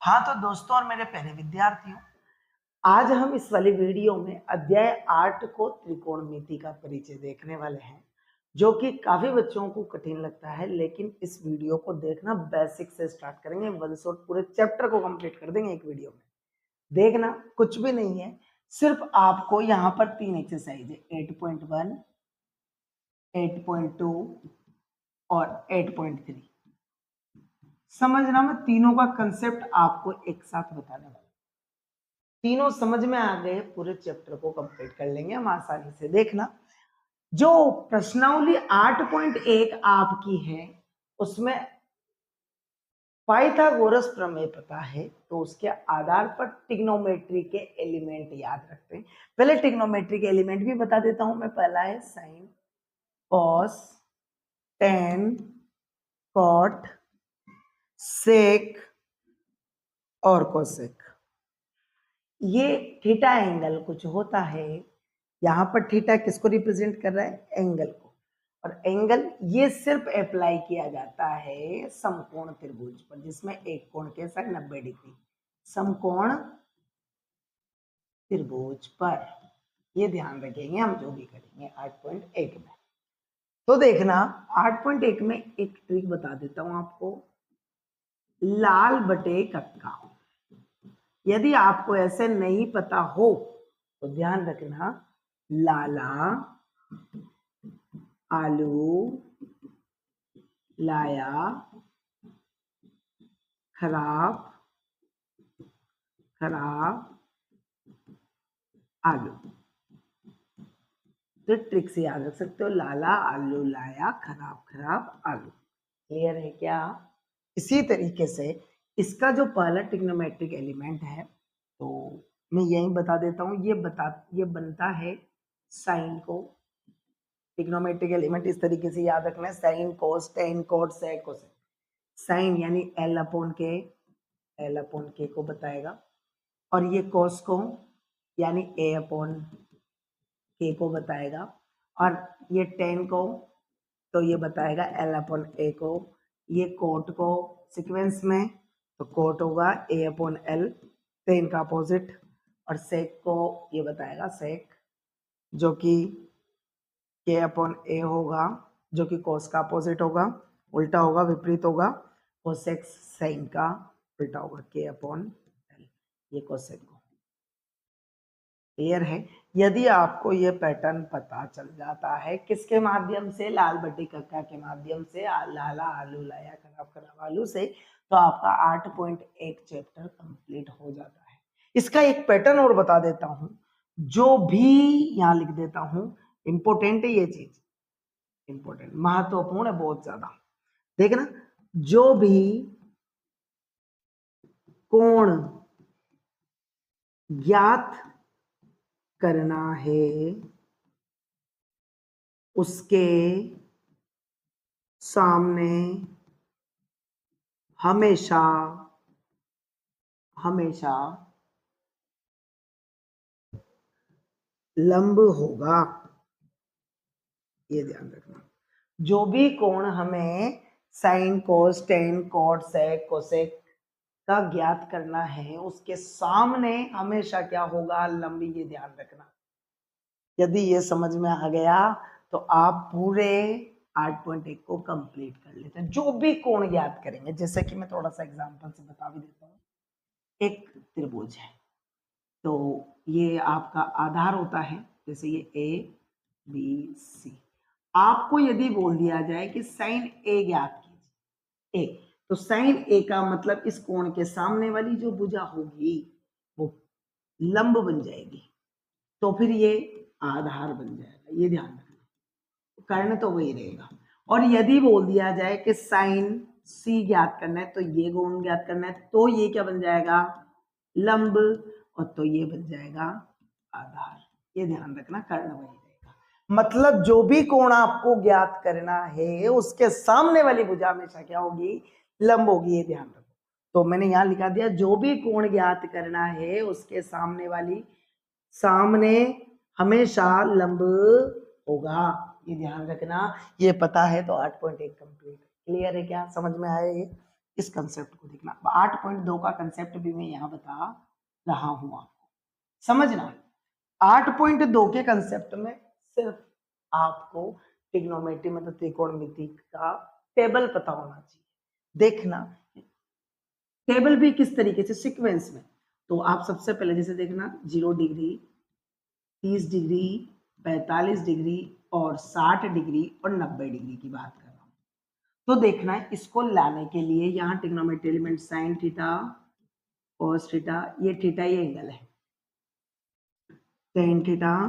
हाँ तो दोस्तों और मेरे प्यारे विद्यार्थियों, आज हम इस वाली वीडियो में अध्याय 8 को त्रिकोणमिति का परिचय देखने वाले हैं, जो कि काफी बच्चों को कठिन लगता है। लेकिन इस वीडियो को देखना बेसिक से स्टार्ट करेंगे, वन शॉट पूरे चैप्टर को कंप्लीट कर देंगे एक वीडियो में। देखना कुछ भी नहीं है, सिर्फ आपको यहाँ पर 3 एक्सरसाइज है, 8.1, 8.2 और 8.3 समझना। मैं तीनों का कंसेप्ट आपको एक साथ बताने वाला हूं। तीनों समझ में आ गए, पूरे चैप्टर को कंप्लीट कर लेंगे हम आसानी से। देखना, जो प्रश्नावली 8.1 आपकी है उसमें पाइथागोरस प्रमेय पता है, तो उसके आधार पर ट्रिग्नोमेट्री के एलिमेंट याद रखते हैं। पहले ट्रिग्नोमेट्री के एलिमेंट भी बता देता हूं मैं। पहला है साइन, कॉस, टेन, कॉट, सेक और कोसेक। ये थीटा एंगल कुछ होता है, यहां पर थीटा किसको रिप्रेजेंट कर रहा है? एंगल को। और एंगल ये सिर्फ अप्लाई किया जाता है समकोण त्रिभुज पर, जिसमें एक कोण कैसा है? 90 डिग्री। समकोण त्रिभुज पर ये ध्यान रखेंगे हम जो भी करेंगे 8.1 में। तो देखना, 8.1 में एक ट्रिक बता देता हूं आपको, लाल बटे कक्का। यदि आपको ऐसे नहीं पता हो तो ध्यान रखना, लाला आलू लाया खराब खराब आलू। तो ट्रिक से याद रख सकते हो, लाला आलू लाया खराब खराब आलू। क्लियर है क्या? इसी तरीके से इसका जो पहला ट्रिग्नोमेट्रिक एलिमेंट है, तो मैं यही बता देता हूं। ये बनता है साइन को। ट्रिग्नोमेट्रिक एलिमेंट इस तरीके से याद रखना है, sign, cos, tan, cot, sec, cosec. Sign यानी एल अपॉन के को बताएगा, और ये कोस को यानी ए अपॉन के को बताएगा, और ये टेन को तो ये बताएगा एल अपॉन ए को। ये कोट को सीक्वेंस में तो कोट होगा ए अपॉन एल, टेन का अपोजिट। और सेक को ये बताएगा सेक, जो कि के अपॉन ए होगा, जो कि कोस का अपोजिट होगा, उल्टा होगा, विपरीत होगा। कोसेक साइन का उल्टा होगा, के अपॉन एल, ये कोसेक को। क्लियर है? यदि आपको ये पैटर्न पता चल जाता है, किसके माध्यम से? लाल बटी कक्का के माध्यम से, लाला आलू लाया खराब खराब आलू से, तो आपका 8.1 चैप्टर कंप्लीट हो जाता है। इसका एक पैटर्न और बता देता हूं, जो भी यहां लिख देता हूं, इंपॉर्टेंट है ये चीज, इंपॉर्टेंट महत्वपूर्ण है बहुत ज्यादा। देखना, जो भी कोण ज्ञात करना है उसके सामने हमेशा हमेशा लंब होगा। ये ध्यान रखना, जो भी कोण हमें sign, cos, tan, cot, sec, cosec का ज्ञात करना है, उसके सामने हमेशा क्या होगा? लंब। ये ध्यान रखना। यदि ये समझ में आ गया तो आप पूरे 8.1 को कंप्लीट कर लेते हैं। जो भी कोण ज्ञात करेंगे, जैसे कि मैं थोड़ा सा एग्जांपल से बता भी देता हूँ। एक त्रिभुज है, तो ये आपका आधार होता है, जैसे ये ए बी सी। आपको यदि बोल दिया जाए कि साइन ए ज्ञात कीजिए, ए, तो साइन ए का मतलब इस कोण के सामने वाली जो भुजा होगी वो लंब बन जाएगी, तो फिर ये आधार बन जाएगा। ये ध्यान रखना, कर्ण तो वही रहेगा। और यदि बोल दिया जाए कि साइन सी ज्ञात करना है, तो ये कोण ज्ञात करना है, तो ये क्या बन जाएगा? लंब। और तो ये बन जाएगा आधार। ये ध्यान रखना, कर्ण वही रहेगा। मतलब जो भी कोण आपको ज्ञात करना है, उसके सामने वाली भुजा हमेशा क्या होगी? लंब होगी। ये ध्यान रखो। तो मैंने यहां लिखा दिया, जो भी कोण ज्ञात करना है उसके सामने हमेशा लंब होगा। ये ध्यान रखना। ये पता है तो 8.1 कंप्लीट। क्लियर है क्या? समझ में आया ये? इस कंसेप्ट को देखना। 8.2 का कंसेप्ट भी मैं यहाँ बता रहा हूं आपको, समझना। 8.2 के कंसेप्ट में सिर्फ आपको ट्रिग्नोमेट्री मतलब त्रिकोणमिति का टेबल पता होना चाहिए। देखना टेबल भी किस तरीके से सीक्वेंस में, तो आप सबसे पहले जैसे देखना 0 डिग्री, 30 डिग्री, 45 डिग्री और 60 डिग्री और 90 डिग्री की बात कर रहा हूं। तो देखना इसको लाने के लिए यहाँ trigonometry element sine theta, cos theta, ये थीटा ये एंगल है, टेन थीटा,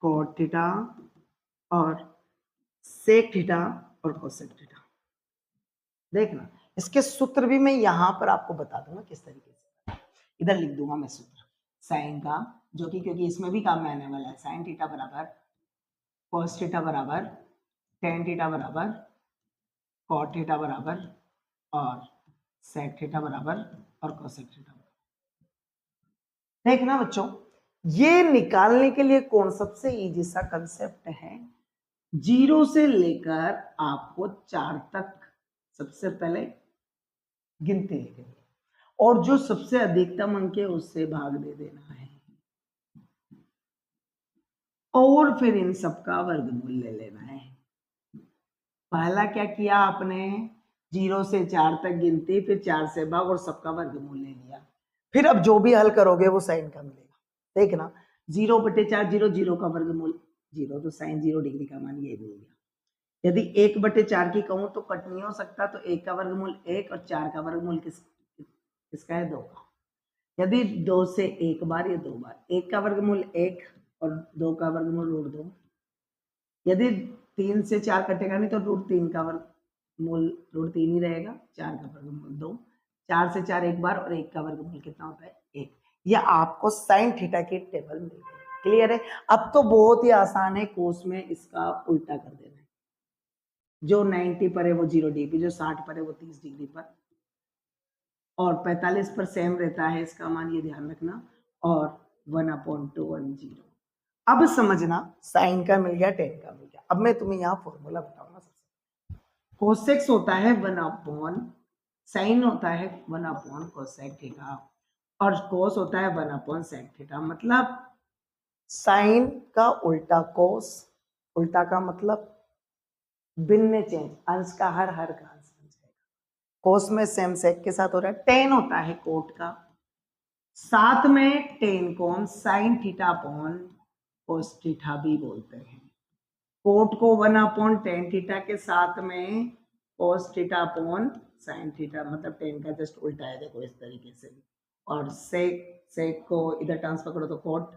कॉट थीटा और सेक थीटा और कोसेक थीटा। देखना इसके सूत्र भी मैं यहां पर आपको बता दूंगा किस तरीके से, इधर लिख दूंगा मैं सूत्र साइन का, जो कि क्योंकि इसमें भी काम में आने वाला है। साइन थीटा बराबर कॉस थीटा बराबर टेन थीटा बराबर कॉट थीटा बराबर और सेक थीटा बराबर और कोसेक थीटा बराबर। देखना बच्चों ये निकालने के लिए कौन सबसे इजी सा कंसेप्ट है, 0 से लेकर आपको 4 तक सबसे पहले गिनती लिखनी और जो सबसे अधिकतम अंक है उससे भाग दे देना है और फिर इन सबका वर्गमूल ले लेना है। पहला क्या किया आपने, 0 से 4 तक गिनती, फिर 4 से भाग और सबका वर्गमूल ले लिया। फिर अब जो भी हल करोगे वो साइन का मिलेगा। देखना 0/4 0, 0 का वर्गमूल 0, तो साइन 0 डिग्री का मान ये मिल गया। यदि 1/4 की कहूं तो कट नहीं हो सकता, तो 1 का वर्गमूल 1 और 4 का वर्गमूल किसका है 2 का। यदि 2 से 1 बार या 2 बार, 1 का वर्गमूल 1 और 2 का वर्गमूल √2। यदि 3 से 4 कटेगा नहीं तो √3 का वर्गमूल √3 ही रहेगा, 4 का वर्गमूल 2, 4 से 4 एक बार और 1 का वर्गमूल कितना होता है 1। यह आपको साइन थीटा की टेबल मिल गई। क्लियर है। अब तो बहुत ही आसान है, कोस में इसका उल्टा कर देना है, जो 90 पर है वो 0 डिग्री, जो 60 पर है वो 30 डिग्री पर और 45 पर सेम रहता है इसका मान, ये ध्यान रखना, और 1/2 अब समझना साइन का मिल गया, टेन का मिल गया। अब मैं तुम्हें यहाँ फॉर्मूला बताऊंगा। सबसे कोसेक्स होता है 1/, साइन होता है 1/ कोसेक थीटा और कोस होता है 1/सेक थीटा। मतलब साइन का उल्टा कोस, उल्टा का मतलब भिन्न चेंज, अंश का हर का अंश बन जाएगा। कोस में सेम सेक के साथ हो रहा है। टेन होता है कोट का, साथ में टेन को हम sine theta upon cos theta भी बोलते हैं। कोट को 1/tan थीटा के साथ में कोस थीटा अपॉन साइन थीटा, मतलब टेन का जस्ट उल्टा है, देखो इस तरीके से भी। और सेक को इधर ट्रांसफर करो तो कोट,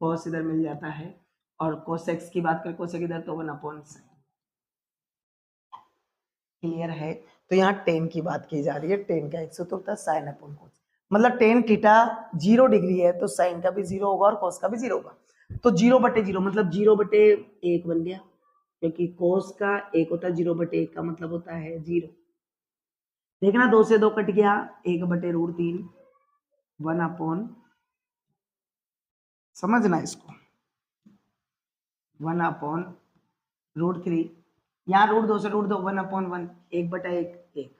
कोस इधर मिल जाता है, और कोसेक्स की बात करें कोसेक इधर तो 1/sin। क्लियर है। तो यहाँ टेन की बात की जा रही है, टेन का एक सूत्र होता है साइन अपॉन कोस, मतलब टेन थीटा 0 डिग्री है तो साइन का भी 0 होगा और कोस का भी 0 होगा। तो 0/0 मतलब 0/1 बन गया, क्योंकि कोस का 1 होता है, 0/1 का मतलब होता है 0। देखना 2 से 2 कट गया, 1/√3, 1/, समझना इसको, 1/√3, यहाँ √2 से √2 1/1, 1/1 1,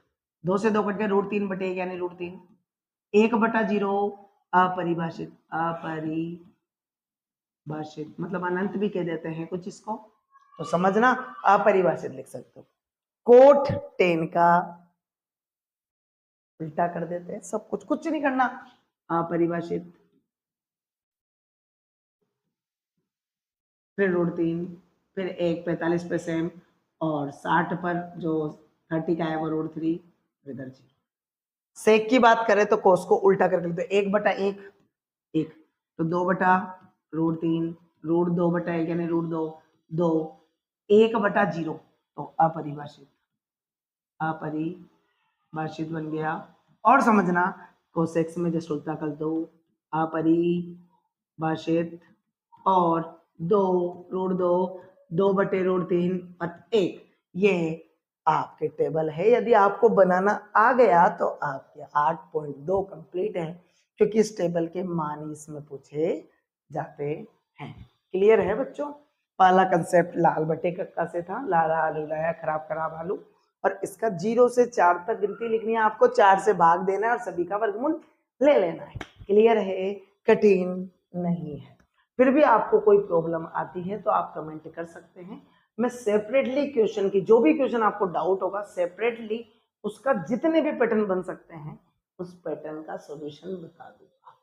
2 से 2 कट गया, √3/1 यानी √3, 1/0 अपरिभाषित, अपरिभाषित मतलब अनंत भी कह देते हैं कुछ इसको, तो समझना अपरिभाषित लिख सकते हो। कोट टेन का उल्टा कर देते हैं, सब कुछ नहीं करना, अपरिभाषित, फिर √3, फिर 1 45 पे सेम और 60 पर जो 30 का है वो √3, इधर 0। सेक की बात करें तो कोस को उल्टा करके लिखते 1/1 1, तो 2/√3, √2/1 यानी √2 2, 1/0 तो अपरिभाषित, अपरिभाषित बन गया। और समझना कोसेक्स में जस्ट उल्टा कर दो, अपरिभाषित और 2 √2 2/√3 और 1, ये आपके टेबल है। यदि आपको बनाना आ गया तो आपके 8.2 कंप्लीट है, क्योंकि इस टेबल के मान इसमें पूछे जाते हैं। क्लियर है बच्चों। पहला कंसेप्ट लाल बटे कक्का से था, लाला आलू लाया खराब खराब आलू, और इसका 0 से 4 तक गिनती लिखनी है आपको, 4 से भाग देना है और सभी का वर्गमूल ले लेना है। क्लियर है? कठिन नहीं है। फिर भी आपको कोई प्रॉब्लम आती है तो आप कमेंट कर सकते हैं, मैं सेपरेटली क्वेश्चन की, जो भी क्वेश्चन आपको डाउट होगा सेपरेटली उसका जितने भी पैटर्न बन सकते हैं उस पैटर्न का सॉल्यूशन बता दूंगा।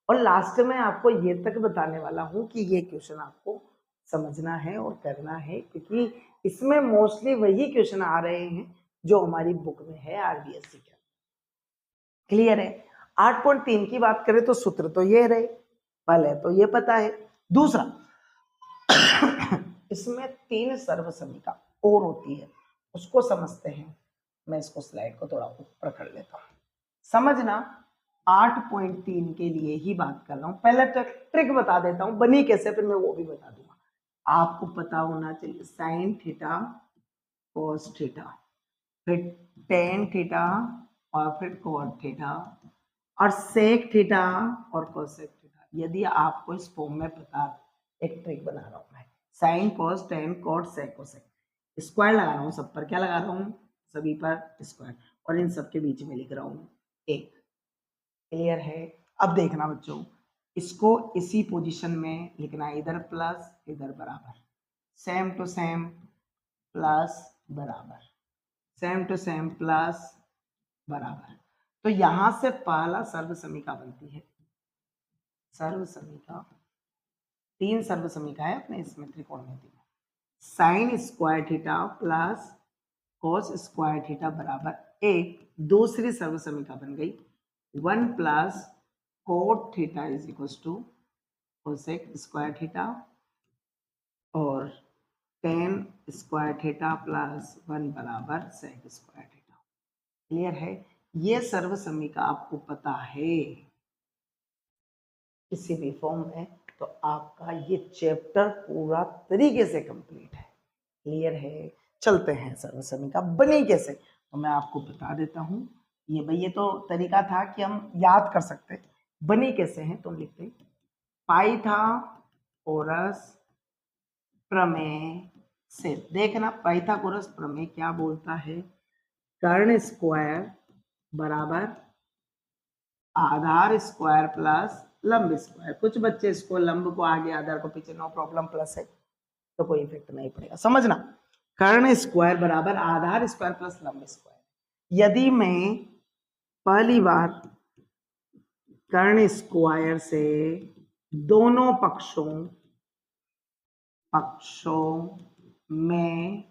और लास्ट में आपको ये तक बताने वाला हूं कि ये क्वेश्चन आपको समझना है और करना है, क्योंकि इसमें मोस्टली वही क्वेश्चन आ रहे हैं जो हमारी बुक में है आरबीएससी के। क्लियर है? 8.3 की बात करें तो सूत्र तो ये रहे, पहले तो ये पता है। दूसरा इसमें 3 सर्वसमीका और होती है, उसको समझते हैं। मैं इसको स्लाइड को थोड़ा ऊपर कर लेता हूं, समझना। 8.3 के लिए ही बात कर रहा हूं। पहले तो ट्रिक बता देता हूं बनी कैसे, फिर मैं वो भी बता दूंगा। आपको पता होना चाहिए साइन थीटा कोस थीटा, फिर टेन थीटा और फिर कॉट थीटा और सेक थीटा और कोसेक थीटा। यदि आपको इस फॉर्म में पता, एक ट्रिक बना रहा हूं मैं, sine cos tan cot sec cosec, square लगा रहा हूं सब पर। क्या लगा रहा हूं? सभी पर स्क्वायर, और इन सब के बीच में लिख रहा हूं एक। क्लियर है? अब देखना बच्चों, इसको इसी पोजीशन में लिखना है, इधर प्लस इधर बराबर, सेम टू सेम प्लस बराबर, सेम टू सेम प्लस बराबर। तो यहां से पहला सर्वसमीका बनती है, सर्वसमीका, 3 सर्वसमीका है अपने इसमें त्रिकोणमिति में। Sine square theta plus cos square theta बराबर एक। दूसरी सर्वसमीका बन गई 1 plus cot theta is equal to cosec square theta और टेन स्क्वायर थीटा प्लस 1 बराबर सेक स्क्वायर थीटा। क्लियर है? ये सर्वसमीका आपको पता है किसी भी फॉर्म में, तो आपका ये चैप्टर पूरा तरीके से कंप्लीट है। क्लियर है? चलते हैं सर्वसमीका बनी कैसे, तो मैं आपको बता देता हूं। ये भाई, ये तो तरीका था कि हम याद कर सकते, बनी कैसे हैं तो हम लिखते पाइथागोरस प्रमेय से। देखना, पाइथागोरस प्रमेय क्या बोलता है? कर्ण स्क्वायर बराबर आधार स्क्वायर प्लस लंब स्क्वायर। कुछ बच्चे इसको लंब को आगे आधार को पीछे, नो प्रॉब्लम, प्लस है तो कोई इफेक्ट नहीं पड़ेगा। समझना, कर्ण स्क्वायर बराबर आधार स्क्वायर प्लस लंब स्क्वायर। यदि मैं पहली बार कर्ण स्क्वायर से दोनों पक्षों में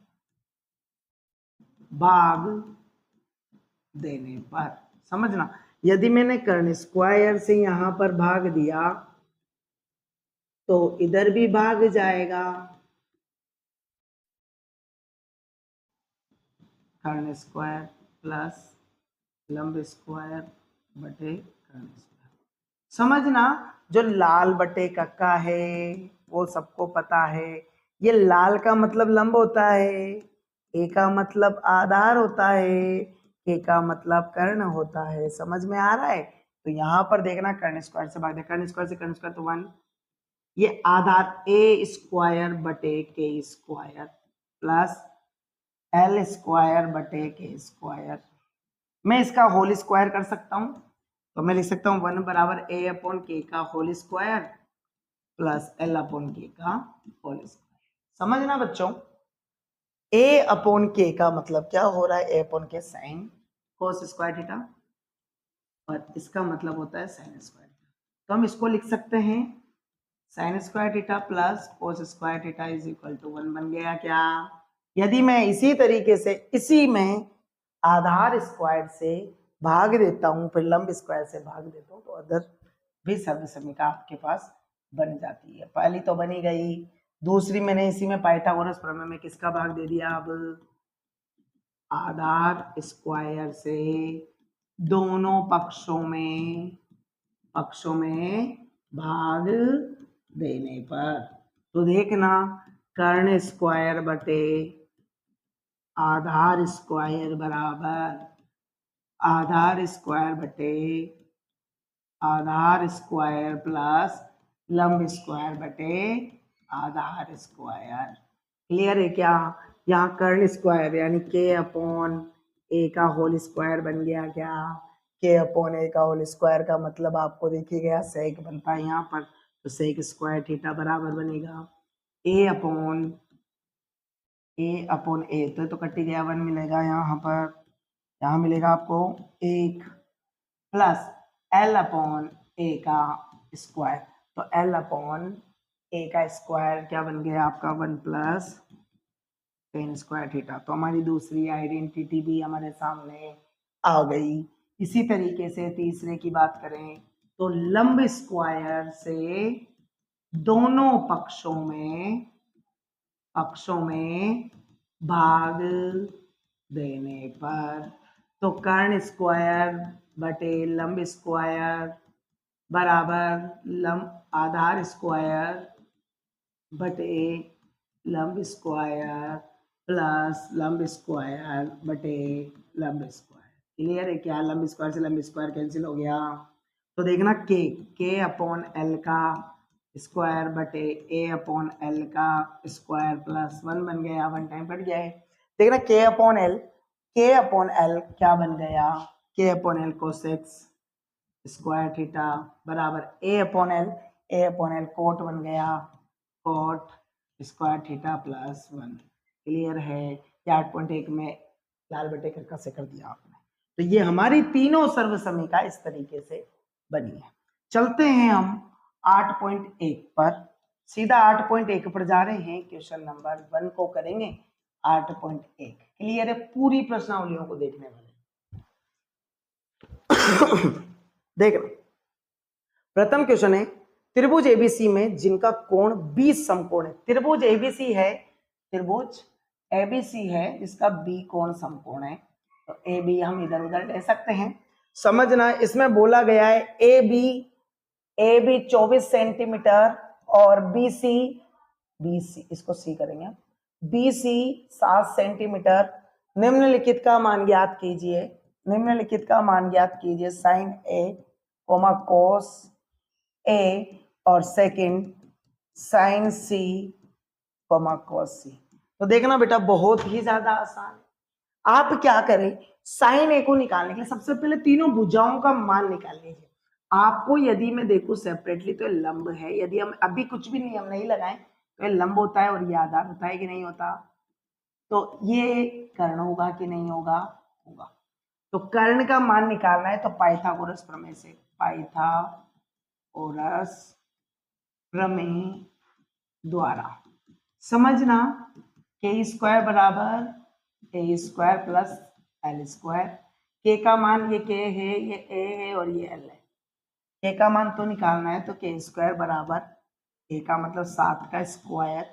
भाग देने पर, समझना, यदि मैंने कर्ण स्क्वायर से यहां पर भाग दिया तो इधर भी भाग जाएगा, कर्ण स्क्वायर प्लस लंब स्क्वायर बटे कर्ण स्क्वायर। समझना, जो लाल बटे कक्का है वो सबको पता है। ये लाल का मतलब लंब होता है, ए का मतलब आधार होता है, के का मतलब कर्ण होता है। समझ में आ रहा है? तो यहां पर देखना, कर्ण स्क्वायर से भाग दे, कर्ण स्क्वायर से कर्ण स्क्वायर तो 1, ये आधार ए स्क्वायर बटे के स्क्वायर प्लस एल स्क्वायर बटे के स्क्वायर। मैं इसका होल स्क्वायर कर सकता हूं, तो मैं लिख सकता हूं 1 बराबर ए अपॉन के का whole square plus l upon k का होल स्क्वायर। समझना बच्चों, ए अपॉन के का मतलब क्या हो रहा है? ए अपॉन के साइन कोस स्क्वायर थीटा, और इसका मतलब होता है साइन स्क्वायर थीटा। तो हम इसको लिख सकते हैं sine square theta plus cos square theta is equal to 1 बन गया क्या? यदि मैं इसी तरीके से इसी में आधार स्क्वायर से भाग देता हूं, फिर लंब स्क्वायर से भाग देता हूं, तो अदर भी सर्वसमीका आपके पास बन जाती है। पहली तो बनी गई, दूसरी मैंने इसी में पाइथागोरस प्रमेय में किसका भाग दे दिया? अब आधार स्क्वायर से दोनों पक्षों में भाग देने पर, तो देखना, कर्ण स्क्वायर बटे आधार स्क्वायर बराबर आधार स्क्वायर बटे आधार स्क्वायर प्लस लंब स्क्वायर बटे आधार स्क्वायर। क्लियर है क्या? यहाँ कर्ण स्क्वायर यानी के अपॉन ए का होल स्क्वायर बन गया क्या, के अपॉन ए का होल स्क्वायर का मतलब आपको देखिए गया सेक बनता है यहाँ पर, तो सेक स्क्वायर थीटा बराबर बनेगा ए अपॉन ए, तो कट ही गया, 1 मिलेगा यहाँ पर, यहाँ मिलेगा आपको 1 प्लस एल अपॉन ए का स्क्वायर, तो एल अपॉन ए का स्क्वायर क्या बन गया आपका 1 प्लस टेन स्क्वायर थीटा। तो हमारी दूसरी आइडेंटिटी भी हमारे सामने आ गई। इसी तरीके से तीसरे की बात करें तो लंब स्क्वायर से दोनों पक्षों में भाग देने पर, तो कर्ण स्क्वायर बटे लंब स्क्वायर बराबर लंब आधार स्क्वायर बटे लंब स्क्वायर प्लस लंब स्क्वायर बटे लंब स्क्वायर। क्लियर है क्या, लंब स्क्वायर से लंब स्क्वायर कैंसिल हो गया, तो देखना के अपॉन एल का स्क्वायर बटे ए अपॉन एल का स्क्वायर प्लस 1 बन गया, 1 टाइम कट गया है। देखना के अपॉन एल क्या बन गया, के upon L cosec square theta बराबर ए अपॉन एल कोट बन गया, coat square theta plus 1। Clear है, 8.1 में लाल बटे कक्का से कर दिया आपने। तो ये हमारी तीनों सर्व समीका इस तरीके से बनी है। चलते हैं हम 8.1 पर, सीधा 8.1 पर जा रहे हैं, क्वेश्चन नंबर 1 को करेंगे 8.1। क्लियर है, पूरी प्रश्नावलियों को देखने वाले देख प्रथम क्वेश्चन है, त्रिभुज एबीसी में जिनका कोण 20 समकोण है। त्रिभुज एबीसी है जिसका बी कोण समकोण है, तो ए बी हम इधर उधर ले सकते हैं। समझना, इसमें बोला गया है ए बी 24 सेंटीमीटर और बीसी इसको सी करेंगे, बीसी 7 सेंटीमीटर। निम्नलिखित का मान ज्ञात कीजिए साइन ए कोमा कोस ए और सेकंड साइन सी कोमा कोस सी। तो देखना बेटा बहुत ही ज्यादा आसान है। आप क्या करें, साइन ए को निकालने के लिए सबसे पहले तीनों भुजाओं का मान निकाल लीजिए। आपको यदि मैं देखूं सेपरेटली तो लंब है, यदि हम अभी कुछ भी नियम नहीं लगाएं तो ये लंब होता है और ये आधार होता है कि नहीं होता, तो ये कर्ण होगा कि नहीं होगा, होगा। तो कर्ण का मान निकालना है तो पाइथागोरस प्रमेय से, पाइथागोरस प्रमेय द्वारा समझना, के स्क्वायर बराबर ए स्क्वायर प्लस एल स्क्वायर। के का मान ये के है, ये ए है और ये एल है। के का मान तो निकालना है, तो के स्क्वायर बराबर ए का मतलब 7 का स्क्वायर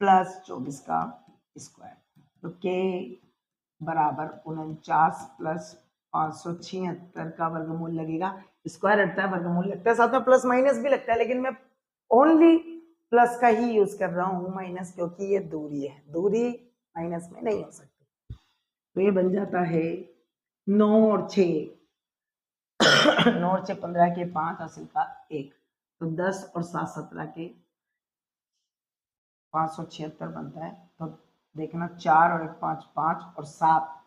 प्लस 24 का स्क्वायर, तो के बराबर 49 प्लस 576 का वर्गमूल लगेगा। स्क्वायर हटता है वर्गमूल लगता है, साथ में प्लस माइनस भी लगता है, लेकिन मैं ओनली प्लस का ही यूज कर रहा हूं, माइनस क्योंकि ये दूरी है, दूरी माइनस में नहीं हो सकती। तो ये बन जाता है 9 और 6 9 और 6 15 के 5 हासिल का 1, तो 10 और 7 17 के 576 बनता है। तो देखना 4 और 1 5 5 और 7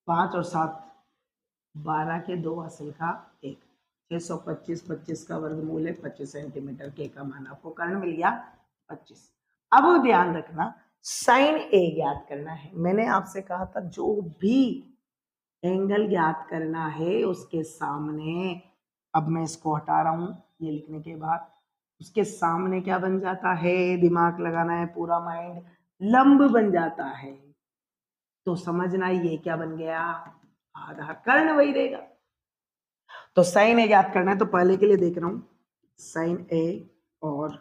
5 और 7 12 के 2 हासिल का 1, 625 25 का वर्गमूल है 25 सेंटीमीटर। के का मान आपको कर्ण मिल गया 25। अब ध्यान रखना साइन ए ज्ञात करना है। मैंने आपसे कहा था जो भी एंगल ज्ञात करना है उसके सामने, अब मैं इसको हटा रहा हूं ये लिखने के बाद, उसके सामने क्या बन जाता है, दिमाग लगाना है पूरा माइंड, लंब बन जाता है। तो समझना ये क्या बन गया, आधार, कर्ण वही देगा। तो साइन ए ज्ञात करना है, तो पहले के लिए देख रहा हूं साइन ए और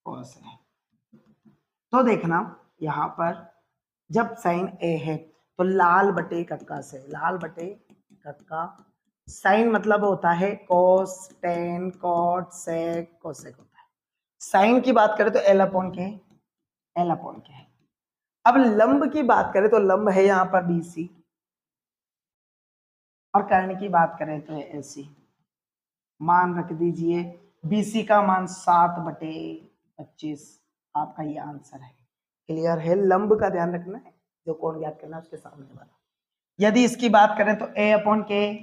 कॉस ए। तो देखना यहां पर जब साइन ए है तो लाल बटे कक्का से, लाल बटे कक्का, साइन मतलब होता है cos tan cot sec cosec होता है। साइन की बात करें तो एल अपॉन के है। अब लंब की बात करें तो लंब है यहां पर बीसी, और कर्ण की बात करें तो एसी। मान रख दीजिए बीसी का मान 7/25, आपका ये आंसर है। क्लियर है? लंब का ध्यान रखना है, जो कोण ज्ञात करना है उसके सामने वाला। यदि इसकी बात करें तो a अपॉन के,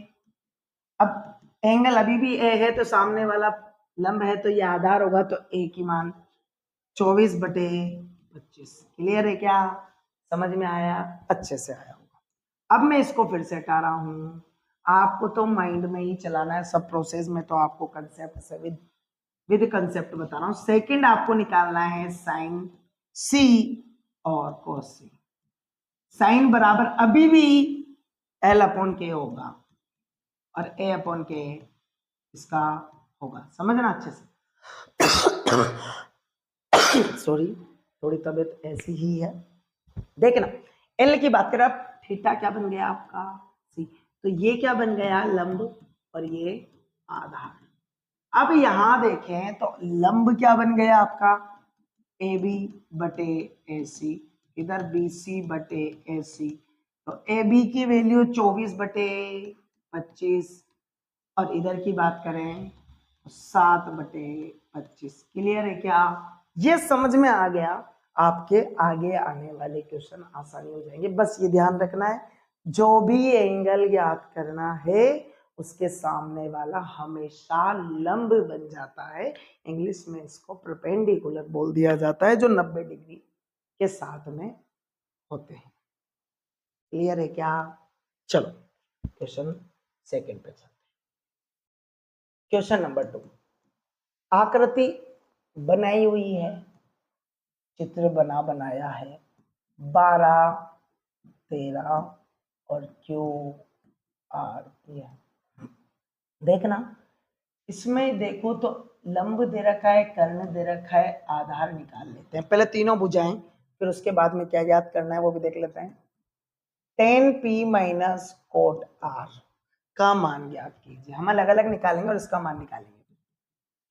अब एंगल अभी भी a है तो सामने वाला लंब है तो ये आधार होगा, तो a की मान 24/25। क्लियर है क्या? समझ में आया? अच्छे से आया होगा। अब मैं इसको फिर से हटा रहा हूं, आपको तो माइंड में ही चलाना है सब प्रोसेस में, तो आपको कंसेप्ट से विद कंसेप्ट बता रहा हूं। सेकंड आपको निकालना है साइन सी और कोस सी। साइन बराबर अभी भी एल अपॉन के होगा और ए अपॉन के इसका होगा, समझना अच्छे से। सॉरी, थोड़ी तबीयत ऐसी ही है। देखना, एल की बात करें, अब थीटा क्या बन गया आपका? सी। तो ये क्या बन गया? लंब, और ये आधार। अब यहां देखें तो लंब क्या बन गया आपका? ए बी बटे ए सी, इधर बी सी बटे ए सी। तो ए बी की वैल्यू 24/25 और इधर की बात करें 7/25। क्लियर है क्या? ये समझ में आ गया, आपके आगे आने वाले क्वेश्चन आसानी हो जाएंगे। बस ये ध्यान रखना है, जो भी एंगल ज्ञात करना है उसके सामने वाला हमेशा लंब बन जाता है। इंग्लिश में इसको परपेंडिकुलर बोल दिया जाता है, जो 90 डिग्री के साथ में होते हैं। क्लियर है क्या? चलो क्वेश्चन सेकंड पे चलते हैं। क्वेश्चन नंबर 2, आकृति बनाई हुई है, चित्र बनाया है, 12, 13 और क्यू आर किया। देखना, इसमें देखो तो लंब दे रखा है, कर्ण दे रखा है, आधार निकाल लेते हैं। पहले तीनों बुझाएं, फिर उसके बाद में क्या ज्ञात करना है वो भी देख लेते हैं। tan p minus cot r का मान ज्ञात कीजिए। हम अलग अलग निकालेंगे और इसका मान निकालेंगे।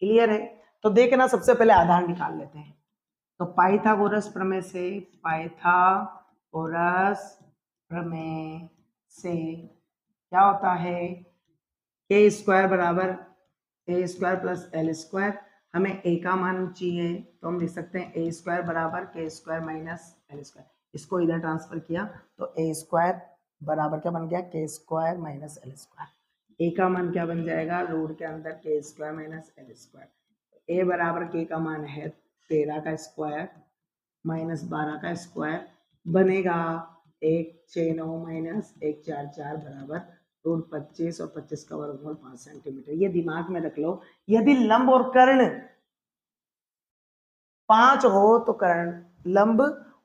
क्लियर है? तो देखना, सबसे पहले आधार निकाल लेते हैं। तो पाइथागोरस प्रमेय से, पाइथागोरस प्रमेय से क्या होता है? के स्क्वायर बराबर ए स्क्वायर प्लस एल स्क्वायर। हमें ए का मान चाहिए तो हम लिख सकते हैं ए स्क्वायर बराबर के स्क्वायर माइनस एल स्क्वायर। इसको इधर ट्रांसफर किया तो ए स्क्वायर बराबर क्या बन गया? के स्क्वायर माइनस एल स्क्वायर। ए का मान क्या बन जाएगा? रूट के अंदर के square minus L square. A बराबर के का मान है 13 का स्क्वायर माइनस 12 का स्क्वायर बनेगा 1 6 9 माइनस 1 4 4 बराबर रूट 25 और 25 का वर्गमूल 5 सेंटीमीटर। ये दिमाग में रख लो, यदि लंब और कर्ण 5 हो तो कर्ण लंब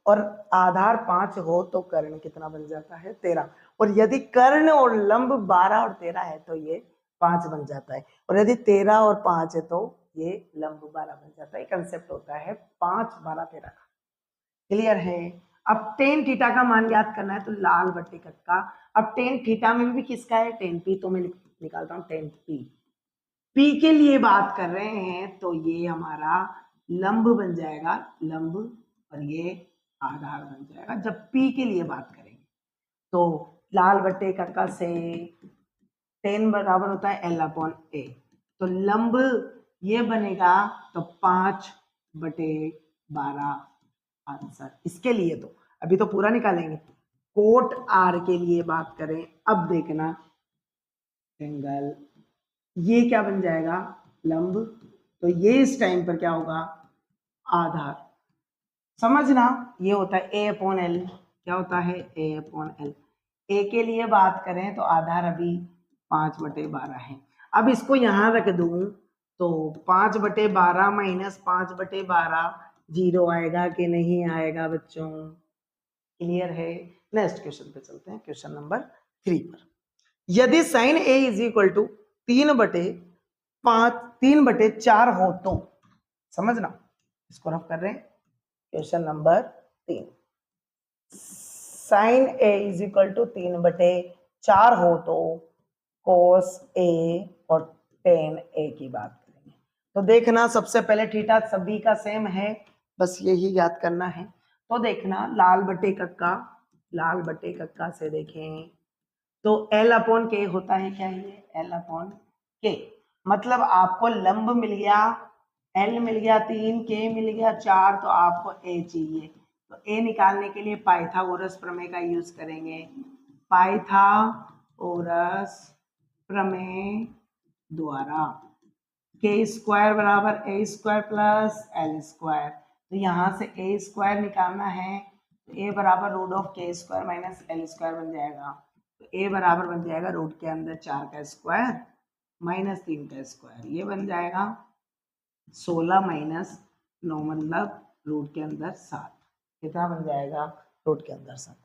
और आधार 5 हो तो कर्ण कितना बन जाता है? 13। और यदि कर्ण और लंब 12 और 13 है तो ये 5 बन जाता है, और यदि 13 और 5 है तो ये लंब 12 बन जाता है। कंसेप्ट होता है 5 12 13 का। क्लियर है? अब टेन थीटा का मान ज्ञात करना है तो लाल बट्टे का। अब टेन थीटा में भी किसका है? Ten P. तो मैं निकालता हूं टेन पी। पी के लिए बात कर रहे हैं तो ये हमारा लंब बन जाएगा, लंब, और ये आधार बन जाएगा जब पी के लिए बात करेंगे। तो लाल बट्टे का से टेन बराबर होता है एल अपॉन ए। तो लंब ये बनेगा तो 5/12 आंसर। इसके लिए तो अभी तो पूरा निकालेंगे। कोट आर के लिए बात करें, अब देखना एंगल ये क्या बन जाएगा? लंब। तो ये इस टाइम पर क्या होगा? आधार। समझना, ये होता है ए अपॉन एल। क्या होता है? ए अपॉन एल। ए के लिए बात करें तो आधार अभी 5/12 है। अब इसको यहां रख दूं तो 5/12 माइनस 5/12 जीरो आएगा कि नहीं आएगा बच्चों? क्लियर है? नेक्स्ट क्वेश्चन पे चलते हैं, क्वेश्चन नंबर 3 पर। यदि sine A is equal to 3/4 हो तो, समझना, इसको रफ कर रहे हैं। Question number 3, sine A is equal to 3/4 हो तो कोस ए और टेन ए की बात करेंगे। तो देखना, सबसे पहले थीटा सभी का सेम है, बस यही याद करना है। तो देखना, लाल बटे कक्का से देखें तो एल अपॉन के होता है क्या? ये एल अपॉन के, मतलब आपको लंब मिल गया, एल मिल गया 3, के मिल गया 4, तो आपको ए चाहिए। तो ए निकालने के लिए पाइथागोरस प्रमेय का यूज करेंगे। पाइथागोरस प्रमेय द्वारा के स्क्वायर बराबर ए स्क्वायर प्लस एल स्क्वायर। तो यहाँ से ए स्क्वायर निकालना है तो ए बराबर रूट ऑफ के स्क्वायर माइनस एल स्क्वायर बन जाएगा। तो ए बराबर बन जाएगा रूट के अंदर 4 का स्क्वायर माइनस 3 का स्क्वायर, ये बन जाएगा 16 माइनस 9 मतलब रूट के अंदर 7। कितना बन जाएगा? रूट के अंदर 7।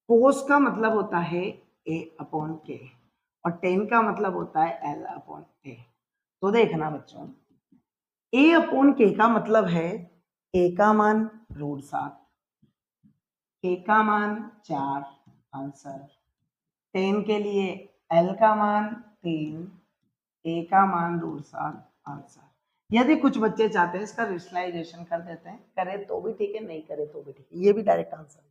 कोस का मतलब होता है ए अपॉन के और टेन का मतलब होता है एल अपॉन ए। तो देखना बच्चों, ए अपॉन के का मतलब है ए का मान रूट 7, के का मान 4 आंसर, 10 के लिए एल का मान 3, ए का मान रूट 7 आंसर। यदि कुछ बच्चे चाहते हैं इसका रेशनलाइजेशन कर देते हैं, करे तो भी ठीक है, नहीं करे तो भी ठीक है, ये भी डायरेक्ट आंसर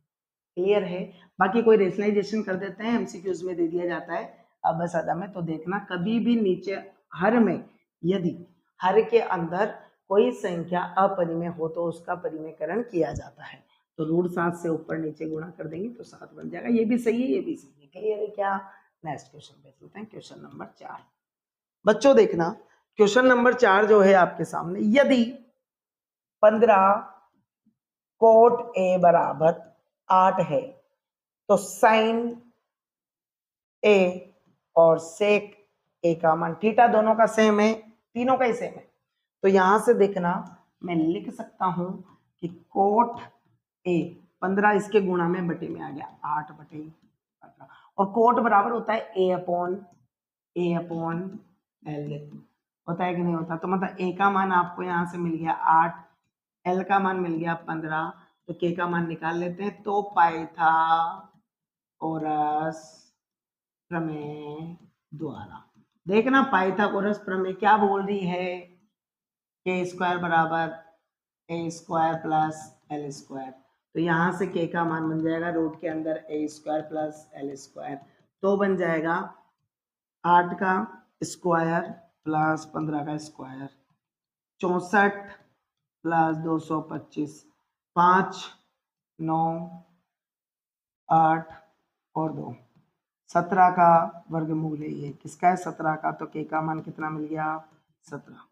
क्लियर है। बाकी कोई रेशनलाइजेशन कर देते हैं, एमसीक्यूज में दे दिया जाता है अब बस अदा में। तो देखना कभी भी नीचे हर में यदि हर के अंदर कोई संख्या अपरिमेय हो तो उसका परिमेयकरण किया जाता है। तो रूट 7 से ऊपर नीचे गुणा कर देंगे तो 7 बन जाएगा। ये भी सही है, ये भी सही है। क्लियर है क्या? नेक्स्ट क्वेश्चन पे चलते हैं, क्वेश्चन नंबर 4। बच्चों देखना क्वेश्चन नंबर 4 जो है आपके सामने, यदि 15 कोट ए बराबर 8 है तो साइन ए और सेक ए का मान थीटा दोनों का सेम है, तीनों का ही सेम है। तो यहां से देखना मैं लिख सकता हूं कि कोट ए 15 इसके गुणा में बटे में आ गया 8 बटे 15 और कोट बराबर होता है ए अपॉन एल। होता है कि नहीं होता? तो मतलब ए का मान आपको यहां से मिल गया 8, एल का मान मिल गया 15, तो के का मान निकाल लेते हैं। तो पाइथागोरस प्रमेय द्वारा देखना, पाइथागोरस प्रमेय क्या बोल रही है? के स्क्वायर बराबर ए स्क्वायर प्लस एल स्क्वायर। तो यहां से के का मान बन जाएगा रूट के अंदर ए स्क्वायर प्लस एल स्क्वायर, तो बन जाएगा 8 का स्क्वायर प्लस 15 का स्क्वायर, 64 प्लस 225, 5 9 8 और 2 17 का वर्गमूल है ये। किसका है? 17 का। तो के का मान कितना मिल गया? 17।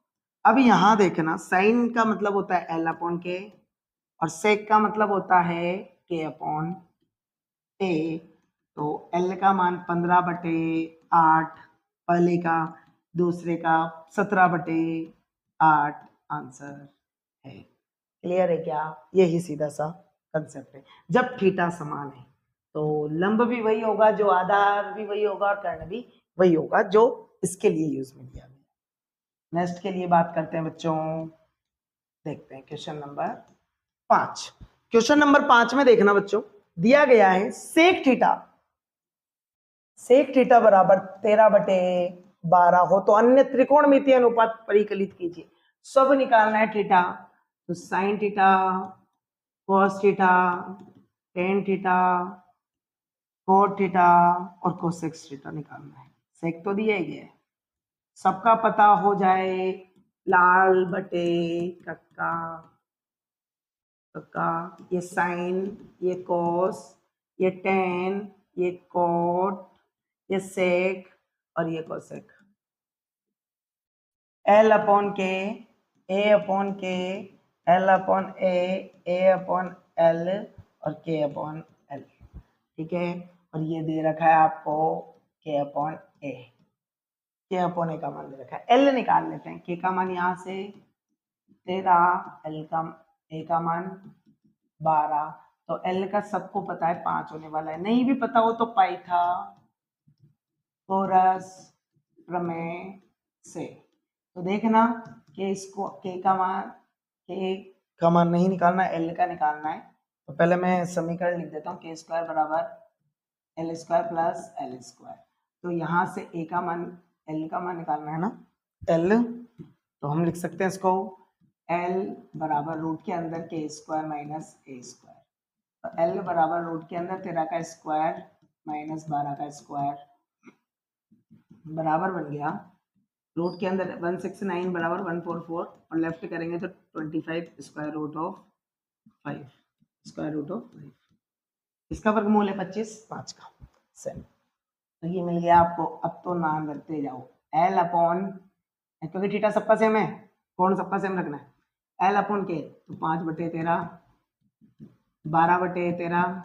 अब यहां देखना साइन का मतलब होता है एल अपॉन के और सेक का मतलब होता है के अपॉन ए। तो एल का मान 15 बटे 8 पहले का, दूसरे का 17 बटे 8 आंसर है। क्लियर है क्या? यही सीधा सा कंसेप्ट है। जब थीटा समान है तो लंब भी वही होगा, जो आधार भी वही होगा और कर्ण भी वही होगा, जो इसके लिए यूज में किया गया। नेक्स्ट के लिए बात करते हैं बच्चों, देखते हैं क्वेश्चन नंबर 5। क्वेश्चन नंबर 5 में देखना बच्चों, दिया गया है सेक थीटा बराबर 13 बटे 12 हो तो अन्य त्रिकोणमितीय अनुपात परिकलित कीजिए। सब निकालना है थीटा, तो sine theta, cos theta, tan theta, coat theta और कोसेक्स थीटा निकालना है। सेक तो दिया ही गया है, सबका पता हो जाए। लाल बटे कक्का, ये साइन, ये कोस, ये टेन, ये कोट, ये सेक और ये कोसेक। एल अपॉन के, ए अपॉन के, एल अपॉन ए अपॉन एल और के अपॉन एल। ठीक है, और ये दे रखा है आपको के अपॉन ए, के अपॉन ए का मान दे रखा है। एल निकाल लेते हैं। के का मान यहां से 13, एल का ए का मान 12, तो एल का सबको पता है 5 होने वाला है। नहीं भी पता हो तो पाइथागोरस प्रमेय से तो देखना कि इसको के का मान नहीं निकालना, एल का निकालना है। तो पहले मैं समीकरण लिख देता हूँ, के स्क्वायर बराबर L square plus L square. तो यहाँ से ए का मान, एल का मान निकालना है ना, एल, तो हम लिख सकते हैं इसको एल बराबर रूट के अंदर के स्क्वायर माइनस ए स्क्वायर। तो एल बराबर रूट के अंदर 13 का स्क्वायर माइनस 12 का स्क्वायर बराबर बन गया रूट के अंदर 169 बराबर 144 और लेफ्ट करेंगे तो 25 square root of 5। Square root of 5। इसका वर्गमूल है 25, 5 का 7। तो ये मिल गया आपको। अब तो नाम रखते जाओ एल अपॉन, क्योंकि थीटा सबका सेम है, कौन सबका सेम रखना है, एल अपॉन के, तो 5/13, 12/13,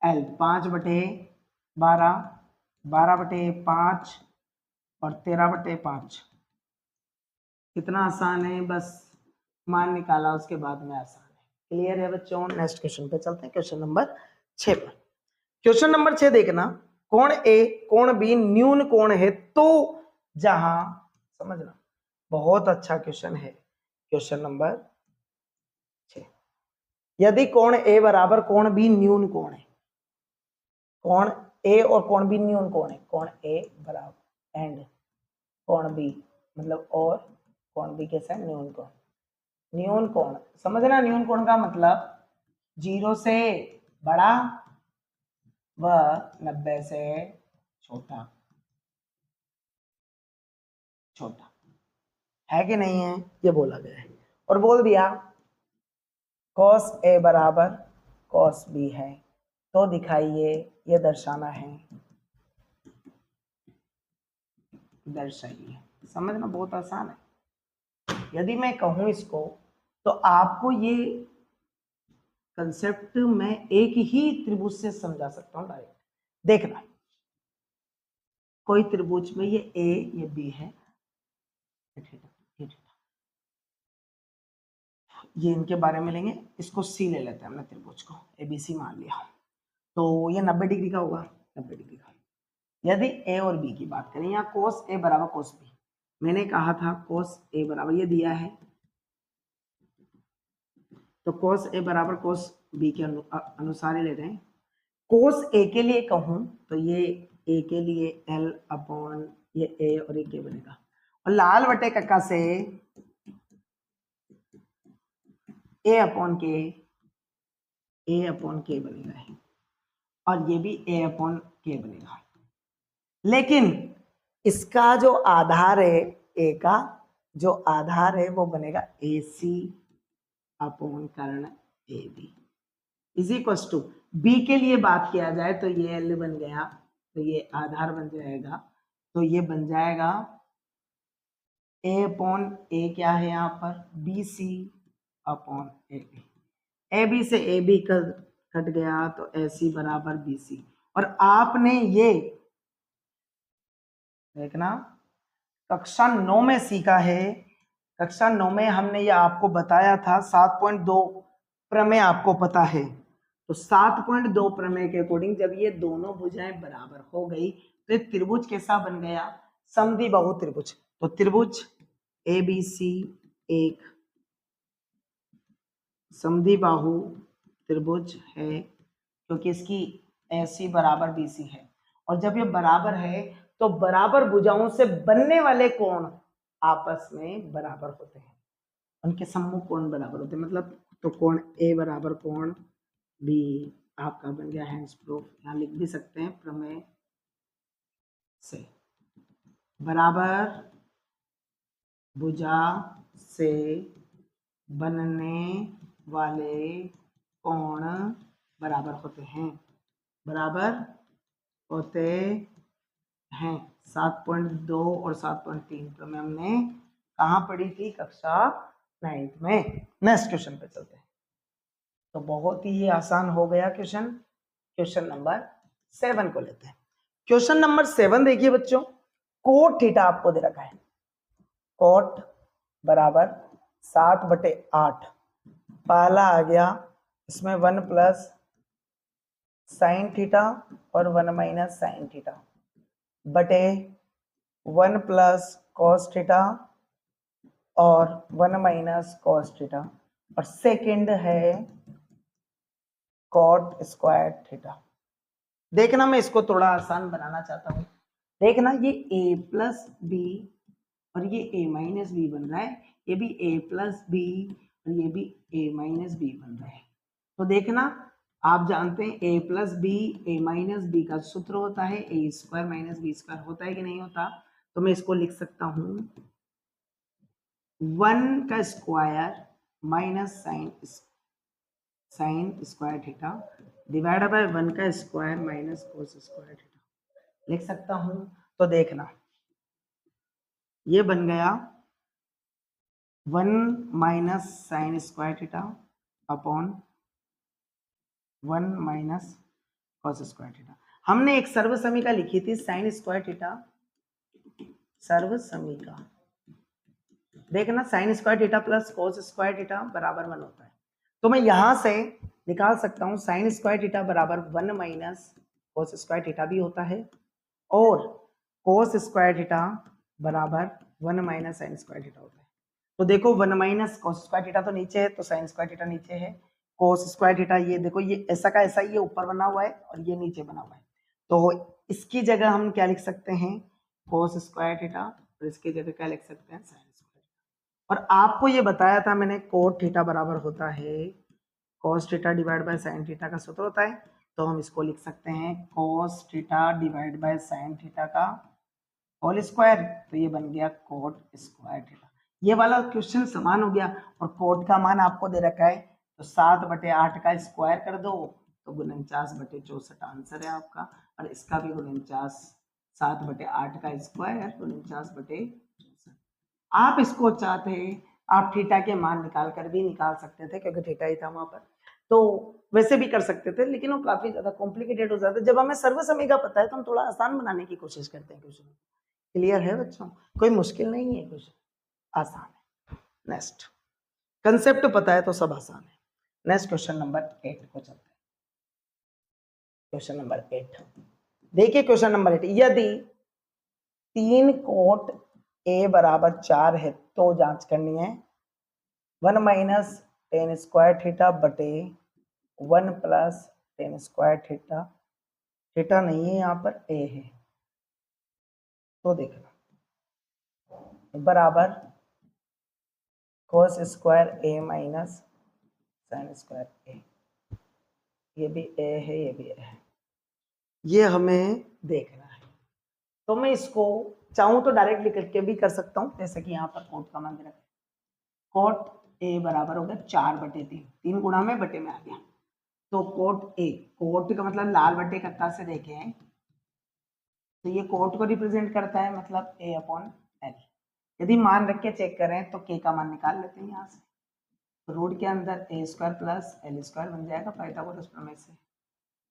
एल 5/12, 12/5 और 13/5। कितना आसान है, बस मान निकाला उसके बाद में आसान है। क्लियर है बच्चों? नेक्स्ट क्वेश्चन पे चलते हैं, क्वेश्चन नंबर 6 पर। क्वेश्चन नंबर 6 देखना, कोण ए कोण बी न्यून कोण है तो जहां, समझना बहुत अच्छा क्वेश्चन है। क्वेश्चन नंबर 6, यदि कोण ए बराबर कोण बी न्यून कोण है, कोण ए और कोण बी न्यून कोण है, कोण ए बराबर एंड कोण बी मतलब और कोण बी कैसा है, न्यून कोण। न्यून कोण समझना, न्यून कोण का मतलब 0 से बड़ा व 90 से छोटा, छोटा है कि नहीं है, ये बोला गया है। और बोल दिया cos A बराबर cos B है, तो दिखाइए, ये दर्शाना है, दर्शाइए। समझना बहुत आसान है। यदि मैं कहूं इसको, तो आपको ये कंसेप्ट मैं एक ही त्रिभुज से समझा सकता हूं डायरेक्ट। देखना, कोई त्रिभुज में ये A ये B है, ये इनके बारे में लेंगे, इसको C ले लेते हैं हमने, त्रिभुज को ABC मान लिया, तो ये 90 डिग्री का होगा, 90 डिग्री का। यदि A और B की बात करें, यहाँ cos A बराबर cos B, मैंने कहा था cos A बराबर, ये दिया है, तो cos A बराबर cos B के अनुसार ही ले रहे हैं। cos A के लिए कहूं तो ये A के लिए L अपॉन ये A और ये K बनेगा, और लाल बटे कक्का से A अपॉन K बनेगा है, और ये भी A अपॉन K बनेगा। लेकिन इसका जो आधार है, A का जो आधार है वो बनेगा AC अपॉन कर्ण AB is equal to, B के लिए बात किया जाए तो ये L बन गया, तो ये आधार बन जाएगा, तो ये बन जाएगा A अपॉन A क्या है यहाँ पर, BC अपॉन AB। AB से AB कट गया, तो AC बराबर BC। और आपने ये देखना कक्षा 9 में सीखा है, कक्षा 9 में हमने ये आपको बताया था, 7.2 प्रमेय आपको पता है। तो 7.2 प्रमेय के अकॉर्डिंग जब ये दोनों भुजाएं बराबर हो गई, तो ये त्रिभुज कैसा बन गया, समद्विबाहु त्रिभुज। तो त्रिभुज ABC एक समद्विबाहु त्रिभुज है, क्योंकि इसकी AC बराबर BC है, और जब ये बराबर है तो बराबर भुजाओं से बनने वाले कोण आपस में बराबर होते हैं, उनके सम्मुख कोण बराबर होते हैं, मतलब तो कोण A बराबर कोण B आपका बन गया हैंड्स प्रूफ। यहाँ लिख भी सकते हैं, प्रमेय से बराबर भुजा से बनने वाले कोण बराबर होते हैं, बराबर होते हैं। 7.2 और 7.3 तो में हमने कहाँ पढ़ी थी, कक्षा 9 में। नेक्स्ट क्वेश्चन पे चलते हैं। तो बहुत ही आसान हो गया क्वेश्चन। क्वेश्चन नंबर 7 को लेते हैं। क्वेश्चन नंबर 7 देखिए बच्चों, कोट थीटा आपको दे रखा है, कोट बराबर 7/8, पहला आ गया इसमें 1 प्लस साइन थीटा और 1 माइनस साइन थीटा बटे 1 प्लस कॉस थीटा और 1 माइनस कॉस थीटा, और सेकंड है कॉट स्क्वायर थीटा। देखना मैं इसको थोड़ा आसान बनाना चाहता हूं। देखना ये a प्लस बी और ये a माइनस बी बन रहा है, ये भी a प्लस बी और ये भी a माइनस बी बन रहा है। तो देखना आप जानते हैं a plus b a minus B का सूत्र होता है a square minus B square, होता है कि नहीं होता। तो मैं इसको लिख सकता हूं 1 का square minus sine sine square theta divide by 1 का square minus cos square theta लिख सकता हूं। तो देखना ये बन गया 1 minus sine square theta upon 1 minus cos square theta. हमने एक सर्व समीका लिखी थी साइन स्क्वायर थीटा, सर्व समीका देखना sine square theta plus cos square theta बराबर 1 होता है। तो मैं यहां से निकाल सकता हूं साइन स्क्वायर थीटा बराबर 1 माइनस कोस स्क्वायर थीटा भी होता है और कोस स्क्वायर थीटा बराबर 1 माइनस साइन स्क्वायर थीटा होता है। तो देखो 1 माइनस कोस स्क्वायर थीटा तो नीचे है, तो साइन स्क्वायर थीटा नीचे है, कोस स्क्वायर थीटा ये देखो ये ऐसा का ऐसा ये ऊपर बना हुआ है और ये नीचे बना हुआ है। तो इसकी जगह हम क्या लिख सकते हैं कोस स्क्वायर थीटा और इसकी जगह क्या लिख सकते हैं साइन स्क्वायर थीटा। और आपको ये बताया था मैंने कोट थीटा बराबर होता है cos theta divide by sine theta का सूत्र होता है। तो हम इसको लिख सकते हैं cos theta divide by sine theta का होल स्क्वायर। तो ये बन गया कोट स्क्वायर थीटा। ये वाला क्वेश्चन समान हो गया और कोट का मान आपको दे रखा है तो 7/8 का स्क्वायर कर दो तो 49/64 आंसर है आपका। और इसका भी 49 7/8 का स्क्वायर 49/64। आप इसको चाहते आप थीटा के मान निकाल कर भी निकाल सकते थे क्योंकि थीटा ही था वहां पर, तो वैसे भी कर सकते थे लेकिन वो काफी ज्यादा कॉम्प्लिकेटेड हो जाता है। जब हमें सर्व समय का पता है तो हम थोड़ा आसान बनाने की कोशिश करते हैं क्वेश्चन। क्लियर है बच्चों? कोई मुश्किल नहीं है, कुछ आसान है। नेक्स्ट कंसेप्ट पता है तो सब आसान है। नेक्स्ट क्वेश्चन नंबर 8 को चलते हैं। क्वेश्चन नंबर 8 देखिए, क्वेश्चन नंबर 8 यदि 3 कोट a बराबर 4 है तो जांच करनी है 1 माइनस टेन स्क्वायर थीटा बटे 1 plus tan square theta. Theta नहीं है यहाँ पर a है, तो देखना बराबर cos square a minus sine square a। ये भी a है ये भी a है, ये हमें देखना है। तो मैं इसको चाहूं तो डायरेक्ट लिख के भी कर सकता हूं, जैसे कि यहाँ पर कोट का मान दे रखा है कोट a बराबर हो गया 4/3, 3 गुणा में बटे में आ गया। तो कोट a, कोट का मतलब लाल बटे कत्ता से देखें तो ये कोट को रिप्रेजेंट करता है मतलब a अपॉन l। यदि मान रख के चेक करें तो k का मान निकाल लेते हैं यहाँ से। तो रूट के अंदर a square plus l square बन जाएगा पाइथागोरस प्रमेय से।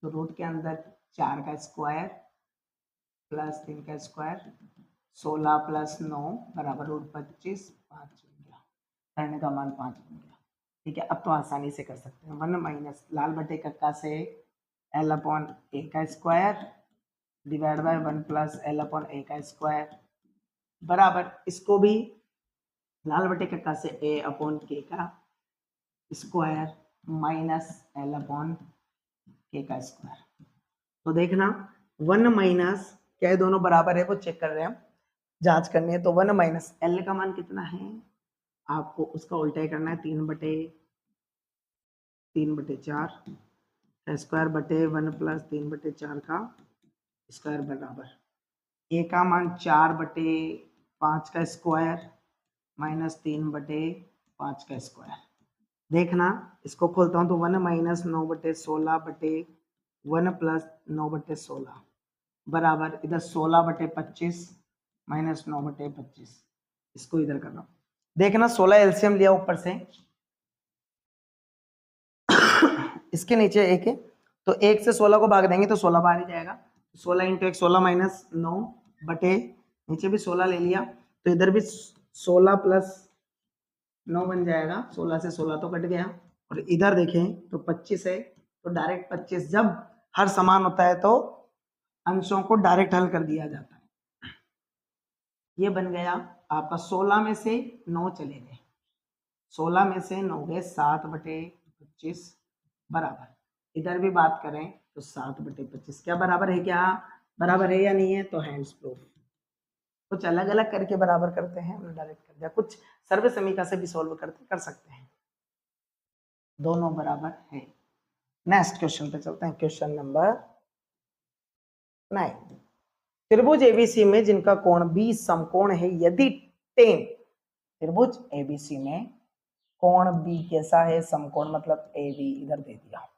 तो रूट के अंदर 4 का स्क्वायर प्लस 3 का स्क्वायर 16 प्लस 9 बराबर रूट 25, 5 बन गया, करने का मान 5 बन गया। ठीक है, अब तो आसानी से कर सकते हैं 1 माइनस लाल बटे कक्का से l अपॉन a का square divide by 1 plus l upon a का स्क्वायर बराबर इसको भी लाल बटे कक्का से a अपॉन k का square minus l upon k का स्क्वायर। तो देखना 1 माइनस क्या है, दोनों बराबर है वो चेक कर रहे हैं हम, जांच करनी है। तो 1 माइनस एल का मान कितना है, आपको उसका उल्टा ही करना है 3/4 स्क्वायर बटे 1 प्लस 3/4 का स्क्वायर बराबर ए का मान 4/5 का स्क्वायर माइनस 3/5 का स्क्वायर। देखना इसको खोलता हूं तो 1 माइनस 9/16 बटे 1 प्लस 9/16 बराबर इधर 16/25 माइनस 9/25। इसको इधर कर रहा हूं, देखना 16 एलसीएम लिया ऊपर से इसके नीचे 1 है तो 1 से 16 को भाग देंगे तो 16 बाहर ही जाएगा। 16 इंटू 1 16 माइनस 9 बटे नीचे भी 16 ले लिया तो इधर भी 16 प्लस 9 बन जाएगा। 16 से 16 तो कट गया और इधर देखें तो 25 है तो डायरेक्ट 25 जब हर समान होता है तो अंशों को डायरेक्ट हल कर दिया जाता है। ये बन गया आपका 16 में से 9 चले गए, 16 में से 9 गए 7/25 बराबर इधर भी बात करें तो 7/25 क्या बराबर है, क्या बराबर है या नहीं है, तो हैंड्स प्रूफ। कुछ अलग अलग करके बराबर करते हैं, हमने डायरेक्ट कर दिया, कुछ सर्व समीकरण से भी सॉल्व करते कर सकते हैं, दोनों बराबर है। नेक्स्ट क्वेश्चन पे चलते हैं, क्वेश्चन नंबर 9। त्रिभुज एबीसी में जिनका कोण 20 समकोण है यदि टेन त्रिभुज एबीसी में कोण बी कैसा है, समकोण मतलब ए बी इधर दे दिया।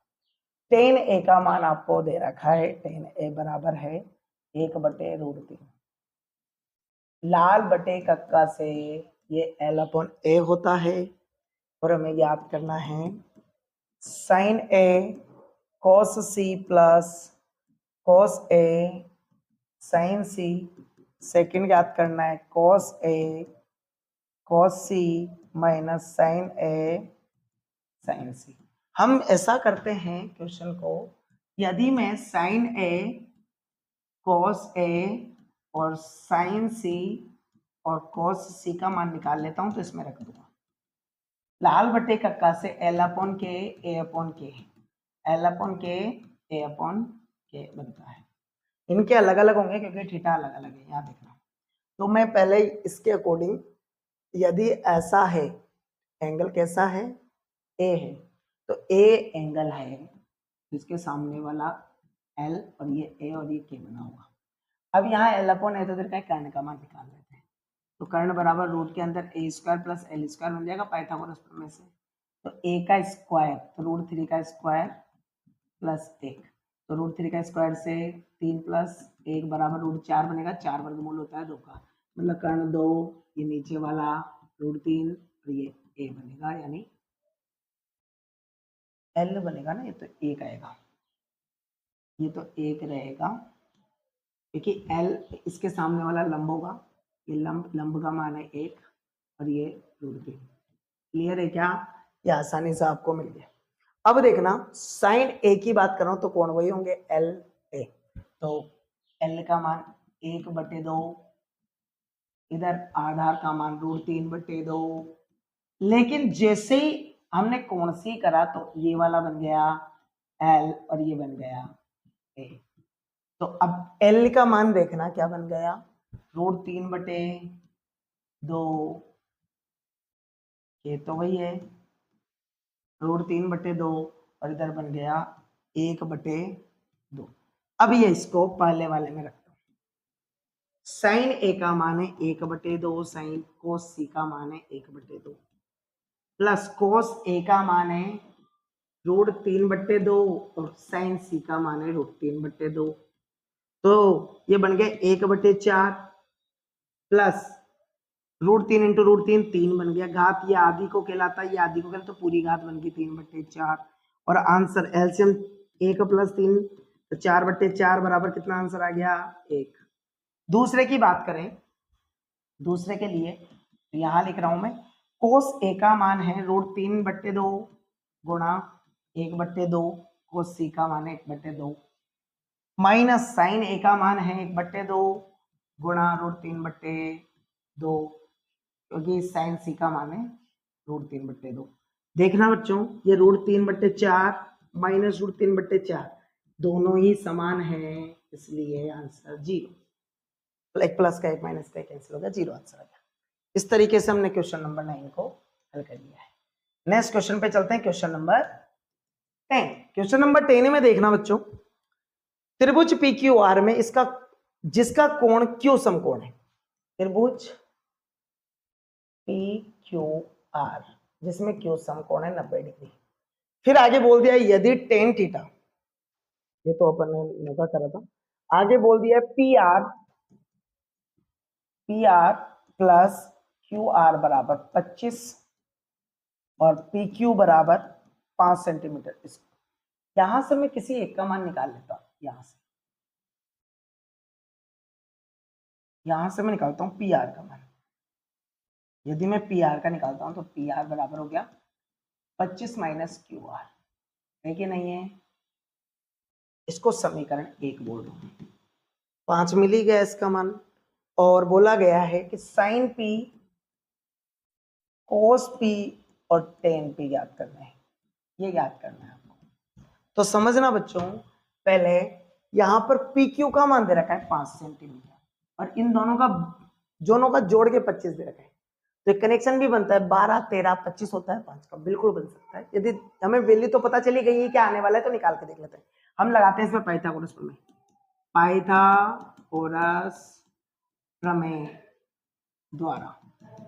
tan ए का मान आपको दे रखा है, tan ए बराबर है 1/√3। लाल बटे कक्का से ये L/A होता है और हमें याद करना है sin A cos C plus cos A sin C। Second याद करना है cos A cos C minus sin A sin C। हम ऐसा करते हैं क्वेश्चन को, यदि मैं sin A cos A और sin C और cos C का मान निकाल लेता हूं तो इसमें रख दूंगा। लाल बटे कक्का से L/K A/K L/K A/K बनता है। इनके अलग अलग होंगे क्योंकि थीटा अलग अलग है, यहाँ देखना। तो मैं पहले इसके अकॉर्डिंग, यदि ऐसा है, एंगल कैसा है, ए है, तो ए एंगल है, इसके सामने वाला एल और ये ए और ये के बना होगा। अब यहाँ L/A तो इधर का कर्ण का मान निकाल लेते हैं। तो कर्ण बराबर रूट के अंदर a² प्लस L² बन जाएगा पाइथागोरस प्रमेय से। तो a का स्क्वायर तो √3 का स्क्वायर प्लस 1, तो √3 का स्क्वायर से 3 प्लस 1 बराबर √4 बनेगा। 4 वर्गमूल होता है 2 का, मतलब कर्ण 2, ये नीचे वाला √3 और ये a बनेगा, यानी L बनेगा ना, ये तो 1 आएगा, ये तो 1 रहेगा क्योंकि L इसके सामने वाला लंब होगा, ये लंब का मान है 1 और ये √3। क्लियर है क्या? ये आसानी से आपको मिल गया। अब देखना sin A की बात कर रहा हूं तो कोण वही होंगे LA, तो L का मान 1/2, इधर आधार का मान √3/2। लेकिन जैसे ही हमने कोण C करा तो ये वाला बन गया L और ये बन गया A। तो अब L का मान देखना क्या बन गया, √3/2, ये तो वही है √3/2 और इधर बन गया 1/2। अब ये इसको पहले वाले में रखता हूं। sin A का मान है 1/2, sin cos C का मान है 1/2 प्लस cos A का मान है √3/2 और sin C का मान है √3/2। तो ये बन गया 1/4 प्लस √3 इंटू √3 3 बन गया, घात ये आदि को कहलाता है, ये आदि को कहलाता, तो पूरी घात बन गई 3/4 और आंसर एलसीएम 1 प्लस 3 तो 4/4 बराबर कितना आंसर आ गया 1। दूसरे की बात करें, दूसरे के लिए तो यहां लिख रहा हूं मैं, cos A का मान है √3/2 गुणा 1/2, cos C का मान है 1/2 माइनस sin A का मान है 1/2 गुणा √3/2 क्योंकि sin C का मान है √3/2। देखना बच्चों, ये √3/4 माइनस √3/4 दोनों ही समान है, इसलिए आंसर 0। एक प्लस का एक माइनस का एक कैंसिल हो गया, 0 आंसर आ गया। इस तरीके से हमने क्वेश्चन नंबर 9 को हल कर लिया है। नेक्स्ट क्वेश्चन पे चलते हैं, क्वेश्चन नंबर 10। क्वेश्चन नंबर 10 में देखना बच्चों, त्रिभुज PQR में इसका जिसका कोण Q समकोण है, त्रिभुज PQR जिसमें Q समकोण है 90 डिग्री। फिर आगे बोल दिया यदि tan थीटा, ये तो अपन ने नोटा करा था, आगे बोल दिया PR प्लस QR बराबर 25 और PQ बराबर 5 सेंटीमीटर। यहां से मैं किसी एक का मान निकाल लेता हूं, यहां से मैं निकालता हूं PR का मान। यदि मैं PR का निकालता हूं तो PR बराबर हो गया 25 माइनस QR, है कि नहीं है? इसको समीकरण 1 बोल रहा हूं, 5 मिल ही गया इसका मान। और बोला गया है कि साइन P cos P और tan P याद करना है, ये याद करना है आपको। तो समझना बच्चों, पहले यहां पर PQ का मान दे रखा है 5 सेंटीमीटर और इन दोनों का जोड़ के 25 दे रखा है, तो कनेक्शन भी बनता है 12 13 25 होता है 5 का, बिल्कुल बन सकता है। यदि हमें वैल्यू तो पता चली गई है क्या आने वाला है, तो निकाल के देख लेते हैं। हम लगाते हैं इसमें पाइथागोरस प्रमेय, पाइथागोरस प्रमेय द्वारा।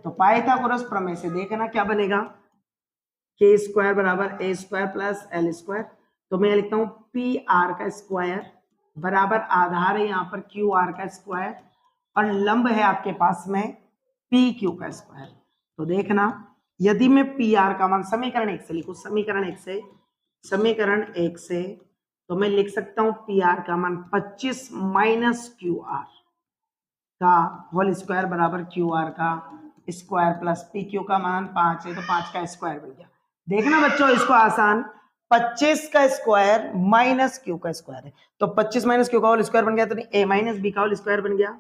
तो पाइथागोरस प्रमेय से देखना क्या बनेगा, के स्क्वायर बराबर ए स्क्वायर प्लस एल स्क्वायर। तो मैं लिखता हूं पी आर का स्क्वायर बराबर आधार है यहाँ पर क्यू आर का स्क्वायर और लंब है आपके पास में पी क्यू का स्क्वायर। तो देखना यदि मैं पी आर का मान समीकरण 1 से लिखूं, समीकरण 1 से तो मैं लिख सकता हूं पी आर का मान 25 माइनस क्यू आर का होल स्क्वायर बराबर क्यू आर का स्क्वायर प्लस पी क्यू का मान 5 है तो 5 का स्क्वायर बन गया। देखना बच्चों इसको आसान, 25 का स्क्वायर माइनस क्यू का स्क्वायर है तो 25 माइनस क्यू का होल स्क्वायर बन गया तो ए माइनस बी का होल स्क्वायर बन गया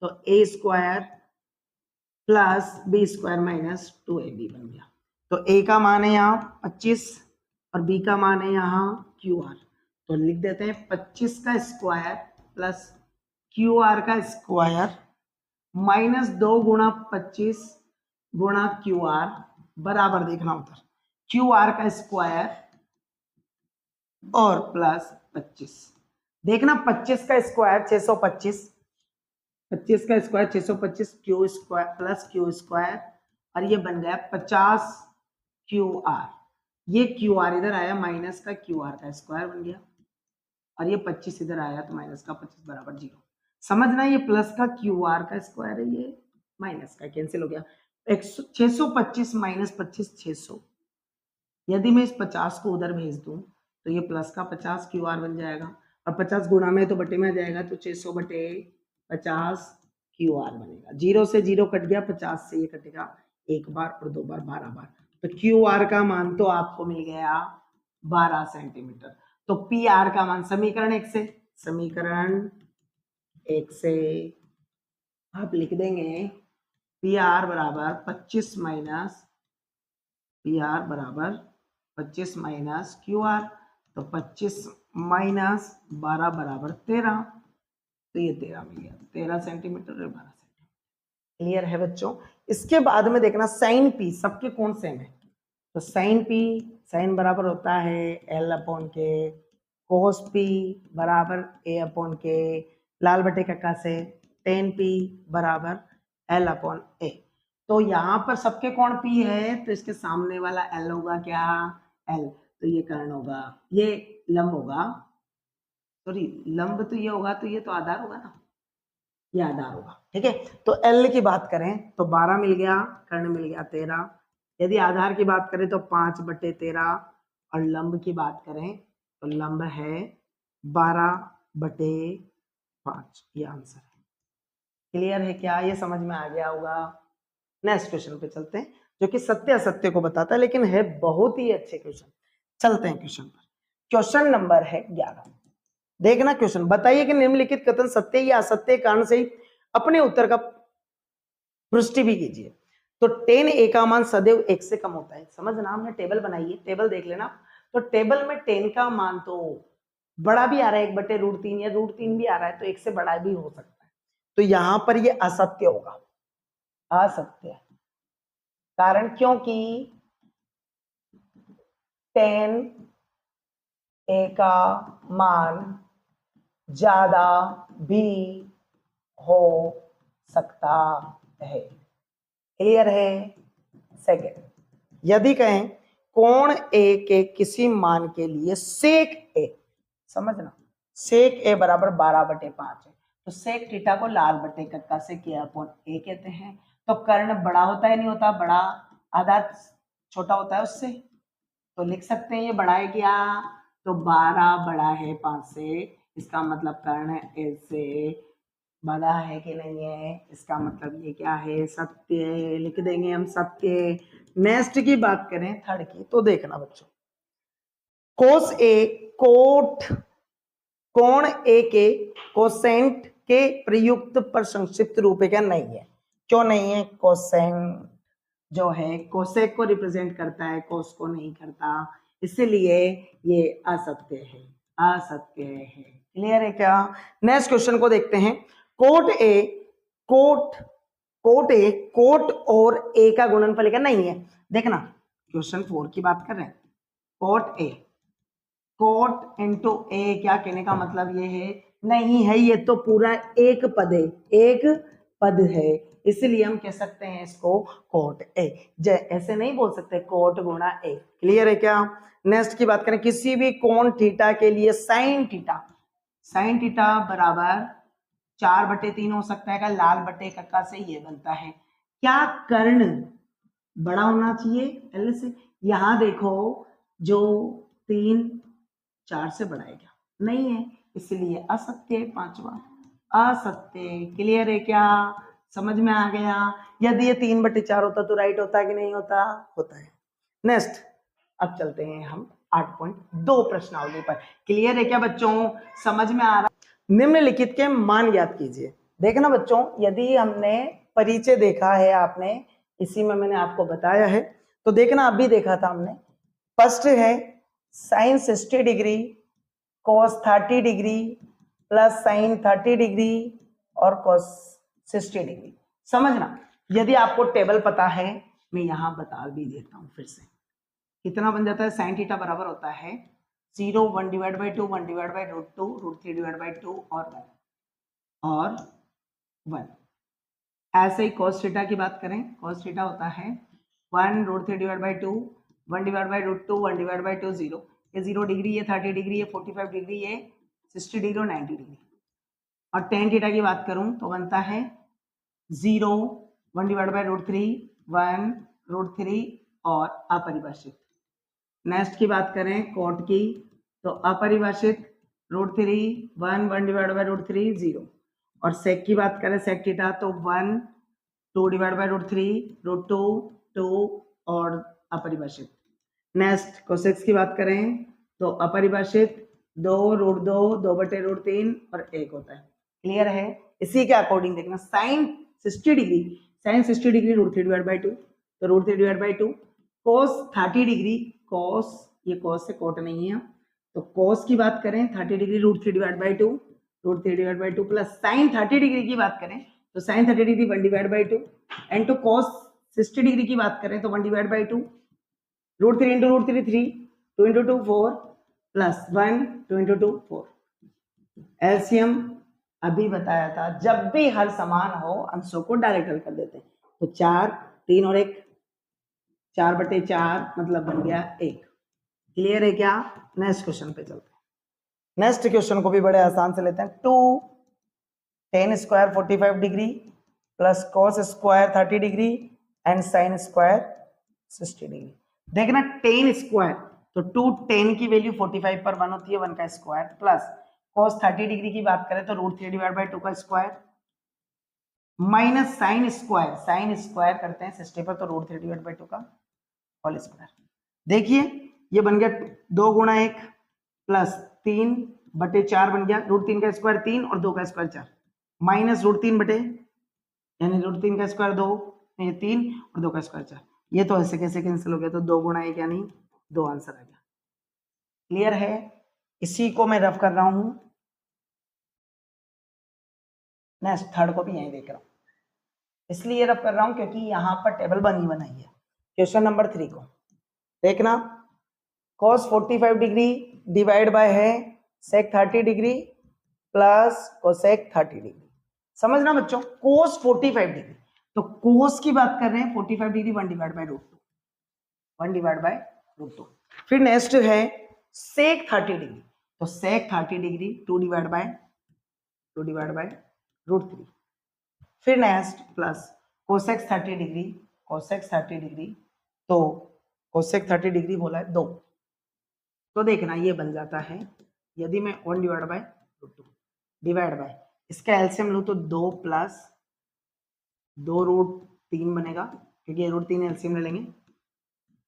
तो A square plus B square minus 2ab बन गया। तो ए का मान है यहाँ 25 और बी का मान है यहाँ क्यू आर। तो लिख देते हैं 25 का स्क्वायर प्लस क्यू आर का स्क्वायर माइनस 2 गुणा 25 गुणा क्यू आर बराबर देखना उधर क्यू आर का स्क्वायर और प्लस 25। देखना 25 का स्क्वायर 625, 25 का square 625 Q square plus Q square और ये बन गया 50 क्यू आर। ये क्यू आर इधर आया माइनस का क्यू आर का स्क्वायर बन गया और ये 25 इधर आया तो माइनस का 25 बराबर 0। समझना ये प्लस का क्यू आर का स्क्वायर है, ये माइनस का कैंसिल हो गया। 625 माइनस 25 600। यदि मैं इस 50 को उधर भेज दूं तो ये प्लस का 50 क्यू आर बन जाएगा और 50 गुणा में तो बटे में आ जाएगा तो 600 बटे 50 क्यू आर बनेगा। 0 से 0 कट गया, 50 से ये कटेगा एक बार और 2 बार 12 बार। तो क्यू आर का मान तो आपको मिल गया 12 सेंटीमीटर। तो पी आर का मान समीकरण 1 से आप लिख देंगे पी आर बराबर 25 माइनस क्यू आर तो 25 माइनस 12 बराबर 13। तो ये 13 मिल गया, 13 सेंटीमीटर और 12 सेंटीमीटर। क्लियर है बच्चों। इसके बाद में देखना साइन पी सबके कौन सेम है तो साइन बराबर होता है एल अपॉन के, कोस पी बराबर ए अपॉन के, लाल बटे कक्का से टेन पी बराबर एल अपॉन ए। तो यहाँ पर सबके कोण पी है तो इसके सामने वाला एल होगा क्या, एल। तो ये कर्ण होगा, ये लंब होगा, सॉरी लंब तो ये होगा तो ये तो आधार होगा ना, ये आधार होगा। ठीक है, तो एल की बात करें तो 12 मिल गया, कर्ण मिल गया 13। यदि आधार की बात करें तो 5 बटे 13 और लंब की बात करें तो लंब है 12 बटे 5। ये आंसर है। क्लियर है क्या, ये समझ में आ गया होगा। नेक्स्ट क्वेश्चन पे चलते हैं जो कि सत्य असत्य को बताता है लेकिन है बहुत ही अच्छे क्वेश्चन। चलते हैं क्वेश्चन पर। क्वेश्चन नंबर है 11। देखना क्वेश्चन, बताइए कि निम्नलिखित कथन सत्य या असत्य कारण से अपने उत्तर का पुष्टि भी कीजिए। तो 10 ए का मान सदैव 1 से कम होता है। समझना, हमने टेबल बनाई है, टेबल देख लेना। तो टेबल में 10 का मान तो बड़ा भी आ रहा है 1 बटे √3 या √3 भी आ रहा है तो 1 से बड़ा भी हो सकता है। तो यहां पर ये असत्य होगा, असत्य। कारण क्योंकि 10 ए का मान ज्यादा भी हो सकता है। क्लियर है। सेकंड, यदि कहें कोण ए के किसी मान के लिए सेक ए, समझना सेक ए बराबर 12 बटे 5 है तो सेक थीटा को लाल बटे कक्का से किया अपॉन ए कहते हैं। तो कर्ण बड़ा होता है नहीं होता, बड़ा आधार छोटा होता है उससे, तो लिख सकते हैं ये बड़ा है क्या, तो 12 बड़ा है 5 से, इसका मतलब कर्ण ए से बड़ा है कि नहीं है, इसका मतलब ये क्या है, सत्य है। लिख देंगे हम सत्य। नेक्स्ट की बात करें थर्ड की, तो देखना बच्चों, कोस ए कोण ए के कोसेंट के प्रयुक्त पर संक्षिप्त रूप है क्या, नहीं है। क्यों नहीं है, कोसेंट जो है कोसेक को रिप्रेजेंट करता है, कोस को नहीं करता, इसलिए ये असत्य है, असत्य है। क्लियर है क्या। नेक्स्ट क्वेश्चन को देखते हैं। कोट और ए का गुणनफल क्या, नहीं है। देखना क्वेश्चन 4 की बात कर रहे हैं। कोट इंटू ए, क्या कहने का मतलब ये है, नहीं है, ये तो पूरा एक पद है, एक पद है, इसलिए हम कह सकते हैं इसको कोट ए। ऐसे नहीं बोल सकते कोट गुणा ए। क्लियर है क्या? नेक्स्ट की बात करें, किसी भी कोण थीटा के लिए साइन थीटा बराबर 4/3 हो सकता है का लाल बटे कक्का से ये बनता है। क्या कर्ण बड़ा होना चाहिए एल से? यहां देखो जो 3 4 से बड़ा है क्या? नहीं है, इसलिए असत्य है, पांचवा असत्य। क्लियर है क्या? समझ में आ गया? यदि ये 3/4 होता तो राइट होता कि नहीं होता? होता है। नेक्स्ट, अब चलते हैं हम 8.2 प्रश्नावली पर। क्लियर है क्या बच्चों? समझ में आ रहा? निम्नलिखित के मान ज्ञात कीजिए। देखना बच्चों, यदि हमने परिचय देखा है आपने, इसी में मैंने आपको बताया है, तो देखना अभी देखा था हमने। फर्स्ट है sine 60 degree cos 30 degree plus sine 30 degree और cos 60 डिग्री। समझना, यदि आपको टेबल पता है, मैं यहां बता भी देता हूं फिर से। कितना बन जाता है? साइन थीटा बराबर होता है 0, 1/2, 1/√2, √3/2 और 1। ऐसे ही cos थीटा की बात करें, cos थीटा होता है 1 √3/2, 1/√2, 1/2, 0। ये 0 डिग्री, ये 30 डिग्री, ये 45 डिग्री, ये 60 डिग्री और 90 डिग्री। और tan थीटा की बात करूं तो बनता है 0, 1/√3, 1√3 और अपरिभाषित। नेक्स्ट की बात करें cot की, तो अपरिभाषित √3, 1, 1/√3, 0। और sec की बात करें, sec थीटा, तो 1, 2/√3, √2, 2 और अपरिभाषित। नेक्स्ट cosec की बात करें तो अपरिभाषित 2, √2, 2/√3 और 1 होता है। क्लियर है? इसी के अकॉर्डिंग देखना, साइन 60 डिग्री √3/2, तो √3/2। cos 30 डिग्री, cos, ये cos से कोट नहीं है, तो cos की बात करें 30 डिग्री √3/2 प्लस साइन 30 डिग्री की बात करें तो sine 30 degree 1/2 and to cos 60 degree की बात करें तो 1/2, √3 into √3 3, 2 into 2 4 plus 1, 2 into 2 4। LCM अभी बताया था, जब भी हर समान हो अंशों को डायरेक्ट हल कर देते हैं। तो 4, 3 और 1, 4/4 मतलब बन गया 1। क्लियर है क्या? नेक्स्ट क्वेश्चन पे चलते हैं। नेक्स्ट क्वेश्चन को भी बड़े आसान से लेते हैं। 2 tan square 45 degree plus cos square 30 degree and sin square 60 degree. देखना tan स्क्वायर, तो 2 tan की वैल्यू 45 पर 1 होती है, 1 का स्क्वायर, प्लस cos 30 डिग्री की बात करें तो √3/2 का स्क्वायर, माइनस sin स्क्वायर करते हैं 60 पर, तो √3/2 का होल स्क्वायर। देखिए ये बन गया 2 गुणा 1 प्लस 3/4 बन गया, √3 का स्क्वायर 3 और 2 का स्क्वायर 4, माइनस √3 बटे, यानी √3 का स्क्वायर 2, ये 3 और 2 का स्क्वायर 4। ये तो ऐसे कैसे कैंसिल हो गया, तो 2 गुणा 1 यानी 2 आंसर आ गया। क्लियर है? इसी को मैं रफ कर रहा हूं। नेक्स्ट थर्ड को भी यहीं देख रहा हूं, इसलिए रफ कर रहा हूं क्योंकि यहां पर टेबल बनी बनाई है। क्वेश्चन नंबर 3 को देखना, cos 45 डिग्री डिवाइड बाय है sec 30 degree plus cosec 30 degree. समझना बच्चों, cos 45 डिग्री, तो cos की बात कर रहे हैं 45 डिग्री 1/√2। फिर नेक्स्ट है sec 30 डिग्री, तो sec 30 डिग्री 2/√3। फिर नेक्स्ट प्लस cosec 30 डिग्री, तो cosec 30 डिग्री बोला है 2, तो देखना ये बन जाता है, यदि मैं 1/√2 डिवाइड बाय, इसका एलसीएम लूं तो 2 प्लस 2√3 बनेगा, क्योंकि √3 एलसीएम ले लेंगे।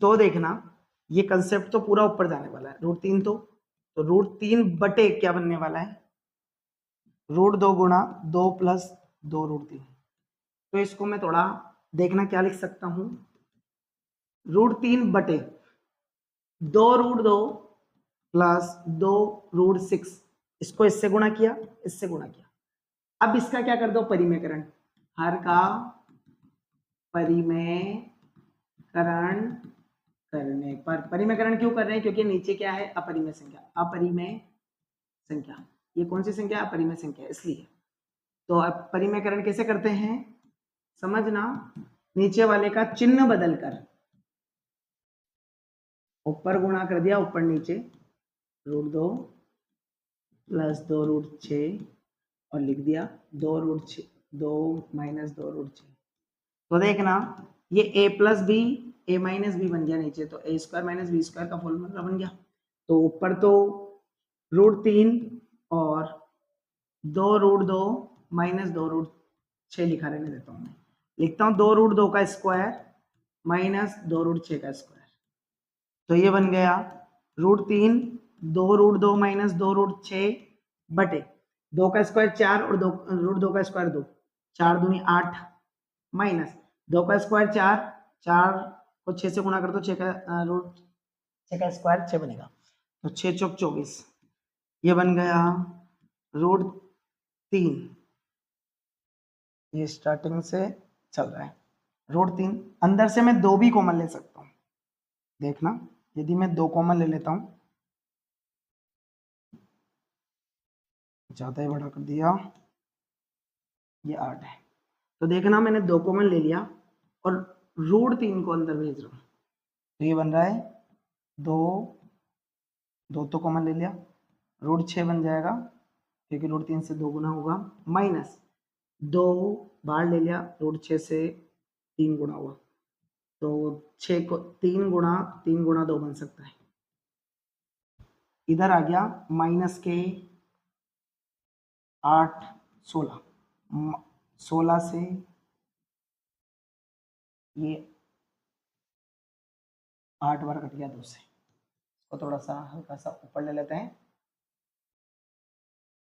तो देखना ये कंसेप्ट तो पूरा ऊपर जाने वाला है, √3 तो √3 बटे क्या बनने वाला है, √2 गुणा 2 प्लस 2√3। तो इसको मैं थोड़ा देखना क्या लिख सकता हूं, √3 बटे 2√2 प्लस 2√6, इसको इससे गुणा किया, इससे गुणा किया। अब इसका क्या कर दो, परिमेयकरण, हर का परिमेयकरण करने पर, परिमेयकरण क्यों कर रहे हैं, क्योंकि नीचे क्या है, अपरिमेय संख्या, ये कौन सी संख्या, अपरिमेय संख्या, इसलिए तो अब परिमेयकरण कैसे करते हैं समझना, नीचे वाले का चिन्ह बदलकर ऊपर गुणा कर दिया, ऊपर नीचे √2 प्लस 2√6 और लिख दिया 2√6 2 माइनस 2√6। तो देखना ये a plus b a minus b बन गया नीचे, तो a square minus B square का फॉर्मूला बन गया। तो ऊपर तो √3 और 2√2 माइनस 2√6 लिखा रहने देता हूँ, मैं लिखता हूँ 2√2 का स्क्वायर माइनस 2√6 का स्क्वायर। तो ये बन गया √3 2√2 माइनस 2√6 बटे 2 का स्क्वायर 4 और 2 √2 का स्क्वायर 2, 4 दूनी 8 माइनस 2 का स्क्वायर 4, 4 को 6 से गुणा कर दो, 6 का √6 का स्क्वायर 6 बनेगा, तो 6 चौक 24। ये बन गया √3, ये स्टार्टिंग से चल रहा है √3। अंदर से मैं 2 भी कॉमन ले सकता हूँ, देखना यदि मैं 2 कॉमन ले लेता हूँ, ज्यादा ही बड़ा कर दिया, ये 8 है। तो देखना मैंने 2 कॉमन ले लिया और √3 को अंदर भेज रहा हूँ, तो ये बन रहा है 2 2 तो कॉमन ले लिया, √6 बन जाएगा क्योंकि √3 से 2 गुना होगा, माइनस 2 बाहर ले लिया, √6 से 3 गुना हुआ, तो 6 को 3 गुना 2 बन सकता है। इधर आ गया माइनस के 8 16, 16 से ये 8 बार कट गया 2 से, इसको थोड़ा सा हल्का सा ऊपर ले लेते हैं,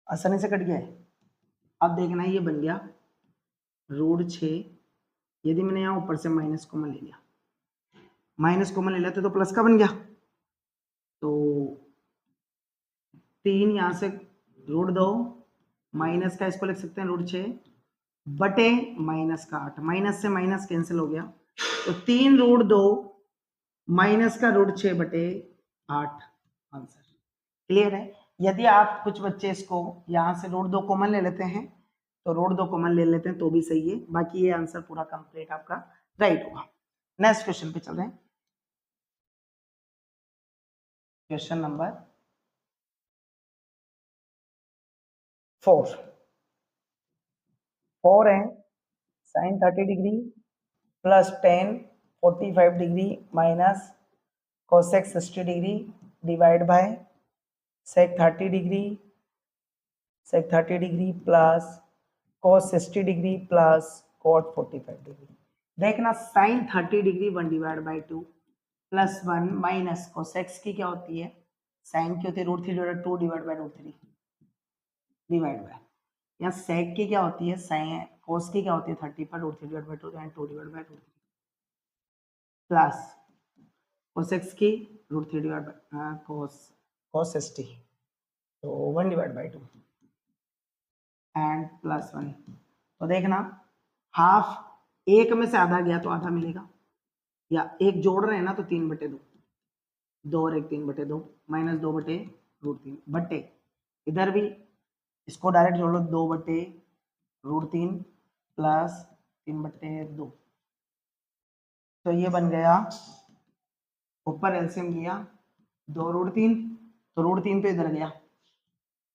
आसानी से कट गया है। अब देखना ये बन गया √6, यदि मैंने यहाँ ऊपर से माइनस कॉमन ले लिया, माइनस कॉमन ले लेते तो प्लस का बन गया, तो 3 यहाँ से √2 माइनस का इसको लिख सकते हैं √6 बटे माइनस का 8, माइनस से माइनस कैंसिल हो गया, तो 3√2 माइनस का √6 बटे 8 आंसर। क्लियर है। यदि आप कुछ बच्चे इसको यहाँ से √2 कॉमन ले लेते हैं, तो √2 कॉमन ले लेते हैं तो भी सही है, बाकी ये आंसर पूरा कंप्लीट आपका राइट होगा। नेक्स्ट क्वेश्चन पे चल रहे हैं, क्वेश्चन नंबर 4 है sin 30 degree plus tan 45 degree minus cosec 60 degree divide bye sec 30 degree plus cos 60 degree plus cot 45 degree. देखना sin 30 degree 1 divide by 2 plus 1 minus cosec की क्या होती है, sin की होती है √3/2 डिवाइड बाई √3 डिवाइड बाय, यहाँ sec की क्या होती है, sin cos की क्या होती है 30 पर √3/2 and 2 divide by √3 plus cosec की √3 डिवाइड बाय cos 60, तो 1 डिवाइड बाई 2 एंड प्लस 1। तो देखना हाफ एक में से आधा गया तो आधा मिलेगा, या एक जोड़ रहे हैं ना तो 3/2, 2 और 1 3/2 माइनस 2/√3 बटे, इधर भी इसको डायरेक्ट जोड़ लो 2/√3 प्लस 3/2, तो ये बन गया, ऊपर एलसीएम लिया 2√3, तो √3 तो इधर गया,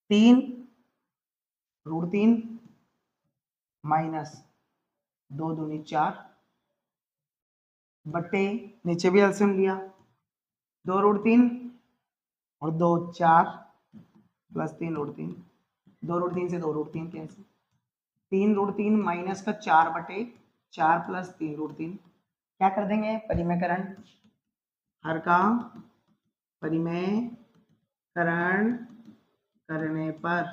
3√3 माइनस 2 दूनी 4 बटे, नीचे भी एलसीएम लिया 2√3 और 2 4 प्लस 3√3, 2√3 से 2√3 कैंसिल, 3√3 माइनस का 4/4 प्लस 3√3, क्या कर देंगे परिमेयकरण, हर का परिमेयकरण करने पर,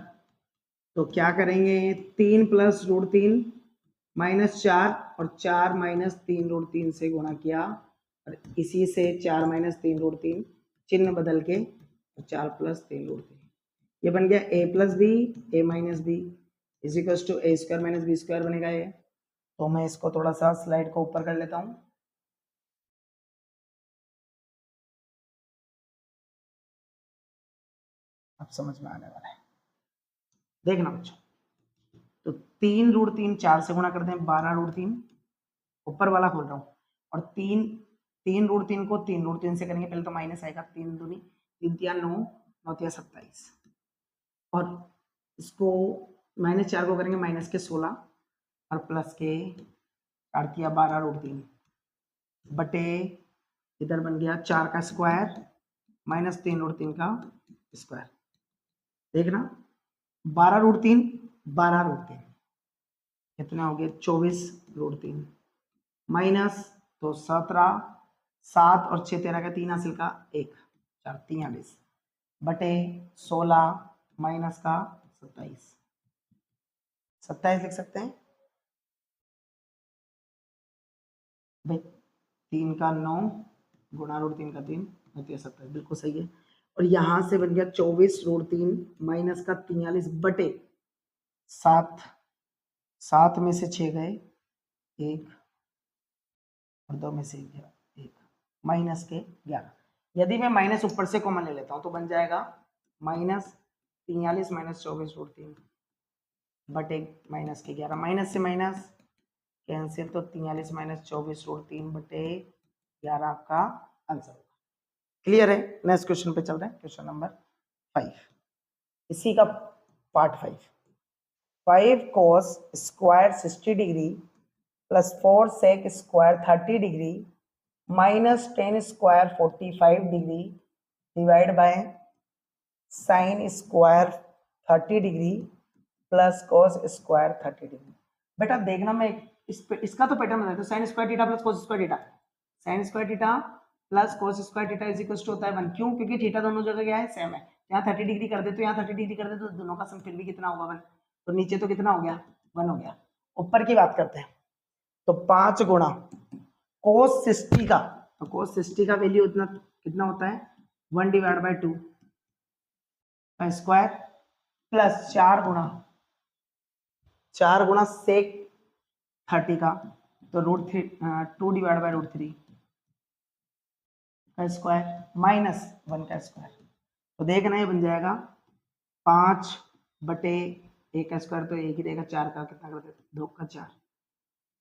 तो क्या करेंगे 3 प्लस √3 माइनस 4 और 4 माइनस 3√3 से गुणा किया, और इसी से 4 माइनस 3√3 चिन्ह बदल के 4 प्लस 3√3, ये बन गया a plus b a minus b is equal to a square minus B square बनेगा ये। तो मैं इसको थोड़ा सा स्लाइड को ऊपर कर लेता हूँ, अब समझ में आने वाला है। देखना बच्चों, तो 3√3 4 से गुणा कर दें, 12√3 ऊपर वाला खोल रहा हूँ, और 3√3 को 3√3 से करेंगे, पहले तो माइनस आएगा, 3 दूनी 3 तिया 9, 9 तिया 27, और इसको -4 को करेंगे माइनस के 16 और प्लस के काट दिया 12√3 बटे इधर बन गया 4 का स्क्वायर माइनस 3√3 का स्क्वायर। देखना 12√3 12√3 कितना हो गया 24√3 माइनस तो 17 7 और 6 13 का 3 हासिल का 1 4 43 बटे 16 माइनस का 27 27 लिख सकते हैं भाई, 3 का 9 गुणा √3 का 3 होती है 27, बिल्कुल सही है। और यहां से बन गया 24√3 माइनस का 43 बटे 7 7 में से 6 गए 1 और 2 में से 1 माइनस के 11। यदि मैं माइनस ऊपर से कॉमन ले लेता हूं तो बन जाएगा -43 माइनस 24√3 बटे माइनस के 11, माइनस से माइनस कैंसिल, तो 43 माइनस 24√3 बटे 11 आपका आंसर होगा। क्लियर है? नेक्स्ट क्वेश्चन पे चल रहे हैं, क्वेश्चन नंबर 5, इसी का part 5 cos square 60 degree plus 4 sec square 30 degree minus 10 square 45 degree divide by sine square 30 degree plus cos square 30 degree. बेटा देखना, मैं इसका तो पैटर्न बताया, तो sine square theta plus cos square theta, sine square theta plus cos square theta is equal to होता है 1। क्यों? क्योंकि थीटा दोनों जगह क्या है, सेम है। यहाँ 30 डिग्री कर दे तो यहाँ 30 डिग्री कर दे तो दोनों का सम फिर भी कितना होगा 1, तो नीचे तो कितना हो गया 1 हो गया। ऊपर की बात करते हैं, तो 5 गुणा cos 60 का, तो cos 60 का वैल्यू उतना कितना होता है 1 डिवाइड बाय 2 का स्क्वायर प्लस 4 गुणा sec 30 का, तो √2 डिवाइड बाय √3 का स्क्वायर माइनस 1 का स्क्वायर। तो देखना ये बन जाएगा 5 बटे 1 का स्क्वायर, तो 1 ही रहेगा, 4 का कितना कर देते 2 का 4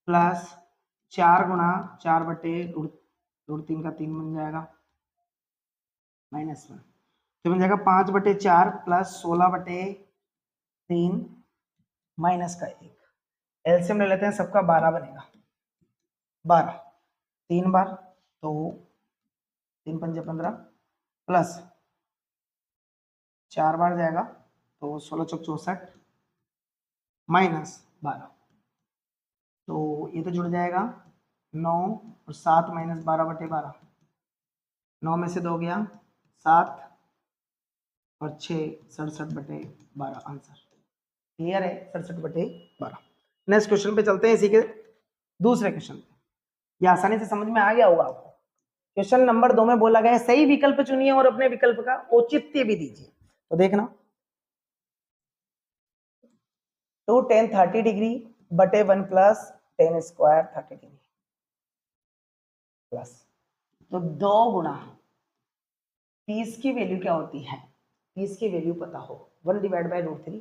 प्लस 4 गुणा 4 बटे √3 का 3 बन जाएगा -1, तो बन जाएगा 5 बटे 4 प्लस 16 बटे 3 माइनस का 1। एलसीएम ले लेते हैं, सबका 12 बनेगा, 12 3 बार तो 3 पंजे 15 प्लस 4 बार जाएगा तो 16 चौक 64 माइनस 12, तो ये तो जुड़ जाएगा 9 और 7 माइनस 12 बटे 12, 9 में से 2 गया 7 और 6 67 बटे 12 आंसर। क्लियर है? 67 बटे 12। नेक्स्ट क्वेश्चन पे चलते हैं, इसी के दूसरे क्वेश्चन पे, ये आसानी से समझ में आ गया होगा आपको। क्वेश्चन नंबर 2 में बोला गया है सही विकल्प चुनिए और अपने विकल्प का औचित्य भी दीजिए। तो देखना 2 tan 30 डिग्री बटे 1 plus tan square 30 degree plus, तो 2 गुणा 30 की वैल्यू क्या होती है, 30 की वैल्यू पता हो 1 डिवाइड बाय √3,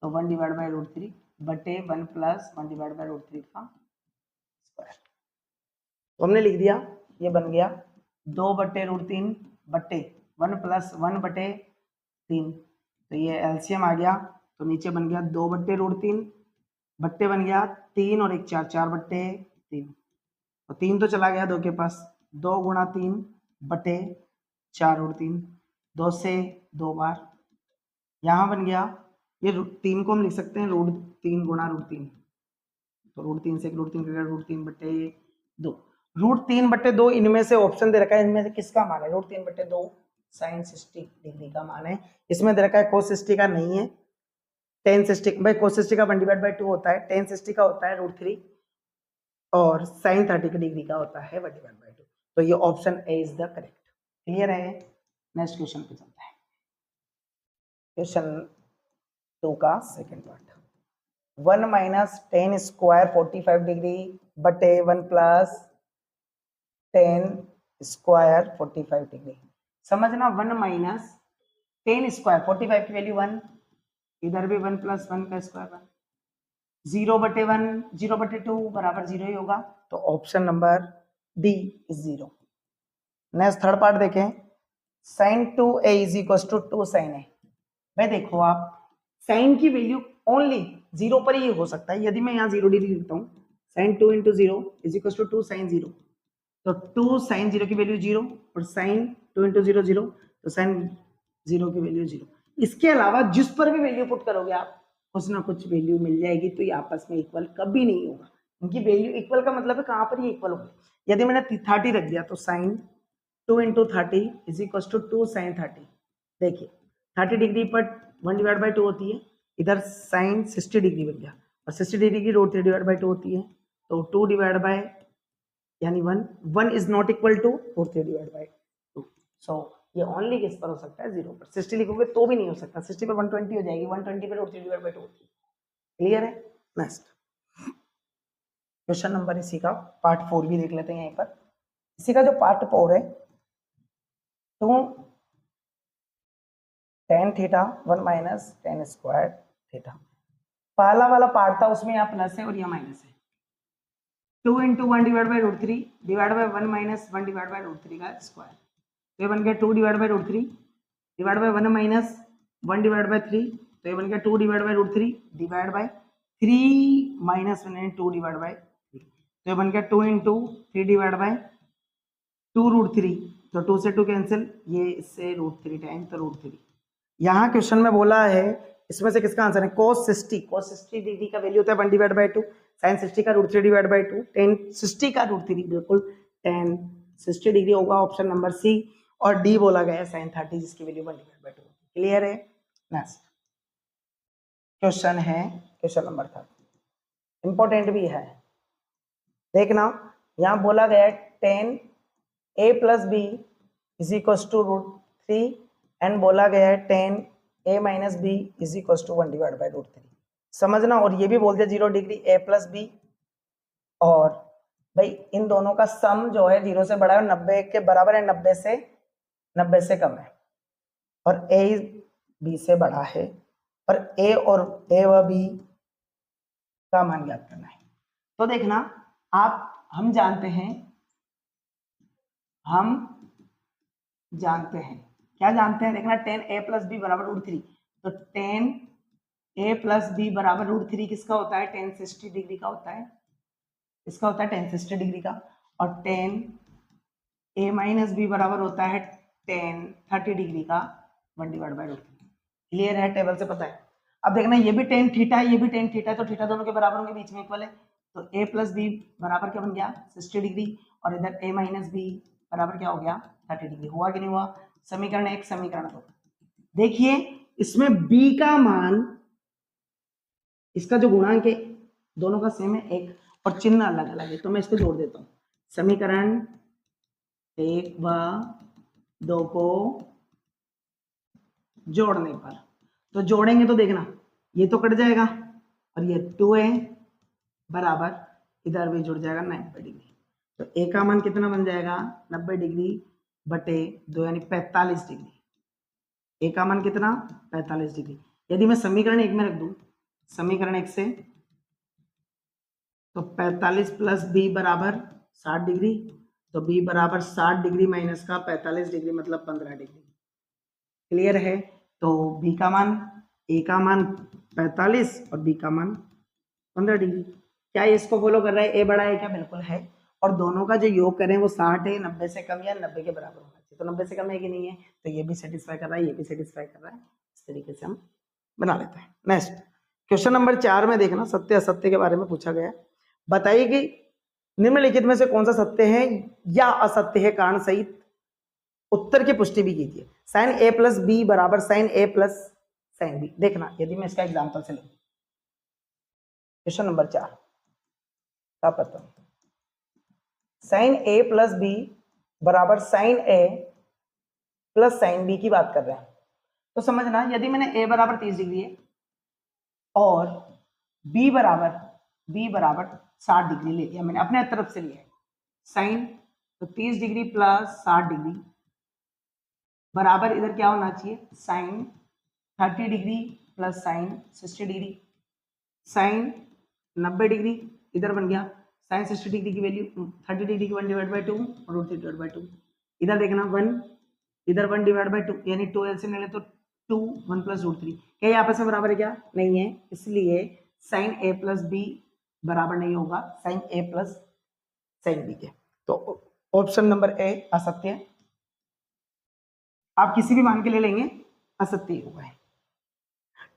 तो 1 डिवाइड बाय √3 बटे 1 प्लस 1 डिवाइड बाय √3 का स्क्वायर, तो हमने लिख दिया, ये बन गया 2 बटे √3 बटे 1 प्लस 1 बटे 3, तो ये एलसीएम आ गया, तो नीचे बन गया 2 बटे √3 बट्टे बन गया 3 और 1 4 4 बट्टे 3, तो 3 तो चला गया 2 के पास, 2 गुणा 3 बटे 4 √3, 2 से 2 बार, यहाँ बन गया ये 3 को हम लिख सकते हैं √3 गुणा √3, तो √3 से √3 √3 बटे 2, √3 बटे 2 इनमें से ऑप्शन दे रखा है, इनमें से किसका मान है, √3 बटे 2 साइन 60 डिग्री का मान है, इसमें दे रखा है cos 60 का नहीं है, tan 60 भाई cos 60 का 1 डिवाइड बाय 2 होता है, tan 60 का होता है √3 और साइन 30 डिग्री का होता है 1 डिवाइड बाय 2, तो ये option A is the correct. Clear है? नेक्स्ट क्वेश्चन पे चलते हैं, क्वेश्चन 2 का second part, 1 minus tan square 45 degree बटे 1 प्लस tan स्क्वायर 45 डिग्री। समझना 1 माइनस tan स्क्वायर 45 की वैल्यू 1, इधर भी 1 प्लस 1 का स्क्वायर 1, 0/1 0/2 बराबर 0 ही होगा, तो option number d is 0। Next third part देखें, sin 2a is equal to 2 sin a। भाई देखो आप, साइन की वैल्यू ओनली 0 पर ही हो सकता है। यदि मैं यहाँ 0 डिग्री लिखता हूँ, sin 2 × 0 is equal to 2 sin 0, तो 2 sin 0 की वैल्यू 0 और sin 2 × 0 0, तो sin 0 की वैल्यू 0। इसके अलावा जिस पर भी वैल्यू पुट करोगे आप, कुछ ना कुछ वैल्यू मिल जाएगी, तो ये आपस में इक्वल कभी नहीं होगा। इनकी वैल्यू इक्वल का मतलब है कहाँ पर ये इक्वल होगा। यदि मैंने 30 रख दिया, तो sin 2 × 30 is equal to 2 sin 30। देखिए 30 डिग्री पर 1/2 होती है, इधर sin 60 डिग्री बन गया, और 60 डिग्री की रूट 3/2 होती है, तो 2 यानी 1 is not equal to root 3/2। So ये ओनली किस पर हो सकता है, 0 पर। 60 लिखोगे तो भी नहीं हो सकता, 60 पर 120 हो जाएगी, 120 पर रूट 3/2 होती है। क्लियर है। नेक्स्ट क्वेश्चन नंबर इसी का पार्ट 4 भी देख लेते हैं। यहीं पर इसी का जो पार्ट 4 है, तो tan theta 1 minus tan square theta, पहला वाला पार्ट था उसमें यहाँ प्लस है और यहाँ माइनस है। 2 × 1/√3 डिवाइड बाय 1 माइनस 1/√3 का स्क्वायर, तो ये बन गया 2/√3 डिवाइड बाय 1 माइनस 1/3, तो ये बन गया 2/√3 डिवाइड बाय 3 माइनस 1 यानी 2/3, तो ये बन गया 2 × 3 डिवाइड बाय 2√3, तो 2 से 2 कैंसिल, ये इससे √3 टाइम, तो √3। यहाँ क्वेश्चन में बोला है इसमें से किसका आंसर है, cos 60 डिग्री का वैल्यू होता है 1/2, sin 60 का √3/2, tan 60 का √3, बिल्कुल tan 60 डिग्री होगा ऑप्शन नंबर सी, और डी बोला गया है sin 30 जिसकी वैल्यू 1/2। क्लियर है। नेक्स्ट क्वेश्चन है क्वेश्चन नंबर 3, इंपॉर्टेंट भी है। देखना यहाँ बोला गया है tan a + b is equal to √3 and बोला गया है tan a - b is equal to 1/√3। समझना, और ये भी बोल दिया 0 डिग्री a + b, और भाई इन दोनों का सम जो है 0 से बड़ा है, 90 के बराबर है, 90 से कम है, और a b से बड़ा है, और a व b का मान ज्ञात करना है। तो देखना हम जानते हैं क्या जानते हैं, देखना tan a + b बराबर √3, तो tan a + b बराबर √3 किसका होता है, tan 60 डिग्री का होता है, इसका होता है tan 60 डिग्री का, और tan a - b बराबर होता है tan 30 डिग्री का 1/√3। क्लियर है, टेबल से पता है। अब देखना ये भी tan थीटा है, ये भी tan थीटा है, तो थीटा दोनों के बराबर होंगे, बीच में इक्वल है, तो a + b बराबर क्या बन गया 60 डिग्री, और इधर a - b बराबर क्या हो गया 30 डिग्री। हुआ कि नहीं हुआ। समीकरण 1 समीकरण 2 देखिए, इसमें b का मान, इसका जो गुणांक है दोनों का सेम है 1, और चिन्ह अलग अलग है, तो मैं इसको जोड़ देता हूँ। समीकरण 1 व 2 को जोड़ने पर, तो जोड़ेंगे तो देखना ये तो कट जाएगा, और ये 2a बराबर इधर भी जुड़ जाएगा 90 डिग्री, तो a का मान कितना बन जाएगा 90 डिग्री बटे 2 यानी 45 डिग्री। a का मान कितना 45 डिग्री। यदि मैं समीकरण 1 में रख दूं, समीकरण 1 से, तो 45 + b बराबर 60 डिग्री, तो b बराबर 60 डिग्री माइनस का 45 डिग्री मतलब 15 डिग्री। क्लियर है। तो b का मान, a का मान 45 और b का मान 15 डिग्री। क्या ये इसको फॉलो कर रहा है, a बड़ा है क्या, बिल्कुल है, और दोनों का जो योग करें वो 60 है, 90 से कम या 90 के बराबर होना चाहिए, तो 90 से कम है कि नहीं है, तो ये भी सेटिस्फाई कर रहा है, ये भी सेटिस्फाई कर रहा है। इस तरीके से हम बना लेते हैं। नेक्स्ट क्वेश्चन नंबर 4 में देखना, सत्य असत्य के बारे में पूछा गया है। बताइए कि निम्नलिखित में से कौन सा सत्य है या असत्य है, कारण सहित उत्तर की पुष्टि भी कीजिए। sin a + b बराबर sin a + sin b। देखना यदि मैं इसका एग्जांपल से लूं, क्वेश्चन नंबर 4 का पता, sin a + b बराबर sin a + sin b की बात कर रहे हैं, तो समझना यदि मैंने a बराबर 30 डिग्री है और b बराबर 60 डिग्री ले लिया, मैंने अपने तरफ से लिया है साइन, तो 30 डिग्री प्लस 60 डिग्री बराबर इधर क्या होना चाहिए sine 30 degree plus sine 60 degree. Sine 90 degree इधर बन गया, साइन 60 डिग्री की वैल्यू 30 डिग्री की 1 डिवाइड बाई 2 और रूट 3 डिवाइड बाई 2। इधर देखना 1, इधर 1 डिवाइड बाई 2, यानी 2 एलसीएम ले ले तो 2 1 प्लस रूट 3। क्या ये आपस में बराबर है क्या? नहीं है, इसलिए साइन ए प्लस बी बराबर नहीं होगा sign A plus sine B के। तो ऑप्शन नंबर ए असत्य है। आप किसी भी मान के ले लेंगे, असत्य होगा।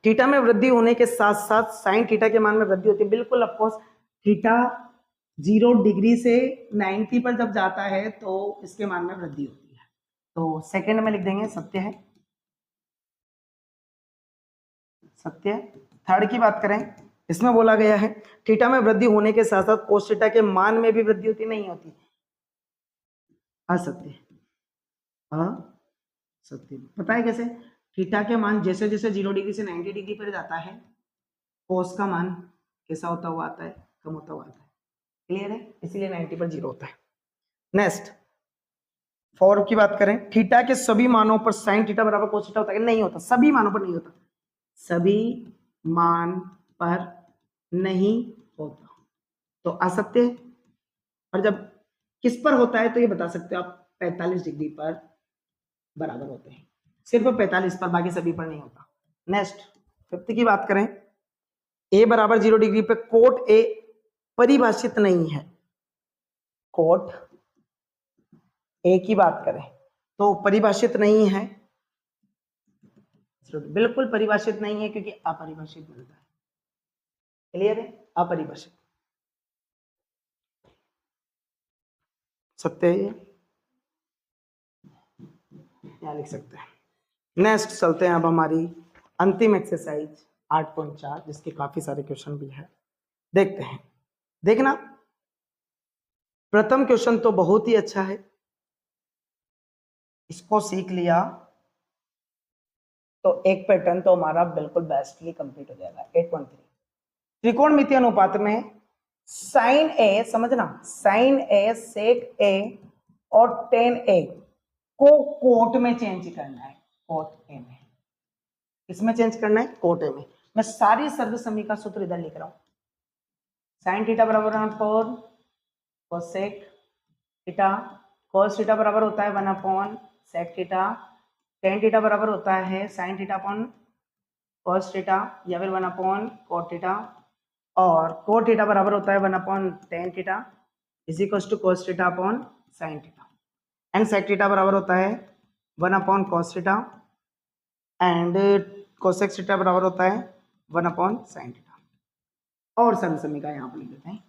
थीटा में वृद्धि होने के साथ साथ साइन थीटा के मान में वृद्धि होती है। बिल्कुल ऑफकोर्स, थीटा 0 डिग्री से 90 पर जब जाता है तो इसके मान में वृद्धि होती है। तो सेकंड में लिख देंगे सत्य है, सत्य। थर्ड की बात करें, इसमें बोला गया है थीटा में वृद्धि होने के साथ साथ कोस थीटा के मान में भी वृद्धि होती नहीं होती, असत्य। असत्य पता है कैसे? थीटा के मान जैसे जैसे 0 डिग्री से 90 डिग्री पर जाता है, कोस का मान कैसा होता हुआ आता है? कम होता हुआ आता है। क्लियर है? इसीलिए 90 पर 0 होता है। नेक्स्ट 4 की बात करें, थीटा के सभी मानों पर साइन थीटा बराबर कोस थीटा होता है? नहीं होता, सभी मानों पर नहीं होता, सभी मान पर नहीं होता, तो असत्य। और जब किस पर होता है तो ये बता सकते हो आप, 45 डिग्री पर बराबर होते हैं, सिर्फ 45 पर, बाकी सभी पर नहीं होता। नेक्स्ट 5 की बात करें, ए बराबर 0 डिग्री पे कोट ए परिभाषित नहीं है। कोट ए की बात करें तो परिभाषित नहीं है, बिल्कुल परिभाषित नहीं है क्योंकि अपरिभाषित मिलता है। क्लियर है? अपरिभाषित सत्य है, यहाँ लिख सकते हैं। नेक्स्ट चलते हैं अब हमारी अंतिम एक्सरसाइज 8.4, जिसके काफी सारे क्वेश्चन भी है, देखते हैं। देखना, प्रथम क्वेश्चन तो बहुत ही अच्छा है, इसको सीख लिया तो एक पैटर्न तो हमारा बिल्कुल बेस्टली कंप्लीट हो जाएगा। 8.3, त्रिकोणमितीय अनुपात में साइन ए, समझना, साइन ए, सेक ए और टेन ए को कोट में चेंज करना है। कोट ए में, इसमें चेंज करना है, कोट ए में। मैं सारी सर्वसमी का सूत्र इधर लिख रहा हूं। साइन थीटा बराबर 1/4 कोसेक थीटा, कोस थीटा बराबर होता है 1 सेक थीटा, टेन थीटा बराबर होता है sine theta upon cos theta या फिर 1 कोट थीटा, और कोट थीटा बराबर होता है 1/tan theta is equal to cos theta upon sine theta, and sec theta बराबर होता है 1/cos theta and cosec theta बराबर होता है 1/sin थीटा। और सर्वसमी का यहाँ पर लिख देते हैं,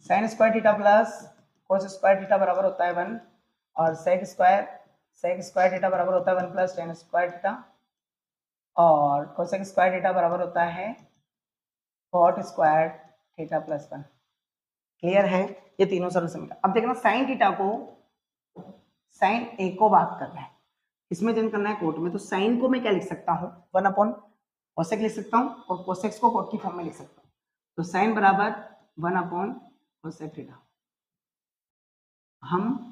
sine square theta plus cos square theta बराबर होता है 1, और सेक स्क्वायर थीटा बराबर होता है 1 प्लस tan स्क्वायर थीटा, और कोसेक स्क्वायर थीटा बराबर होता है cot square theta plus 1। Clear है? ये तीनों सर्वसमी का। अब देखना, साइन थीटा को, साइन ए को बात करना है, इसमें चेंज करना है कोट में, तो साइन को मैं क्या लिख सकता हूँ? 1/cosec लिख सकता हूँ, और कोसेक को कोट की फॉर्म में लिख सकता हूँ। तो साइन बराबर 1/cosec थीटा। हम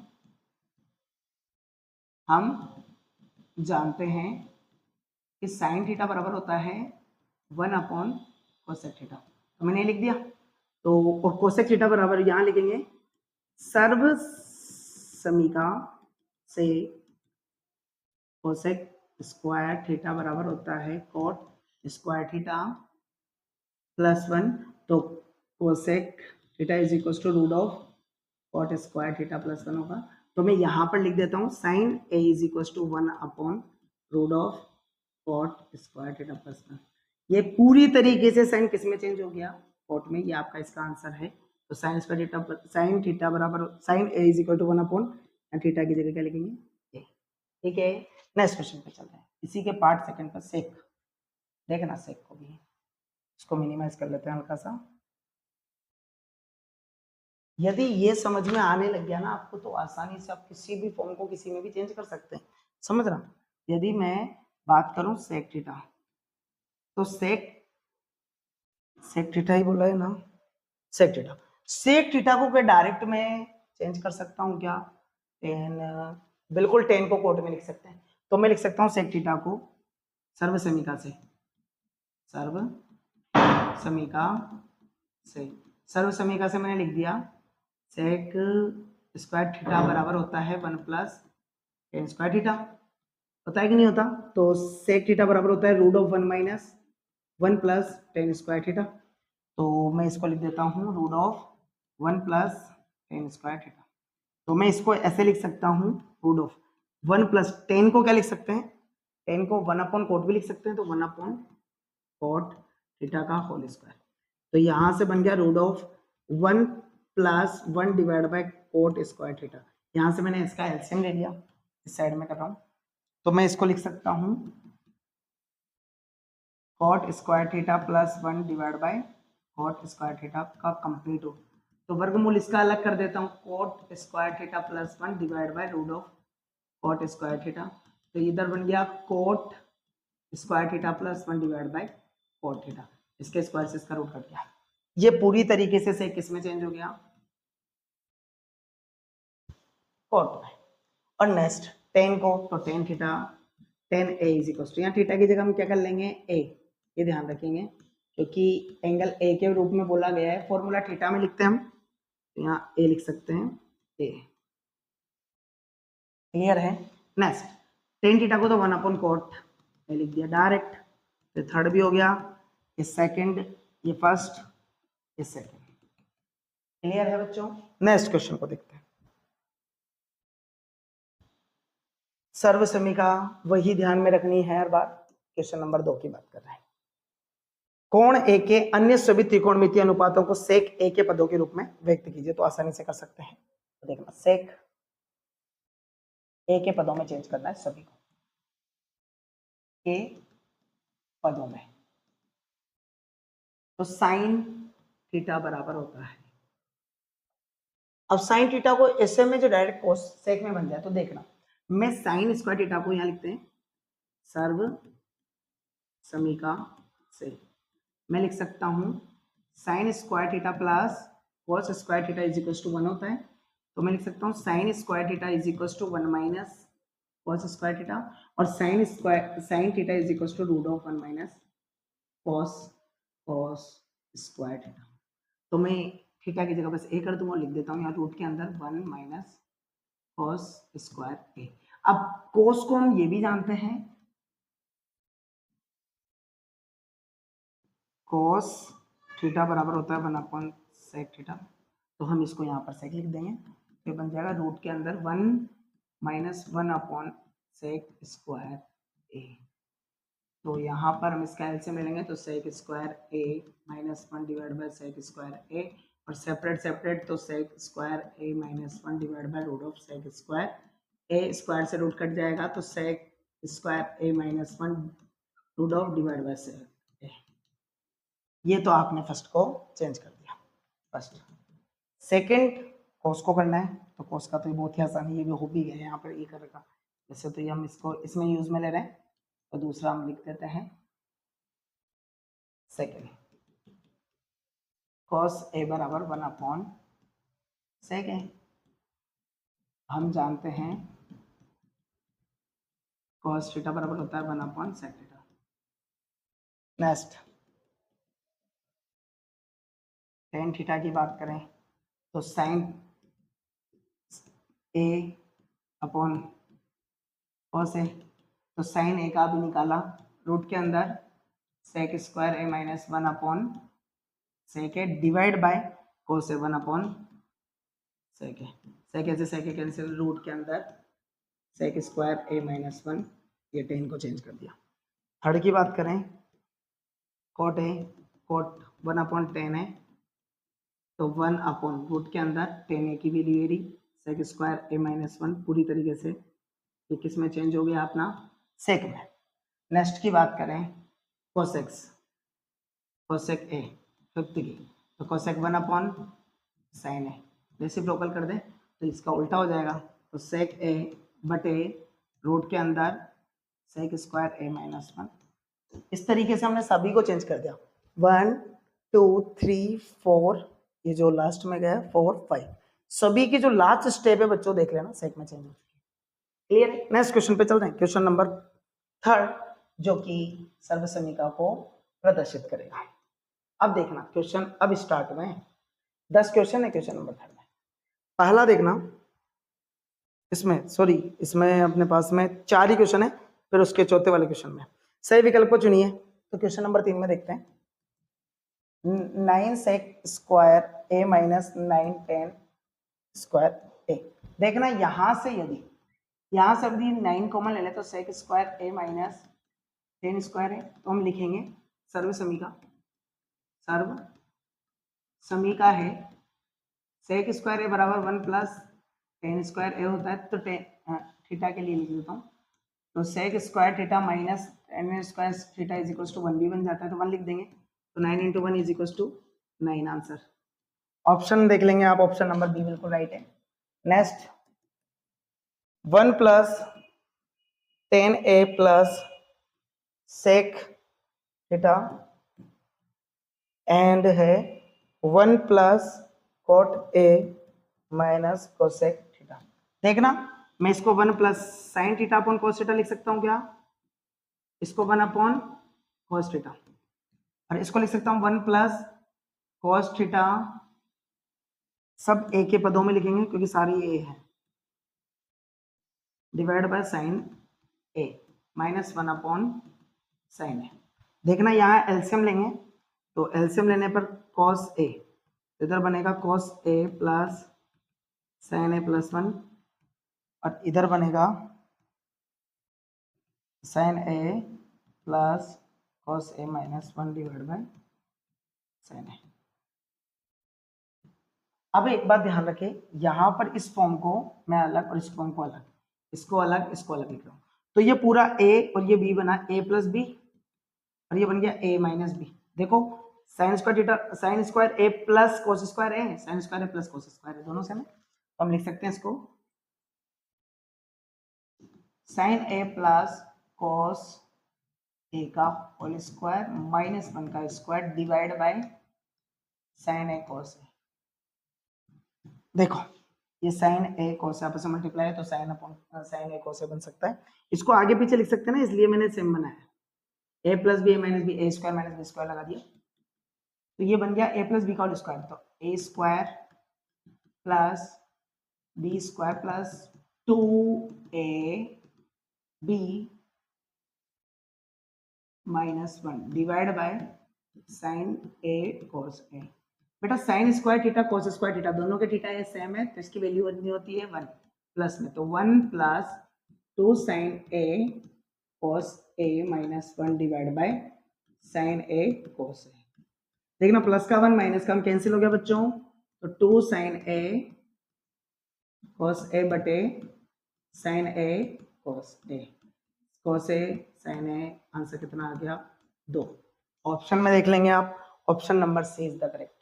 जानते हैं कि साइन थीटा बराबर होता है 1/cosec थीटा, तो मैंने लिख दिया। तो और कोसेक थीटा बराबर यहां लिखेंगे, सर्व समीका से कोसेक स्क्वायर थीटा बराबर होता है कोट स्क्वायर थीटा प्लस 1, तो cosec theta is equal to root of cot square theta plus 1 होगा। तो मैं यहाँ पर लिख देता हूँ sine A is equal to 1/रूट of cot square theta plus 1। ये पूरी तरीके से साइन किस में चेंज हो गया? कॉट में। ये आपका इसका आंसर है। तो sine square theta, sine theta बराबर sine A is equal to 1/, theta की जगह क्या लिखेंगे? ए। ठीक है, नेक्स्ट क्वेश्चन पे चलते हैं। इसी के पार्ट सेकंड पर सेक, देखना सेक को भी, इसको मिनिमाइज कर लेते हैं हल्का सा। यदि ये समझ में आने लग गया ना आपको, तो आसानी से आप किसी भी फॉर्म को किसी में भी चेंज कर सकते हैं। समझ रहा? यदि मैं बात करूं सेक थीटा, तो सेक थीटा ही बोला है ना, सेक थीटा को क्या डायरेक्ट में चेंज कर सकता हूं क्या? टेन, बिल्कुल टेन को कोट में लिख सकते हैं। तो मैं लिख सकता हूं सेक थीटा को सर्व समीका से, सर्व समीका से। सर्व समीकरण से मैंने लिख दिया सेक स्क्वायर थीटा बराबर होता है 1 प्लस टेन स्क्वायर थीटा, होता है कि नहीं होता? तो सेक थीटा बराबर होता है root of 1 minus 1 plus tan square theta. तो मैं इसको लिख देता हूँ root of 1 plus tan square theta. तो मैं इसको ऐसे लिख सकता हूँ रूट ऑफ 1 प्लस टेन को क्या लिख सकते हैं, टेन को 1 अपॉन कोट भी लिख सकते हैं, तो 1 अपॉन कोट थीटा का होल स्क्वायर। तो यहां से बन गया root of 1 plus 1 divide by cot square theta. यहां से मैंने इसका एलसीएम ले लिया, इस साइड में कर रहा हूं, तो मैं इसको लिख सकता हूं cot square theta plus 1 divide by cot square theta का कंप्लीट रूट। तो वर्गमूल इसका अलग कर देता हूँ, cot square theta plus 1 divide by root of cot square theta. तो इधर बन गया cot square theta plus 1 divide by cot theta, इसके स्क्वायर से इसका रूट कट गया। ये पूरी तरीके से किस में चेंज हो गया, कॉट में। और नेक्स्ट टेन को, तो tan theta tan a is equal to, यहाँ थीटा की जगह हम क्या कर लेंगे ए, ये ध्यान रखेंगे क्योंकि एंगल ए के रूप में बोला गया है, फॉर्मूला थीटा में लिखते हैं हम, तो यहाँ ए लिख सकते हैं ए। क्लियर है? नेक्स्ट टेन थीटा को तो 1 अपॉन कोट ए लिख दिया डायरेक्ट, तो थर्ड भी हो गया, ये सेकंड, ये फर्स्ट, ये सेकंड। क्लियर है बच्चों? नेक्स्ट क्वेश्चन को देखते हैं। सर्व समीका वही ध्यान में रखनी है हर बार। क्वेश्चन नंबर 2 की बात कर रहे हैं। कोण ए के अन्य सभी त्रिकोणमितीय अनुपातों को सेक ए के पदों के रूप में व्यक्त कीजिए। तो आसानी से कर सकते हैं, तो देखना सेक ए के पदों में चेंज करना है सभी को, के पदों में। तो साइन थीटा बराबर होता है, अब साइन थीटा को ऐसे में जो डायरेक्ट कोस सेक में बन जाए, तो देखना मैं साइन स्क्वायर थीटा को यहां लिखते हैं सर्व समीका से, मैं लिख सकता हूं sine square theta plus cos square theta is equal to 1 होता है, तो मैं लिख सकता हूं sine square theta is equal to 1 minus cos square theta, और sine theta is equal to root of 1 minus cos square theta. तो मैं थीटा की जगह बस ए कर दूंगा और लिख देता हूँ यहाँ रूट के अंदर 1 माइनस कॉस स्क्वायर ए। अब कोस को हम ये भी जानते हैं, कॉस थीटा बराबर होता है 1 अपॉन सेक थीटा, तो हम इसको यहाँ पर सेक लिख देंगे, तो बन जाएगा रूट के अंदर 1 minus 1 upon sec square A. तो यहाँ पर हम इसका एलसीएम ले लेंगे, तो sec square A minus 1 divide by sec square A, और सेपरेट तो sec square A minus 1 divide by root of sec square A, square से रूट कट जाएगा, तो sec square A minus 1 root of divide by sec A. ये तो आपने first को change कर दिया, फर्स्ट। सेकंड कोस को करना है, तो कोस का तो ये बहुत ही आसान है, ये भी हो भी गया यहाँ पर ये कर रखा, वैसे तो ये हम इसको इसमें यूज में ले रहे हैं, तो दूसरा हम लिख देते हैं सेकंड, कॉस ए बराबर 1 अपॉन सेक ए। हम जानते हैं कॉस थीटा बराबर होता है 1 upon sec theta. Next tan theta की बात करें, तो sine a upon cos a, तो साइन ए का भी निकाला, रूट के अंदर sec square A minus 1 upon sec a divide by cos a 1 upon sec a. Sec a cancel, root के अंदर सेक स्क्वायर ए माइनस 1, ये टेन को चेंज कर दिया। थर्ड की बात करें, cot a, cot 1 upon tan है, तो 1 अपॉन रूट के अंदर टेन ए की वैल्यू एरी सेक स्क्वायर ए माइनस 1, पूरी तरीके से ये किस में चेंज हो गया अपना, सेक में। नेक्स्ट की बात करें कोसेक ए फिफ्थ की, तो कोसेक 1 अपॉन साइन ए, रेसिप्रोकल कर दें तो इसका उल्टा हो जाएगा, तो सेक ए बटे रूट के अंदर सेक स्क्वायर ए माइनस 1। इस तरीके से हमने सभी को चेंज कर दिया, 1 2 3 4, ये जो लास्ट में गया 4 5, सभी की जो लास्ट स्टेप है बच्चों देख लेना सेक में चेंज हो चुकी है। क्लियर है? नेक्स्ट क्वेश्चन पे चलते हैं, क्वेश्चन नंबर 3 जो कि सर्व समीकरण को प्रदर्शित करेगा। अब देखना क्वेश्चन अब स्टार्ट हुए हैं, 10 क्वेश्चन है क्वेश्चन नंबर 3 में। पहला देखना, इसमें अपने पास में 4 ही क्वेश्चन है, फिर उसके चौथे वाले क्वेश्चन में सही विकल्प को चुनिए। तो क्वेश्चन नंबर 3 में देखते हैं, 9 सेक स्क्वायर ए माइनस 9 10 स्क्वायर ए। देखना यहां से यदि 9 कॉमन ले ले तो सेक स्क्वायर ए माइनस 10 स्क्वायर है, तो हम लिखेंगे सर्व समीका है सेक स्क्वायर ए बराबर 1 प्लस 10 स्क्वायर ए होता है, तो थीटा के लिए लिख देता हूँ, तो sec square theta minus 10 square theta is equal to 1 भी बन जाता है, तो 1 लिख देंगे, तो 9 into 1 is equal to 9 answer. Option देख लेंगे आप, ऑप्शन नंबर बी बिल्कुल राइट है। Next 1 plus 10a plus sec theta and है 1 plus cot a minus cosec theta. देखना मैं इसको 1 plus sine theta upon cos theta लिख सकता हूँ क्या, इसको 1 अपॉन कोस थीटा, और इसको लिख सकता हूँ 1 प्लस कोस थीटा, सब ए के पदों में लिखेंगे क्योंकि सारी ए है, divide by sine A minus 1 upon sine A. देखना यहाँ एलसीएम लेंगे, तो एलसीएम लेने पर कॉस ए, इधर बनेगा cos A plus sine A plus 1, और इधर बनेगा sine A plus cos A minus 1 divide by sine A. अब एक बात ध्यान रखें, यहाँ पर इस फॉर्म को मैं अलग और इस फॉर्म को अलग, इसको अलग लिख रहा हूँ, तो ये पूरा a और ये b बना a प्लस बी, और ये बन गया a माइनस बी। देखो sine square theta, sine square a plus cos square a, sine square a plus cos square a, दोनों सेम है, तो हम लिख सकते हैं इसको sine a plus cos a का होल स्क्वायर माइनस 1 का square divide by sine a cos a। देखो ये साइन ए कोस आपस में मल्टीप्लाई है, तो साइन अपॉन साइन ए कोस बन सकता है, इसको आगे पीछे लिख सकते हैं ना, इसलिए मैंने सेम बनाया, A plus B A minus B, A square minus B square लगा दिया, तो ये बन गया ए प्लस बी का होल स्क्वायर, तो A square plus B square plus 2ab minus 1 divide by sine A cos A. बेटा sine square theta cos square theta दोनों के थीटा सेम है, तो इसकी वैल्यू कितनी होती है 1 प्लस में, तो 1 plus 2 sine A cos A minus 1 divide by sine A cos A. देखना प्लस का 1 माइनस का 1 कैंसिल हो गया बच्चों, तो 2 साइन ए कोस ए बटे sine A cos a, cos a sine a, answer कितना आ गया 2। ऑप्शन में देख लेंगे आप, option number C is the correct.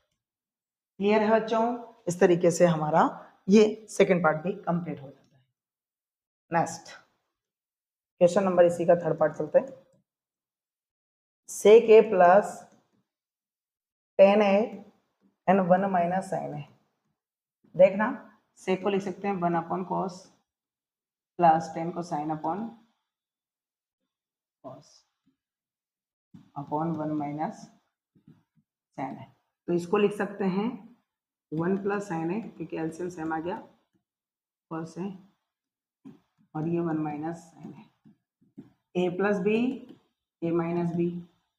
Clear है बच्चों, इस तरीके से हमारा ये सेकंड पार्ट भी कंप्लीट हो जाता है। नेक्स्ट क्वेश्चन नंबर इसी का थर्ड पार्ट चलते हैं, sec A plus 10a and 1 minus sine A. देखना सेक को लिख सकते हैं 1 अपॉन कॉस प्लस 10 को sine upon cos upon 1 minus sine A, तो इसको लिख सकते हैं 1 प्लस साइन ए, क्योंकि एलसीएम सेम आ गया कॉस ए, और ये 1 माइनस साइन ए, ए प्लस बी ए माइनस बी,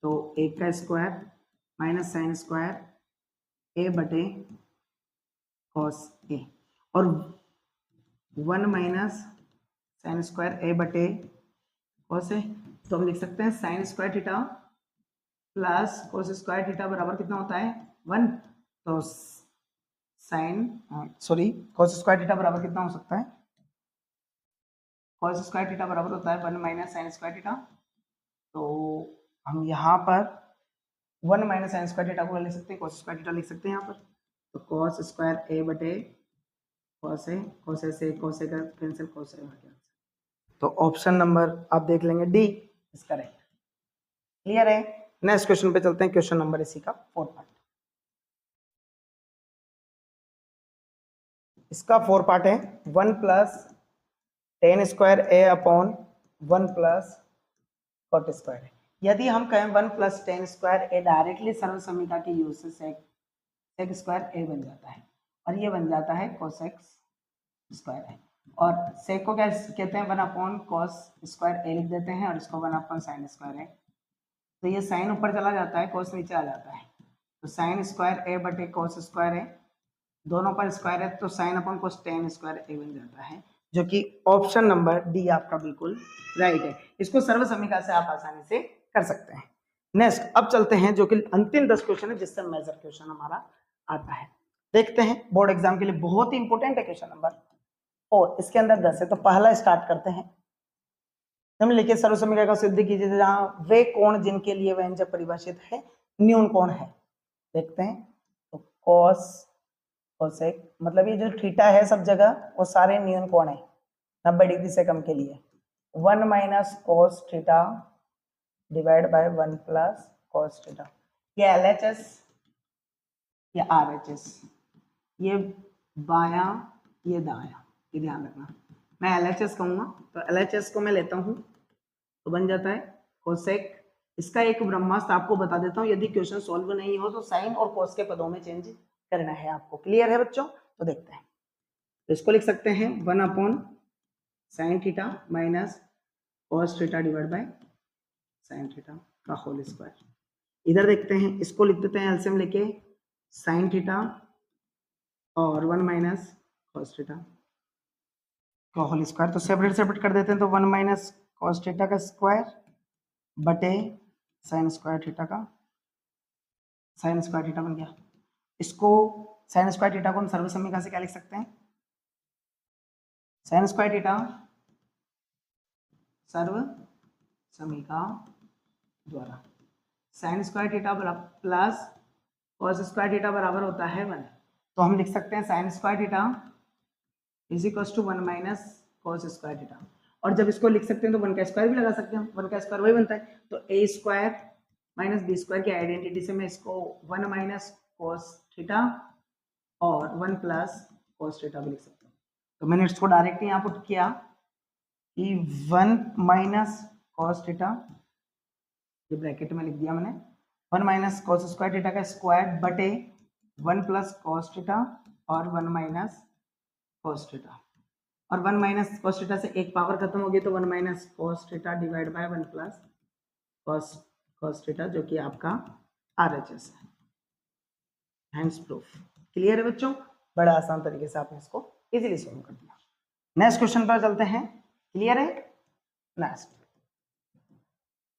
तो ए का square minus sine square A बटे कॉस ए, और 1 माइनस साइन स्क्वायर ए बटे कॉस ए, तो हम लिख सकते हैं sine square theta plus cos square theta बराबर कितना होता है 1, तो कोस स्क्वायर थीटा बराबर कितना हो सकता है, कोस स्क्वायर थीटा बराबर होता है 1 माइनस साइन स्क्वायर थीटा, तो हम यहाँ पर 1 माइनस साइन स्क्वायर थीटा को लिख सकते हैं, कोस स्क्वायर थीटा लिख सकते हैं यहाँ पर, तो कॉस स्क्वायर ए बटे कॉस ए, कॉस ए से कॉस ए का कैंसिल, कॉस ए आ गया, तो ऑप्शन नंबर आप देख लेंगे डी इज करेक्ट। क्लियर है, नेक्स्ट क्वेश्चन पे चलते हैं, क्वेश्चन नंबर इसी का फोर्थ पार्ट। इसका 4 पार्ट है, 1 plus 10 square A upon 1 plus cot square है। यदि हम कहें 1 + tan स्क्वायर ए डायरेक्टली सर्व समीकरण के यूज से सेक स्क्वायर ए बन जाता है और ये बन जाता है कोसेक स्क्वायर है। और सेक को क्या कहते हैं 1/cos स्क्वायर ए लिख देते हैं और इसको 1/sin स्क्वायर है। तो ये साइन ऊपर चला जाता है, cos नीचे आ जाता है, तो sin स्क्वायर ए बटे cos स्क्वायर ए, दोनों पर स्क्वायर है तो sin/cos tan स्क्वायर ए बन जाता है, जो कि ऑप्शन नंबर डी आपका बिल्कुल राइट है। इसको सर्व समीकरण से आप आसानी से कर सकते हैं। नेक्स्ट अब चलते हैं जो कि अंतिम 10 क्वेश्चन है जिससे मेजर क्वेश्चन हमारा आता है। देखते हैं, बोर्ड एग्जाम के लिए बहुत ही इंपॉर्टेंट है क्वेश्चन नंबर 4। इसके अंदर 10 है, तो पहला स्टार्ट करते हैं। निम्नलिखित सर्व समीकरण का सिद्ध कीजिए जहां वे कोण जिनके लिए व्यंजक परिभाषित है न्यून कोण है। देखते हैं, तो cos कोसेक मतलब ये जो थीटा है सब जगह वो सारे न्यून कोण है 90 डिग्री से कम के लिए। 1 - cos theta divide by 1 + cos theta. ये LHS या RHS, ये बायां ये दायां, ये ध्यान रखना। मैं LHS कहूंगा तो LHS को मैं लेता हूं तो बन जाता है कोसेक। इसका एक ब्रह्मास्त्र आपको बता देता हूं, यदि क्वेश्चन सॉल्व नहीं हो तो साइन और कोस के पदों में चेंज करना है आपको। क्लियर है बच्चों? तो देखते हैं, तो इसको लिख सकते हैं 1/sin theta minus cos theta divide bye sin theta का होल स्क्वायर। इधर देखते हैं, इसको लिख देते हैं एलसीएम लेके sin थीटा और 1 - cos थीटा का होल स्क्वायर। तो सेपरेट कर देते हैं, तो 1 - cos थीटा का स्क्वायर बटे sin स्क्वायर थीटा का, sin स्क्वायर थीटा बन गया। इसको sin स्क्वायर थीटा को हम सर्व समीकरण से क्या लिख सकते हैं? sin स्क्वायर थीटा सर्व समीकरण द्वारा sin square theta plus cos square theta बराबर होता है 1। तो हम लिख सकते हैं sin square theta is equal to 1 - cos square theta. और जब इसको लिख सकते हैं तो 1 का स्क्वायर भी लगा सकते हैं, 1 का स्क्वायर वही बनता है। तो a square minus b square की आइडेंटिटी से मैं इसको 1 - cos थीटा और 1 + cos थीटा भी लिख सकता हूँ। तो मैंने इसको डायरेक्टली यहाँ पुट किया कि 1 - cos थीटा, ये ब्रैकेट में लिख दिया मैंने, 1 - cos स्क्वायर थीटा का स्क्वायर बटे 1 + cos थीटा और 1 - cos थीटा। और 1 - cos थीटा से एक पावर खत्म हो गई तो 1 - cos theta divide by 1 + cos theta, जो कि आपका RHS है। Hence proved. क्लियर है बच्चों? बड़ा आसान तरीके से आपने इसको इजीली सॉल्व कर दिया। नेक्स्ट क्वेश्चन पर चलते हैं। क्लियर है? नेक्स्ट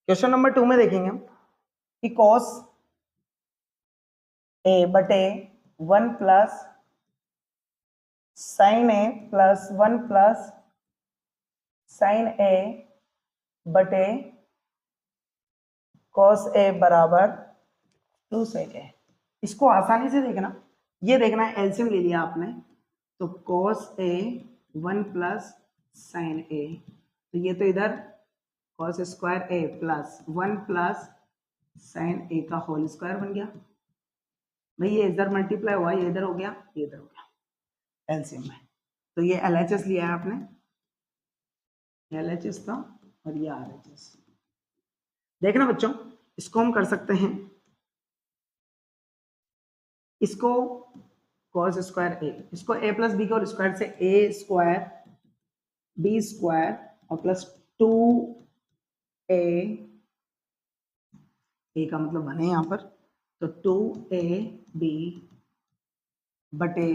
क्वेश्चन नंबर 2 में देखेंगे हम कि cos a बटे 1 + sin a plus 1 + sin a बटे cos a बराबर 2 sec है। इसको आसानी से देखना, ये देखना है एलसीएम ले लिया आपने, तो cos a 1 + sin a, तो ये तो इधर cos square a plus 1 + sin a का होल स्क्वायर बन गया। भाई ये इधर मल्टीप्लाई हुआ, ये इधर हो गया, ये इधर हो गया एलसीएम में। तो ये LHS लिया है आपने, LHS था और ये RHS। देखना बच्चों, इसको हम कर सकते हैं, इसको cos स्क्वायर a, इसको a + b के स्क्वायर से a स्क्वायर b स्क्वायर और प्लस 2a, a का मतलब बने यहाँ पर, तो 2ab बटे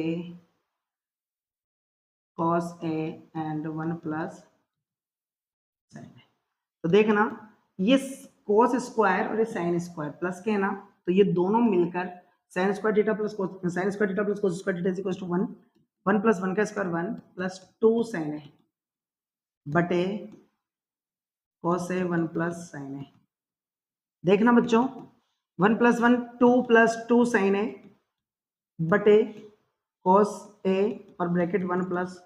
cos a and 1 + sin a। तो देखना ये cos स्क्वायर और ये sin स्क्वायर प्लस के है ना, तो ये दोनों मिलकर sin square theta plus sin square theta plus cos square theta is equal to 1, 1 + 1 का स्क्वायर 1 + 2 sin a बटे cos a 1 + sin a। देखना बच्चों 1 + 1 2 + 2 sin a बटे cos a और ब्रैकेट 1 +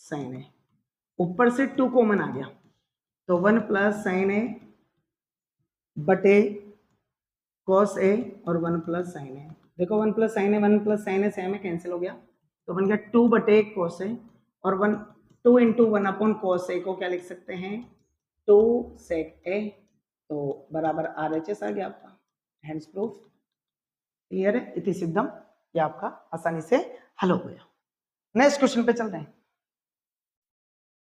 sin a, ऊपर से 2 कॉमन आ गया तो 1 + sin a बटे cos a और 1 + sin a। देखो 1 + sin a 1 + sin a same है, कैंसिल हो गया, तो बन गया 2 बटे cos a और 2 × 1/cos a को क्या लिख सकते हैं 2 sec a तो बराबर RHS आ गया आपका, हैंड्स प्रूफ। क्लियर है, इति सिद्धम, ये आपका आसानी से हल हो गया। नेक्स्ट क्वेश्चन पे चलते हैं।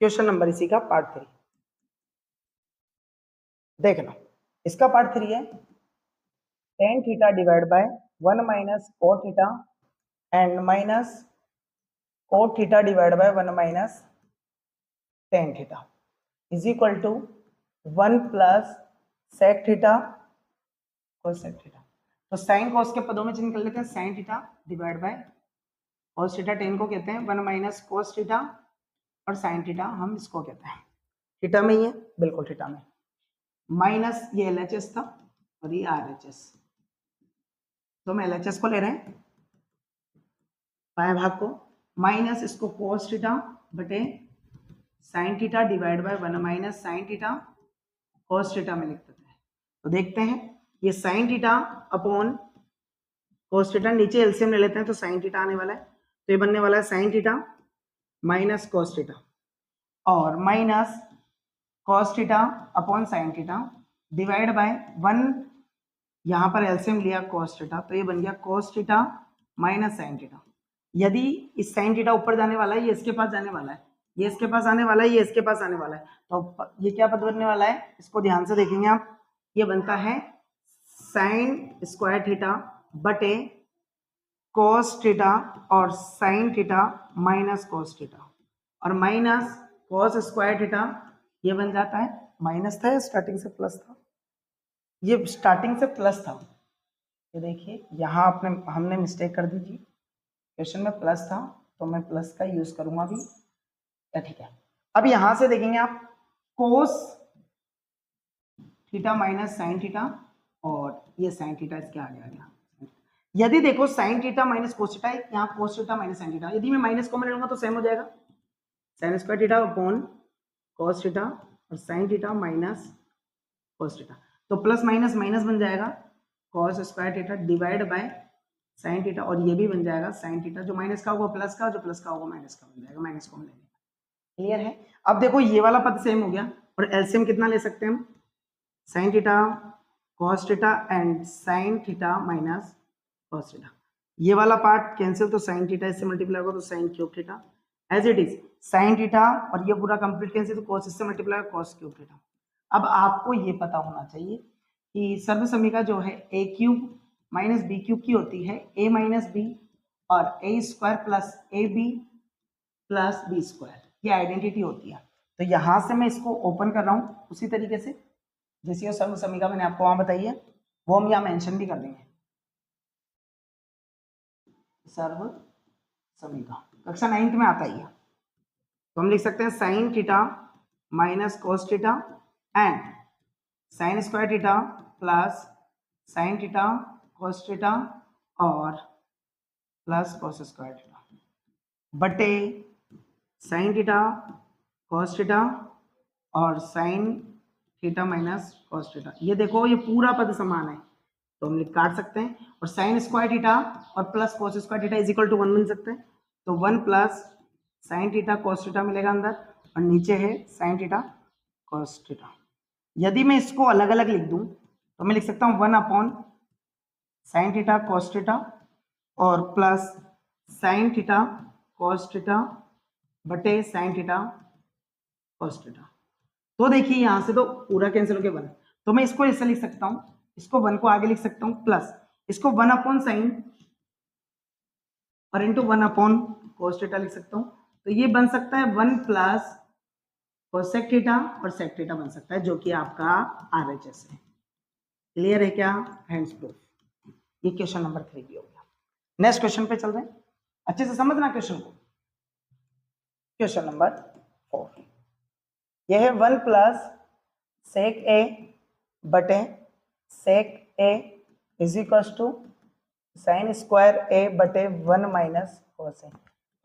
क्वेश्चन नंबर इसी का पार्ट 3 देखना। इसका पार्ट 3 है tan theta divide by 1 minus cot theta and minus cot theta divide by 1 minus tan theta is equal to 1 plus sec theta cos sec theta. तो sine cos के पदों में चिन्ह कर लेते हैं, sine theta divide by cos theta, tan को कहते हैं 1 माइनस cos थीटा, और साइन थीटा हम इसको कहते हैं, थीटा में ही है, बिल्कुल थीटा में, माइनस ये LHS था और ये RHS, तो हम LHS को ले रहे हैं बाएं भाग को, माइनस इसको cos थीटा बटे sine theta divide by 1 minus sine theta cos theta में लिख देते हैं। तो देखते हैं ये sign theta upon cos theta, नीचे एलसीएम ले लेते हैं तो साइन थीटा आने वाला है, तो ये बनने वाला है sine theta minus cos theta और minus cos theta upon sine theta divide by 1, यहाँ पर एलसीएम लिया cos थीटा, तो ये बन गया cos theta minus sine theta. यदि इस साइन थीटा ऊपर जाने वाला है, ये इसके पास जाने वाला है, ये इसके पास आने वाला है, ये इसके पास आने वाला है, तो ये क्या पद बनने वाला है, इसको ध्यान से देखेंगे आप, ये बनता है साइन स्क्वायर थीटा बटे cos थीटा और sine theta minus cos theta, और माइनस cos स्क्वायर थीटा ये बन जाता है, माइनस था या स्टार्टिंग से प्लस था, ये स्टार्टिंग से प्लस था, ये देखिए यहाँ आपने हमने मिस्टेक कर दी जी, क्वेश्चन में प्लस था तो मैं प्लस का यूज करूंगा अभी, ठीक है। अब यहां से देखेंगे आप cos theta minus sine theta, और ये साइन थीटा इसके आगे आ गया। यदि देखो sine theta minus cos theta, यहाँ cos theta minus sine theta, यदि मैं माइनस कॉमन लूंगा तो सेम हो जाएगा, sine square theta upon cos theta और sine theta minus cos theta, तो प्लस माइनस माइनस बन जाएगा cos square theta divide by sine theta, और ये भी बन जाएगा साइन थीटा, जो माइनस का होगा प्लस का, जो प्लस का होगा माइनस का बन जाएगा, माइनस कॉमन लेने का। क्लियर है। अब देखो ये वाला पद सेम हो गया, और एलसीएम कितना ले सकते हैं हम, sine theta cos theta and sine theta minus cos theta, ये वाला पार्ट कैंसिल, तो साइन थीटा इससे मल्टीप्लाई होगा तो sine cube theta, as it is sine theta और ये पूरा कंप्लीट कैंसिल, तो cos इससे मल्टीप्लाई होगा cos क्यूब थीटा। अब आपको ये पता होना चाहिए कि सर्व समीकरण जो है a cube minus b cube की होती है a माइनस बी और a square plus a b plus B square, ये आइडेंटिटी होती है। तो यहां से मैं इसको ओपन कर रहा हूं उसी तरीके से जैसे सर्व समीकरण मैंने आपको वहां बताई है, वो हम यहाँ मेंशन भी कर देंगे। सर्व समीकरण कक्षा 9th में आता ही है, तो हम लिख सकते हैं sine theta minus cos theta and sign square theta plus sine theta cos theta और प्लस cos स्क्वायर थीटा बटे साइन थीटा cos थीटा और sine theta minus cos theta. ये देखो ये पूरा पद समान है तो हम काट सकते हैं, और साइन स्क्वायर थीटा और plus cos square theta is equal to 1 बन सकते हैं, तो 1 plus sine theta cos theta मिलेगा अंदर, और नीचे है साइन थीटा cos थीटा। यदि मैं इसको अलग अलग लिख दूं तो मैं लिख सकता हूं 1 upon sine theta cos theta और plus sine theta cos theta बटे साइन थीटा cos थीटा। तो देखिए यहां से तो पूरा कैंसिल हो गया 1, तो मैं इसको ऐसे लिख सकता हूं, इसको 1 को आगे लिख सकता हूं प्लस इसको 1 अपॉन साइन और इंटू 1 अपॉन cos थीटा लिख सकता हूं, तो ये बन सकता है 1 प्लस cosec थीटा और sec थीटा बन सकता है, जो कि आपका RHS है। क्लियर है क्या, हैंड्स प्रूफ। ये क्वेश्चन नंबर 3 भी हो गया। नेक्स्ट क्वेश्चन पे चल रहे हैं, अच्छे से समझना क्वेश्चन को। क्वेश्चन नंबर 4 यह है 1 प्लस sec a बटे sec a is equal to sine square a बटे 1 minus cos a।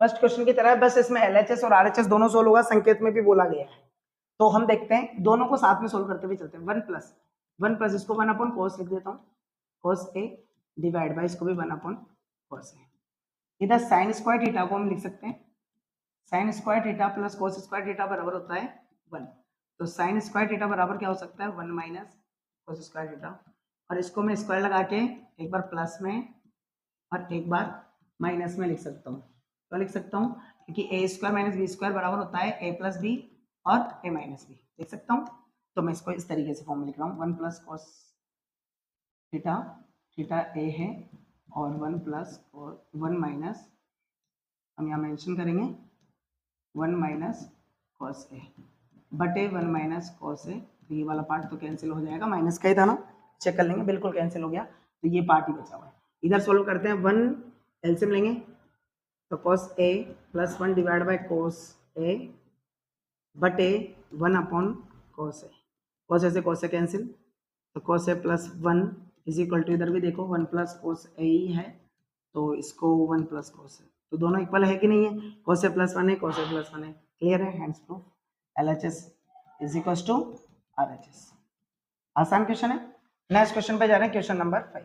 First question की तरह बस इसमें LHS और RHS दोनों सोल्व होगा, संकेत में भी बोला गया है, तो हम देखते हैं दोनों को साथ में सोल्व करते हुए चलते हैं। 1 प्लस इसको 1 अपॉन cos लिख देता हूँ, cos a डिवाइड बाय इसको भी 1 अपॉन cos a। इधर साइन स्क्वायर थीटा को हम लिख सकते हैं, sine square theta plus cos square theta बराबर होता है 1, तो साइन स्क्वायर थीटा बराबर क्या हो सकता है 1 माइनस कोस स्क्वायर थीटा, और इसको मैं स्क्वायर लगा के एक बार प्लस में और एक बार माइनस में लिख सकता हूँ। तो लिख सकता हूँ क्योंकि ए स्क्वायर माइनस बी स्क्वायर बराबर होता है ए प्लस बी और ए माइनस बी, लिख सकता हूँ। तो मैं इसको इस तरीके से फॉर्म में लिख रहा हूँ, 1 प्लस कॉस थीटा, थीटा ए है, और 1 प्लस 1 माइनस, हम यहाँ मेंशन करेंगे 1 माइनस कॉस ए बटे 1 माइनस कॉस ए। तो ये वाला पार्ट तो कैंसिल हो जाएगा, माइनस का ही था ना, चेक कर लेंगे, बिल्कुल कैंसिल हो गया। तो ये पार्ट ही बचा हुआ है। इधर सोल्व करते हैं, 1 एलसीएम लेंगे तो cos A plus 1 divide by cos A बटे 1 upon cos A. Cos A से कॉस ए कैंसिल, तो cos A plus 1 is equal to, इधर भी देखो 1 प्लस कॉस ए ही है, तो इसको 1 प्लस कॉस ए, तो दोनों इक्वल है कि नहीं है, कॉस ए प्लस 1 है, कॉस ए प्लस 1 है, क्लियर है, hence proved. LHS is equal to RHS। आसान क्वेश्चन है। नेक्स्ट क्वेश्चन पे जा रहे हैं, क्वेश्चन नंबर 5।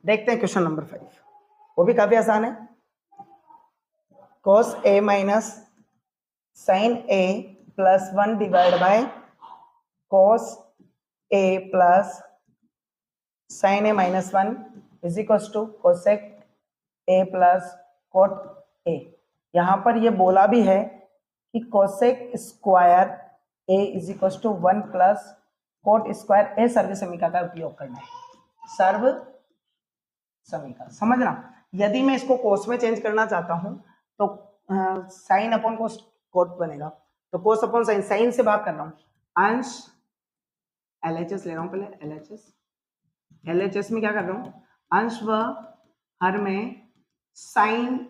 देखते हैं क्वेश्चन नंबर 5, वो भी काफी आसान है। cos a minus sin a plus 1 divide by cos a plus sin a minus 1 is equal to cosec a plus cot a। यहां पर ये बोला भी है कि cosec square a is equal to 1 plus cot square a सर्व समीकरण का उपयोग करना है। सर्व समीकरण समझना, यदि मैं इसको कोस में चेंज करना चाहता हूं तो साइन अपॉन कोस कोट बनेगा, तो कोस अपॉन साइन, साइन से भाग कर रहा हूं, अंश LHS ले रहा हूं पहले, LHS में क्या कर रहा हूं, अंश व हर में साइन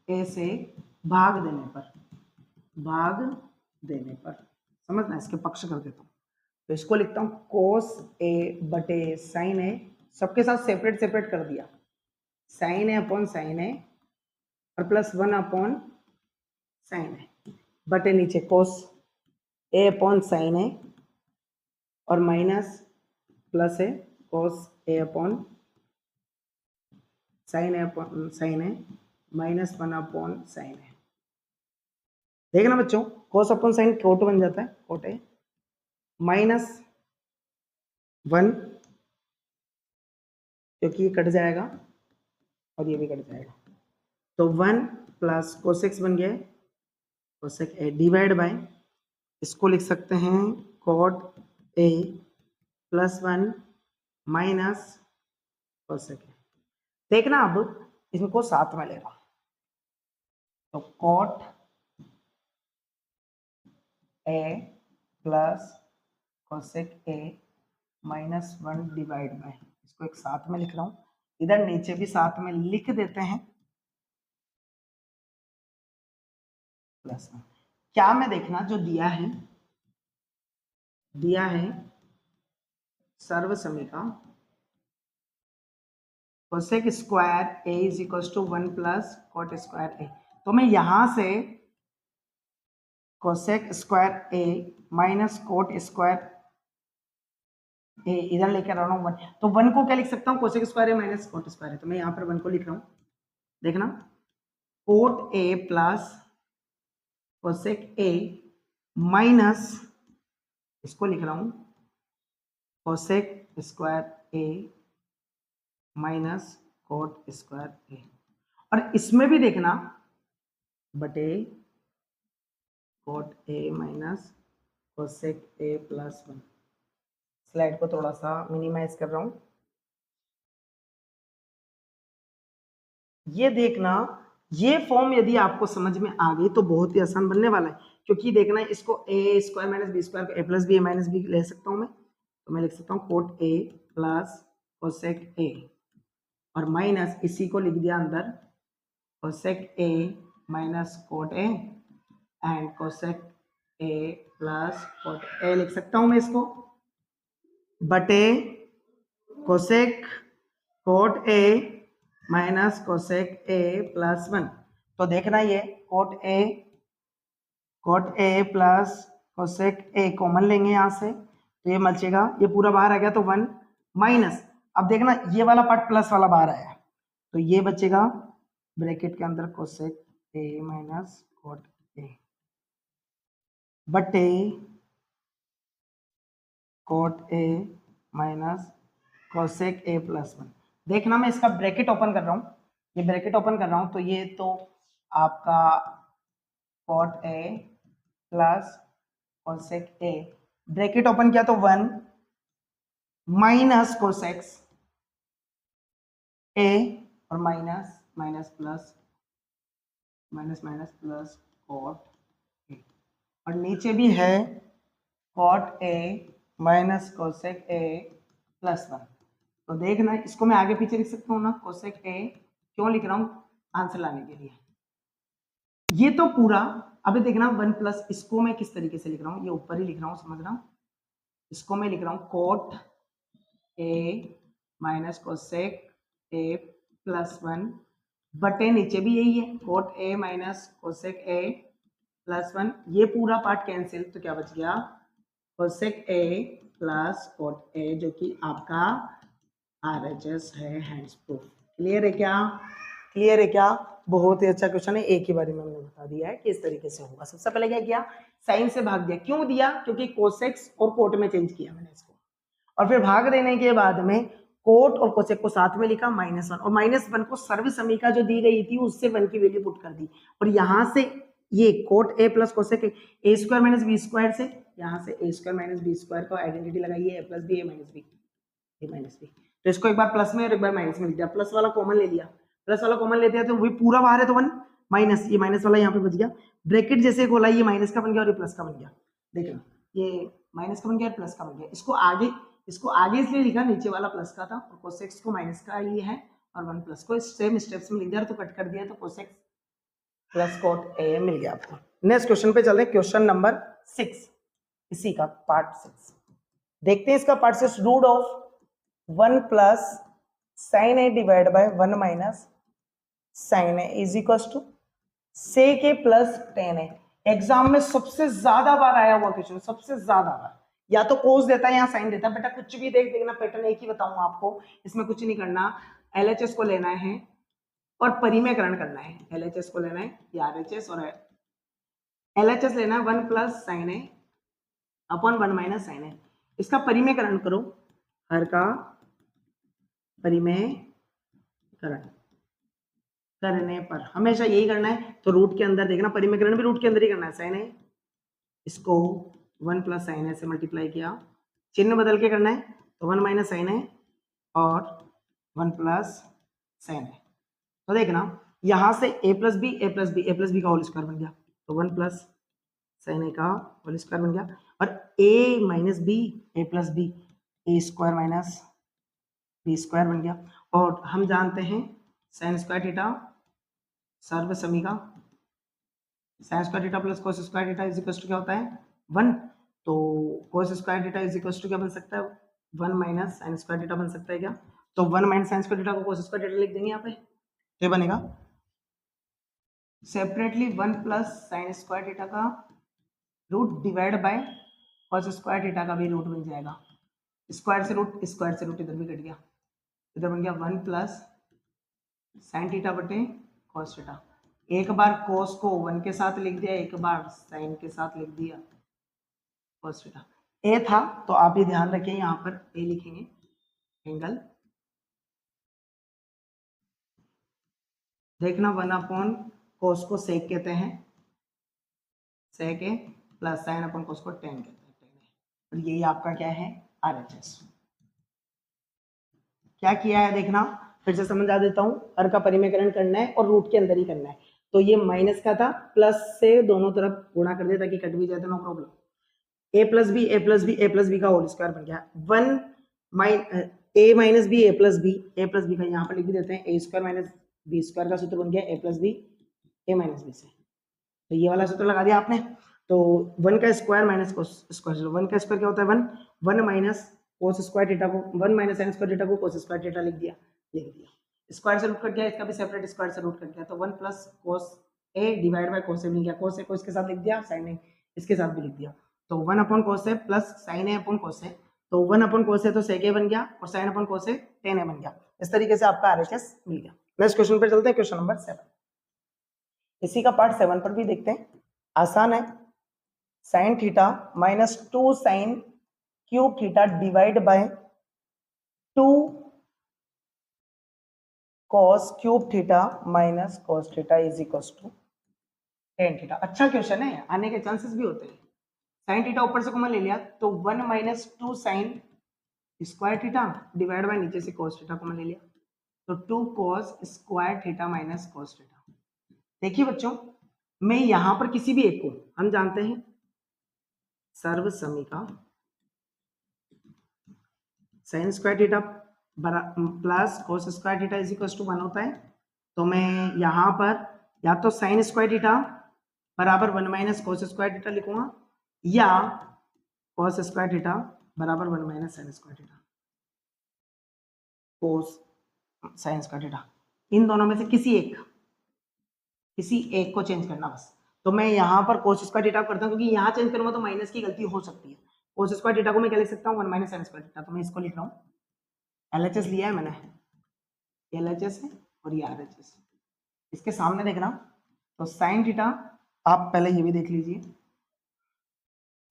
ए से भाग देने पर समझना, इसके पक्ष कर देता हूं, तो इसको लिखता हूं कोस ए बटे साइन ए, सबके साथ सेपरेट सेपरेट कर दिया, साइन ए अपॉन साइन ए और प्लस 1 अपॉन साइन ए बटे नीचे कोस ए अपॉन साइन ए और माइनस प्लस है कोस ए upon sine A minus 1 upon sine A. देखना बच्चों, कोस अपॉन साइन कोट बन जाता है, कोट ए माइनस 1 क्योंकि ये कट जाएगा और ये भी कट जाएगा, तो 1 प्लस कोसेक्स बन गया, कोसेक ए डिवाइड बाय, इसको लिख सकते हैं coat a plus 1 minus cosec ए। देखना अब इनको साथ में लेगा, तो coat a plus cosec A minus 1 divide bye, इसको एक साथ में लिख रहा हूं, इधर नीचे भी साथ में लिख देते हैं प्लस 1। क्या में देखना जो दिया है सर्व समीकरण cosec square A is equal to 1 plus cot square A, तो मैं यहां से cosec square A minus cot square A इधर लेकर आ रहा हूं 1, तो 1 को क्या लिख सकता हूं, cosec square A minus cot square A, तो मैं यहां पर 1 को लिख रहा हूं, देखना coat a plus cosec A minus, इसको लिख रहा हूं cosec square A minus cot square A, और इसमें भी देखना बटे cot A minus cosec A plus 1। Slide को थोड़ा सा मिनिमाइज कर रहा हूं, ये देखना, ये फॉर्म यदि आपको समझ में आ गई तो बहुत ही आसान बनने वाला है, क्योंकि देखना इसको ए square minus B square A plus B A minus B ले सकता हूं मैं, तो मैं लिख सकता हूं कोट ए प्लस कोसेक ए और माइनस इसी को लिख दिया अंदर cosec A minus cot A and cosec A plus cot ए लिख सकता हूं मैं इसको, बटे cosec cot A minus cosec A plus 1। तो देखना ये cot a plus cosec A common लेंगे यहां से, तो ये बचेगा, ये पूरा बाहर आ गया तो 1 माइनस, अब देखना ये वाला पार्ट प्लस वाला बाहर आया, तो ये बचेगा ब्रैकेट के अंदर cosec A minus cot A, बटे cot A minus cosec A plus 1। देखना मैं इसका ब्रैकेट ओपन कर रहा हूँ, ये ब्रैकेट ओपन कर रहा हूँ, तो ये तो आपका cot A plus cosec A, bracket open किया तो 1 माइनस cosec A और minus minus plus minus minus plus cot A, और नीचे भी है cot A minus cosec A plus 1। तो देखना इसको मैं आगे पीछे लिख सकता हूँ ना, cosec A क्यों लिख रहा हूँ, आंसर लाने के लिए। ये तो पूरा, अभी देखना 1 प्लस, इसको मैं किस तरीके से लिख रहा हूँ, ये ऊपर ही लिख रहा हूँ, समझ रहा हूँ, इसको मैं लिख रहा हूँ cot A minus cosec A plus 1 बटे नीचे भी यही है cot A minus cosec A plus 1, ये पूरा पार्ट कैंसिल, तो क्या बच गया cosec A plus cot A, जो कि आपका RHS है, हैंड्स प्रूफ। क्लियर है क्या, क्लियर है क्या, बहुत ही अच्छा क्वेश्चन है, एक ही बारी में हमने बता दिया है कि इस तरीके से होगा। सबसे पहले क्या किया, साइन से भाग दिया, क्यों दिया, क्योंकि कोसेक्स और कोट में चेंज किया मैंने इसको, और फिर भाग देने के बाद में कोट और कोसेक को साथ में लिखा -1, और -1 को सर्व समीका जो दी गई थी उससे 1 की वैल्यू पुट कर दी, और यहां से ये cot a plus cosec a square minus B square से, यहाँ से a square minus B square को आइडेंटिटी लगाइए, a plus B A minus B, A minus b, तो इसको एक बार प्लस में और एक बार माइनस में लिख दिया, प्लस वाला कॉमन ले लिया, प्लस वाला कॉमन लेते हैं तो वही पूरा बाहर है तो 1 माइनस, ये माइनस वाला यहाँ पे बच गया, ब्रैकेट जैसे खोला ये माइनस का बन गया और ये प्लस का बन गया, देखना ये माइनस का बन गया प्लस का बन गया, इसको आगे इसलिए लिखा, नीचे वाला प्लस का था और कोसेक्स को माइनस का ये है, और 1 प्लस को सेम स्टेप्स में लिख दिया, तो कट कर दिया, तो कोसेक्स प्लस cot A मिल गया आपको। नेक्स्ट क्वेश्चन पे चलते हैं, क्वेश्चन नंबर 6, इसी का पार्ट 6 देखते हैं। इसका part 6, root of 1 plus sine a divide by 1 minus sine A is equal to sec A plus tan a. Exam में सबसे ज्यादा बार आया हुआ क्वेश्चन, सबसे ज्यादा बार, या तो कोस देता है या साइन देता है, बेटा कुछ भी देख देखना, पैटर्न एक ही बताऊंगा आपको, इसमें कुछ नहीं करना, एलएचएस को लेना है और परिमेयकरण करना है, एलएचएस को लेना है या आरएचएस, और एलएचएस लेना है 1 plus sine a upon 1 minus sine ए, इसका परिमेयकरण करो, हर का परिमेयकरण करने पर हमेशा यही करना है, तो रूट के अंदर देखना, परिमेयकरण भी रूट के अंदर ही करना है, साइन ए इसको 1 प्लस साइन ए से मल्टीप्लाई किया, चिन्ह बदल के करना है, तो 1 माइनस साइन ए और 1 प्लस साइन ए, तो देखना यहां से a plus B A plus B A plus B का होल स्क्वायर बन गया, तो 1 प्लस साइन ए का होल स्क्वायर बन गया, और a minus B A plus B A square minus B square बन गया, और हम जानते हैं साइन स्क्वायर थीटा सर्व समीका, sine square theta plus cos square theta is equal to क्या होता है 1, तो cos square theta is equal to क्या बन सकता है 1 माइनस साइन स्क्वायर थीटा बन सकता है क्या, तो 1 माइनस साइन स्क्वायर थीटा को कोस स्क्वायर थीटा लिख देंगे यहाँ पे, तो ये बनेगा separately 1 plus sine square theta का root divide by cos square theta का भी रूट बन जाएगा, स्क्वायर से रूट इधर भी कट गया, इधर बन गया 1 प्लस साइन थीटा बटे कॉस थीटा, एक बार कॉस को 1 के साथ लिख दिया, एक बार साइन के साथ लिख दिया कॉस थीटा, ए था तो आप ये ध्यान रखें यहाँ पर ए लिखेंगे, एंगल देखना 1 अपॉन कोस को सेक कहते हैं, सेक ए प्लस साइन अपॉन कोस को टेन कहते हैं, और यही आपका क्या है आरएचएस। क्या किया है देखना, फिर से समझा देता हूं, हर का परिमेयकरण करना है और रूट के अंदर ही करना है, तो ये माइनस का था, प्लस से दोनों तरफ गुणा कर दिया ताकि कट भी जाए तो नो प्रॉब्लम, ए प्लस बी ए प्लस बी ए प्लस बी का होल स्क्वायर बन गया, 1 ए माइनस बी ए प्लस बी का यहाँ पर लिख भी देते हैं, ए स्क्वायर माइनस बी स्क्वायर का सूत्र बन गया A plus B A minus B से, तो ये वाला सूत्र लगा दिया आपने, तो 1 का स्क्वायर माइनस कोस स्क्वायर, 1 का स्क्वायर क्या होता है 1 माइनस कोस स्क्वायर थीटा को 1 माइनस साइन स्क्वायर थीटा को कोस स्क्वायर थीटा लिख दिया, स्क्वायर से रूट कट गया, इसका भी सेपरेट स्क्वायर से रूट कट गया, तो 1 plus cos A divide by cos A मिल गया, कोस ए को इसके साथ लिख दिया, साइन ए इसके साथ भी लिख दिया, तो 1 upon cos A plus sine a upon कोस ए, तो 1 अपॉन कोस ए तो सेक ए बन गया और साइन अपॉन कोस ए टेन ए बन गया, इस तरीके से आपका आरएचएस मिल गया। नेक्स्ट क्वेश्चन पे चलते हैं, क्वेश्चन नंबर 7, इसी का पार्ट 7 पर भी देखते हैं, आसान है, sine theta minus 2 sine cube theta divide by 2 cos cube theta minus cos theta is equal to tan theta. अच्छा क्वेश्चन है, आने के चांसेस भी होते हैं। साइन थीटा ऊपर से कॉमन ले लिया तो 1 minus 2 sine square theta divide bye नीचे से कॉस थीटा कॉमन ले लिया तो 2 cos square theta minus cos theta. देखिए बच्चों, मैं यहां पर किसी भी एक को, हम जानते हैं सर्व समीका sine square theta plus cos square theta is equal to 1 होता है। तो मैं यहां पर या तो साइन स्क्वायर थीटा बराबर 1 माइनस कॉस स्क्वायर थीटा लिखूंगा या कॉस स्क्वायर थीटा बराबर 1 minus sine square theta cos sine square theta. इन दोनों में से किसी एक को चेंज करना बस। तो मैं यहाँ पर कोस स्क्वायर थीटा करता हूँ क्योंकि यहाँ चेंज करूंगा तो माइनस की गलती हो सकती है। कोस स्क्वायर थीटा को मैं क्या लिख सकता हूँ 1 माइनस साइन स्क्वायर थीटा। तो मैं इसको लिख रहा हूँ, एलएचएस लिया है मैंने, एलएचएस है और ये आरएचएस। इसके सामने देखना तो साइन थीटा, आप पहले ये भी देख लीजिए,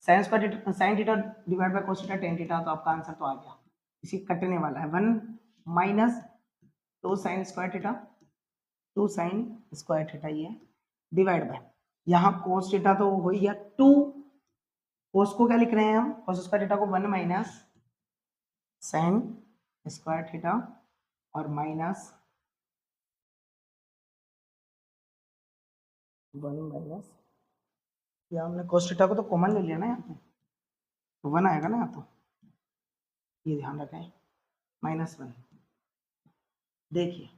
sign square theta sine theta divide by cos theta tan theta. तो आपका आंसर तो आ गया, इसी कटने वाला है 1 minus 2 sine square theta 2 sine square theta ये डिवाइड बाय यहाँ कोस थीटा तो हो गया 2 कोस को क्या लिख रहे हैं हम कोस स्क्वायर थीटा को 1 माइनस साइन स्क्वायर थीटा और माइनस 1 माइनस, या हमने कोस थीटा को तो कॉमन ले लिया ना यहाँ पे तो 1 आएगा ना यहाँ तो, ये ध्यान रखें -1। देखिए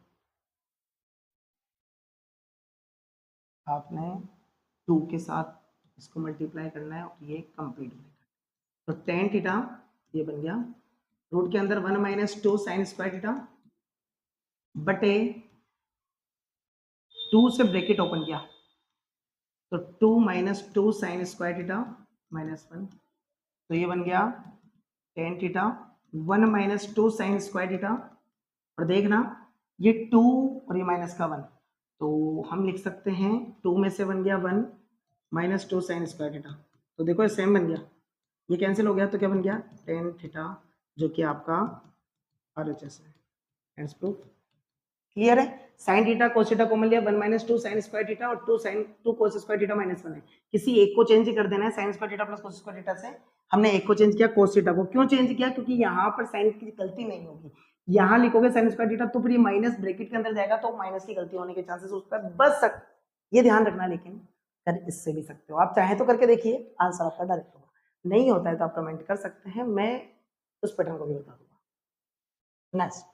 आपने 2 के साथ इसको मल्टीप्लाई करना है और ये कंप्लीट होगा। तो टेन थीटा ये बन गया रूट के अंदर 1 माइनस 2 साइन स्क्वायर थीटा बटे 2 से ब्रैकेट ओपन किया तो 2 माइनस 2 साइन स्क्वायर थीटा -1। तो ये बन गया tan theta 1 minus 2 sine square theta और देखना ये 2 और ये माइनस का 1 तो हम लिख सकते हैं 2 में से बन गया 1 माइनस 2 साइन स्क्वायर थीटा। तो देखो ये सेम बन गया, ये कैंसिल हो गया तो क्या बन गया टेन थीटा जो कि आपका आरएचएस है। हेंस प्रूफ क्लियर है। Sine theta cos theta common लिया 1 माइनस 2 साइन स्क्वायर थीटा और 2 कोस स्क्वायर थीटा -1 है। किसी एक को चेंज कर देना है sine square theta plus cos square theta से। हमने एक को चेंज किया कोस थीटा को, क्यों चेंज किया क्योंकि यहाँ पर साइन की गलती नहीं होगी। यहाँ लिखोगे साइन स्क्वायर थीटा तो फिर ये माइनस ब्रैकेट के अंदर जाएगा तो माइनस की गलती होने के चांसेस उस पर बच सकते, ये ध्यान रखना। लेकिन कर इससे भी सकते हो, आप चाहे तो करके देखिए आंसर आपका डायरेक्ट होगा, नहीं होता है तो आप कमेंट कर सकते हैं, मैं उस पैटर्न को भी बता दूंगा। नेक्स्ट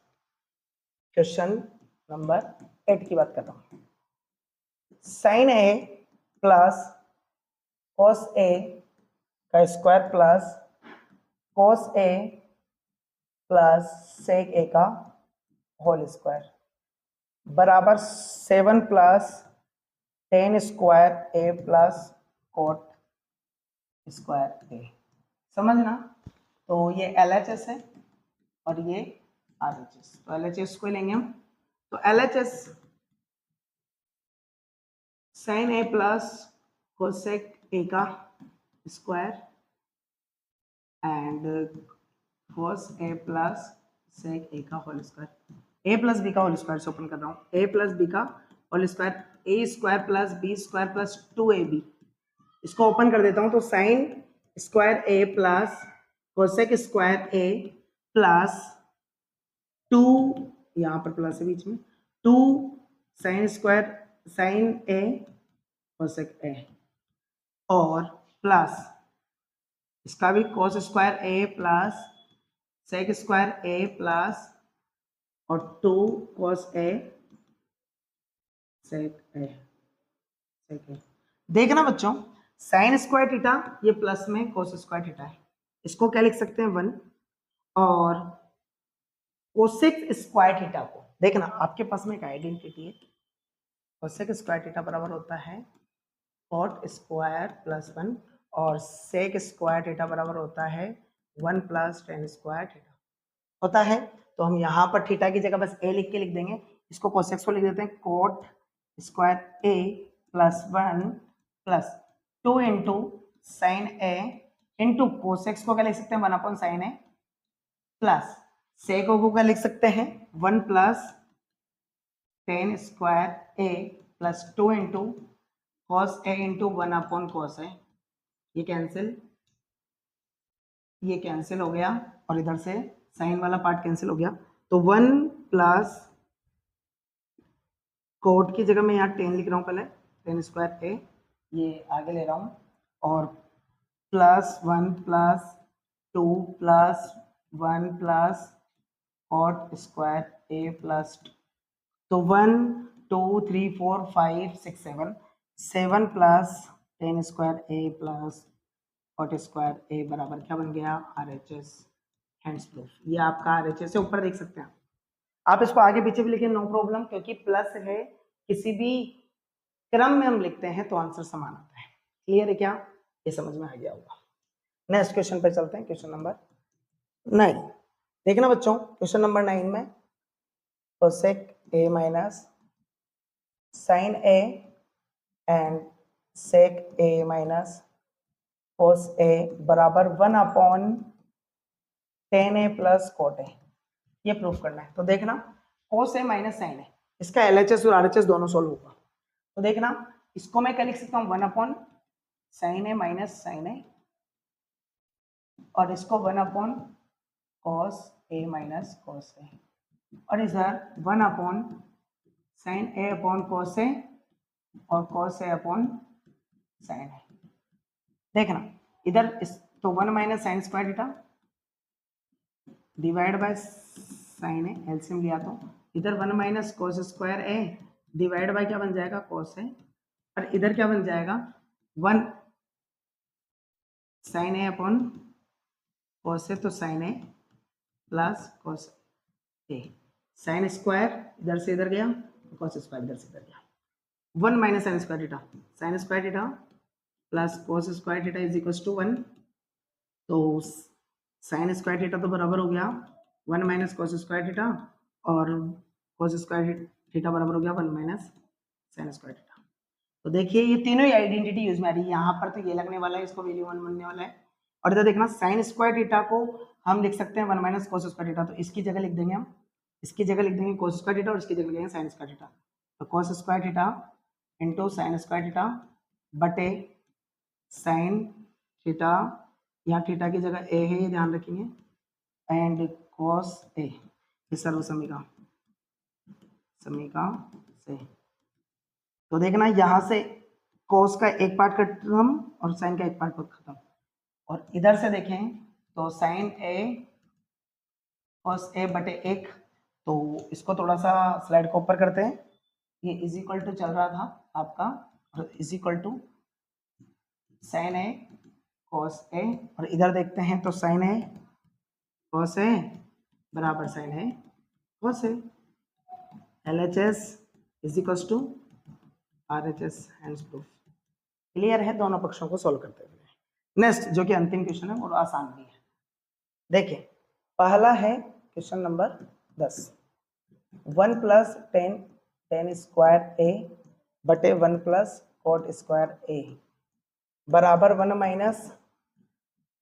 क्वेश्चन नंबर 8 की बात कर रहा हूं। साइन ए प्लस कॉस ए का square plus cos A plus sec A का होल स्क्वायर बराबर 7 plus 10 square A plus cot square ए। समझना, तो ये LHS है और ये RHS। तो LHS को लेंगे हम, तो LHS sine A plus cosec A का square and cos A plus sec A का whole square, A plus B का होल स्क्वायर से ओपन कर रहा हूँ, ए प्लस बी का whole square A square plus B square plus 2ab, इसको open कर देता हूँ। तो sine square A plus cosec square A plus 2, यहाँ पर प्लस है बीच में, 2 साइन स्क्वायर साइन ए कोसेक ए और प्लस इसका भी cos square A plus sec square A plus और 2 cos A sec a sec ए। देखना बच्चों साइन स्क्वायर थीटा ये प्लस में कॉस स्क्वायर थीटा है, इसको क्या लिख सकते हैं 1 और कोसेक स्क्वायर थीटा को देखना आपके पास में एक आइडेंटिटी है, कोसेक स्क्वायर थीटा बराबर होता है कॉट स्क्वायर प्लस 1 और सेक स्क्वायर थीटा बराबर होता है 1 प्लस टेन स्क्वायर थीटा होता है। तो हम यहाँ पर थीटा की जगह बस ए लिख के लिख देंगे, इसको कोसेक्स को लिख देते हैं coat square A plus 1 plus 2 into sine A into कोसेक्स को क्या लिख सकते हैं 1 अपॉन साइन ए प्लस सेक को क्या लिख सकते हैं 1 plus tan square A plus 2 into cos A into 1 upon cos ए। ये कैंसिल हो गया और इधर से साइन वाला पार्ट कैंसिल हो गया। तो 1 प्लस कोट की जगह मैं यहाँ 10 लिख रहा हूँ, पहले टेन स्क्वायर ए ये आगे ले रहा हूँ और plus 1 plus 2 plus 1 plus cot square A plus 2। तो 1 2 3 4 5 6 7 plus tan square A plus cot square A बराबर क्या बन गया RHS हैंड्स प्रूफ। ये आपका RHS से ऊपर देख सकते हैं आप इसको आगे पीछे भी लिखें नो प्रॉब्लम, क्योंकि प्लस है किसी भी क्रम में हम लिखते हैं तो आंसर समान आता है। क्लियर है क्या? ये समझ में आ गया होगा। नेक्स्ट क्वेश्चन पे चलते हैं, क्वेश्चन नंबर 9। देखना बच्चों, क्वेश्चन नंबर 9 में cosec A minus sine A and sec A minus cos A बराबर 1 upon tan A plus cot A, ये प्रूफ करना है। तो देखना कोस ए माइनस साइन ए, इसका LHS और RHS दोनों सोल्व होगा। तो देखना इसको मैं क्या लिख सकता हूँ 1 अपॉन साइन ए माइनस साइन ए और इसको 1 upon cos A minus cos A और इधर 1 upon sine a upon cos A और cos A upon sine A. देखना इधर इस तो 1 minus sine square theta divide by sine A, LCM लिया तो इधर 1 minus cos square A divide bye क्या बन जाएगा कॉस ए और इधर क्या बन जाएगा 1 sign a upon cos a, तो sine A plus cos A, sine square इधर से इधर गया कॉस स्क्वायर इधर से इधर गया 1 minus sine square theta, sine square theta plus cos square theta is equal to 1। तो साइन स्क्वायर थीटा तो बराबर हो गया 1 माइनस कॉस स्क्वायर थीटा और कॉस स्क्वायर थीटा बराबर हो गया 1 माइनस साइन स्क्वायर थीटा। तो देखिए ये तीनों ही आइडेंटिटी यूज में आ रही है। यहाँ पर तो ये लगने वाला है, इसको वैल्यू 1 बनने वाला है और इधर देखना साइन स्क्वायर थीटा को हम लिख सकते हैं 1 माइनस कॉस स्क्वायर थीटा, तो इसकी जगह लिख देंगे हम, इसकी जगह लिख देंगे कॉस स्क्वायर थीटा और इसकी जगह लिखेंगे साइन स्क्वायर थीटा। तो cos square theta into sine square theta बटे साइन थीटा, यहाँ थीटा की जगह ए है ये ध्यान रखेंगे, एंड कॉस ए, ये सर्व समीका से। तो देखना यहाँ से कॉस का एक पार्ट खत्म और साइन का एक पार्ट खत्म और इधर से देखें तो साइन ए कॉस ए बटे एक, तो इसको थोड़ा सा स्लाइड को ऊपर करते हैं, ये इज इक्वल टू चल रहा था आपका और is equal to sine A cos A और इधर देखते हैं तो साइन ए कॉस ए बराबर sine A cos a, LHS is equal to RHS hence proved. Clear है दोनों पक्षों को सोल्व करते हुए। नेक्स्ट जो कि अंतिम क्वेश्चन है और आसान भी है। देखिए पहला है question number 10, 1 plus tan square A बटे 1 प्लस कॉट स्क्वायर ए बराबर 1 माइनस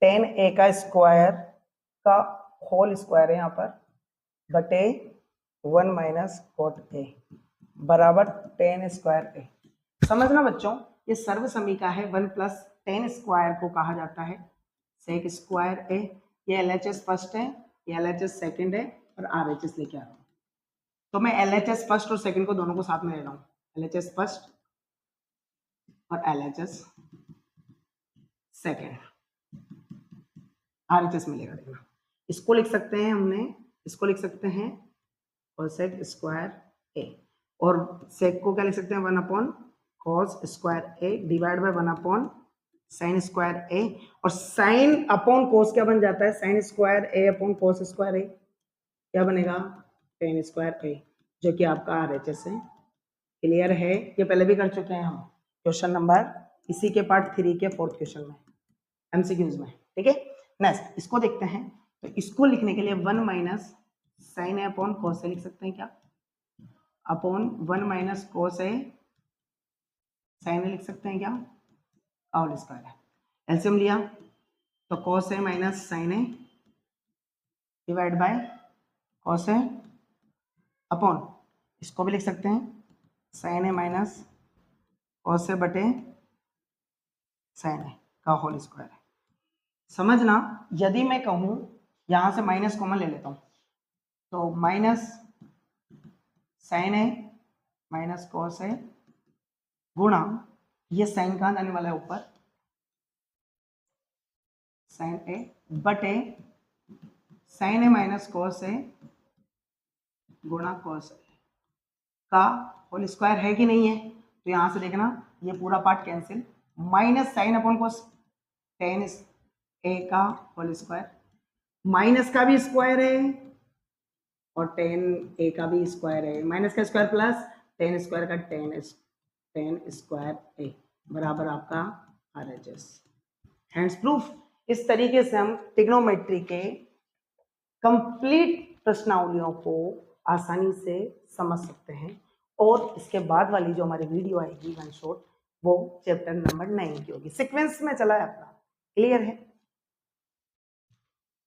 टेन ए का स्क्वायर का होल स्क्वायर है यहाँ पर बटे 1 माइनस कॉट ए बराबर टेन स्क्वायर ए। समझना बच्चों ये सर्व समीका है, 1 प्लस टेन स्क्वायर को कहा जाता है सेक स्क्वायर ए। ये LHS फर्स्ट है, ये LHS सेकंड है और RHS लेके आ रहा हूँ। तो मैं LHS फर्स्ट और सेकंड को दोनों को साथ में ले रहा हूँ, LHS फर्स्ट और LHS सेकंड, RHS मिलेगा। देखना इसको लिख सकते हैं हमने, इसको लिख सकते हैं कोसेक स्क्वायर ए और सेक को क्या लिख सकते हैं 1 upon cos square A divide by 1 upon sine square A और साइन अपॉन कोस क्या बन जाता है sine square A upon cos square A, क्या बनेगा टेन स्क्वायर ए, जो कि आपका RHS है। क्लियर है? ये पहले भी कर चुके हैं हम क्वेश्चन नंबर इसी के पार्ट 3 के 4th क्वेश्चन में MCQs में। ठीक है, नेक्स्ट इसको देखते हैं। तो इसको लिखने के लिए 1 माइनस साइन ए अपॉन कोस ए लिख सकते हैं क्या, upon 1 minus cos a sine ए लिख सकते हैं क्या, और स्क्वायर है। एलसीएम लिया तो cos a minus sine a divide by cos a upon, इसको भी लिख सकते हैं sine A minus cos a बटे साइन ए का होल स्क्वायर है। समझना, यदि मैं कहूं यहां से माइनस कॉमन ले लेता हूं तो minus sine A minus cos a गुणा, ये साइन कहां आने वाला है ऊपर, साइन ए बटे sine A minus cos a गुणा cos a का होल स्क्वायर है कि नहीं है। तो यहां से देखना ये पूरा part cancel, minus sine upon cos tan A का होल स्क्वायर, माइनस का भी स्क्वायर है और टेन ए का भी स्क्वायर है, माइनस का स्क्वायर प्लस टेन स्क्वायर का टेन स्क्वायर ए बराबर आपका RHS। Hence proof. इस तरीके से हम ट्रिग्नोमेट्री के कंप्लीट प्रश्नावलियों को आसानी से समझ सकते हैं। और इसके बाद वाली जो हमारी वीडियो आएगी वन शॉट, वो चैप्टर नंबर 9 की होगी। सीक्वेंस में चला है अपना, क्लियर है।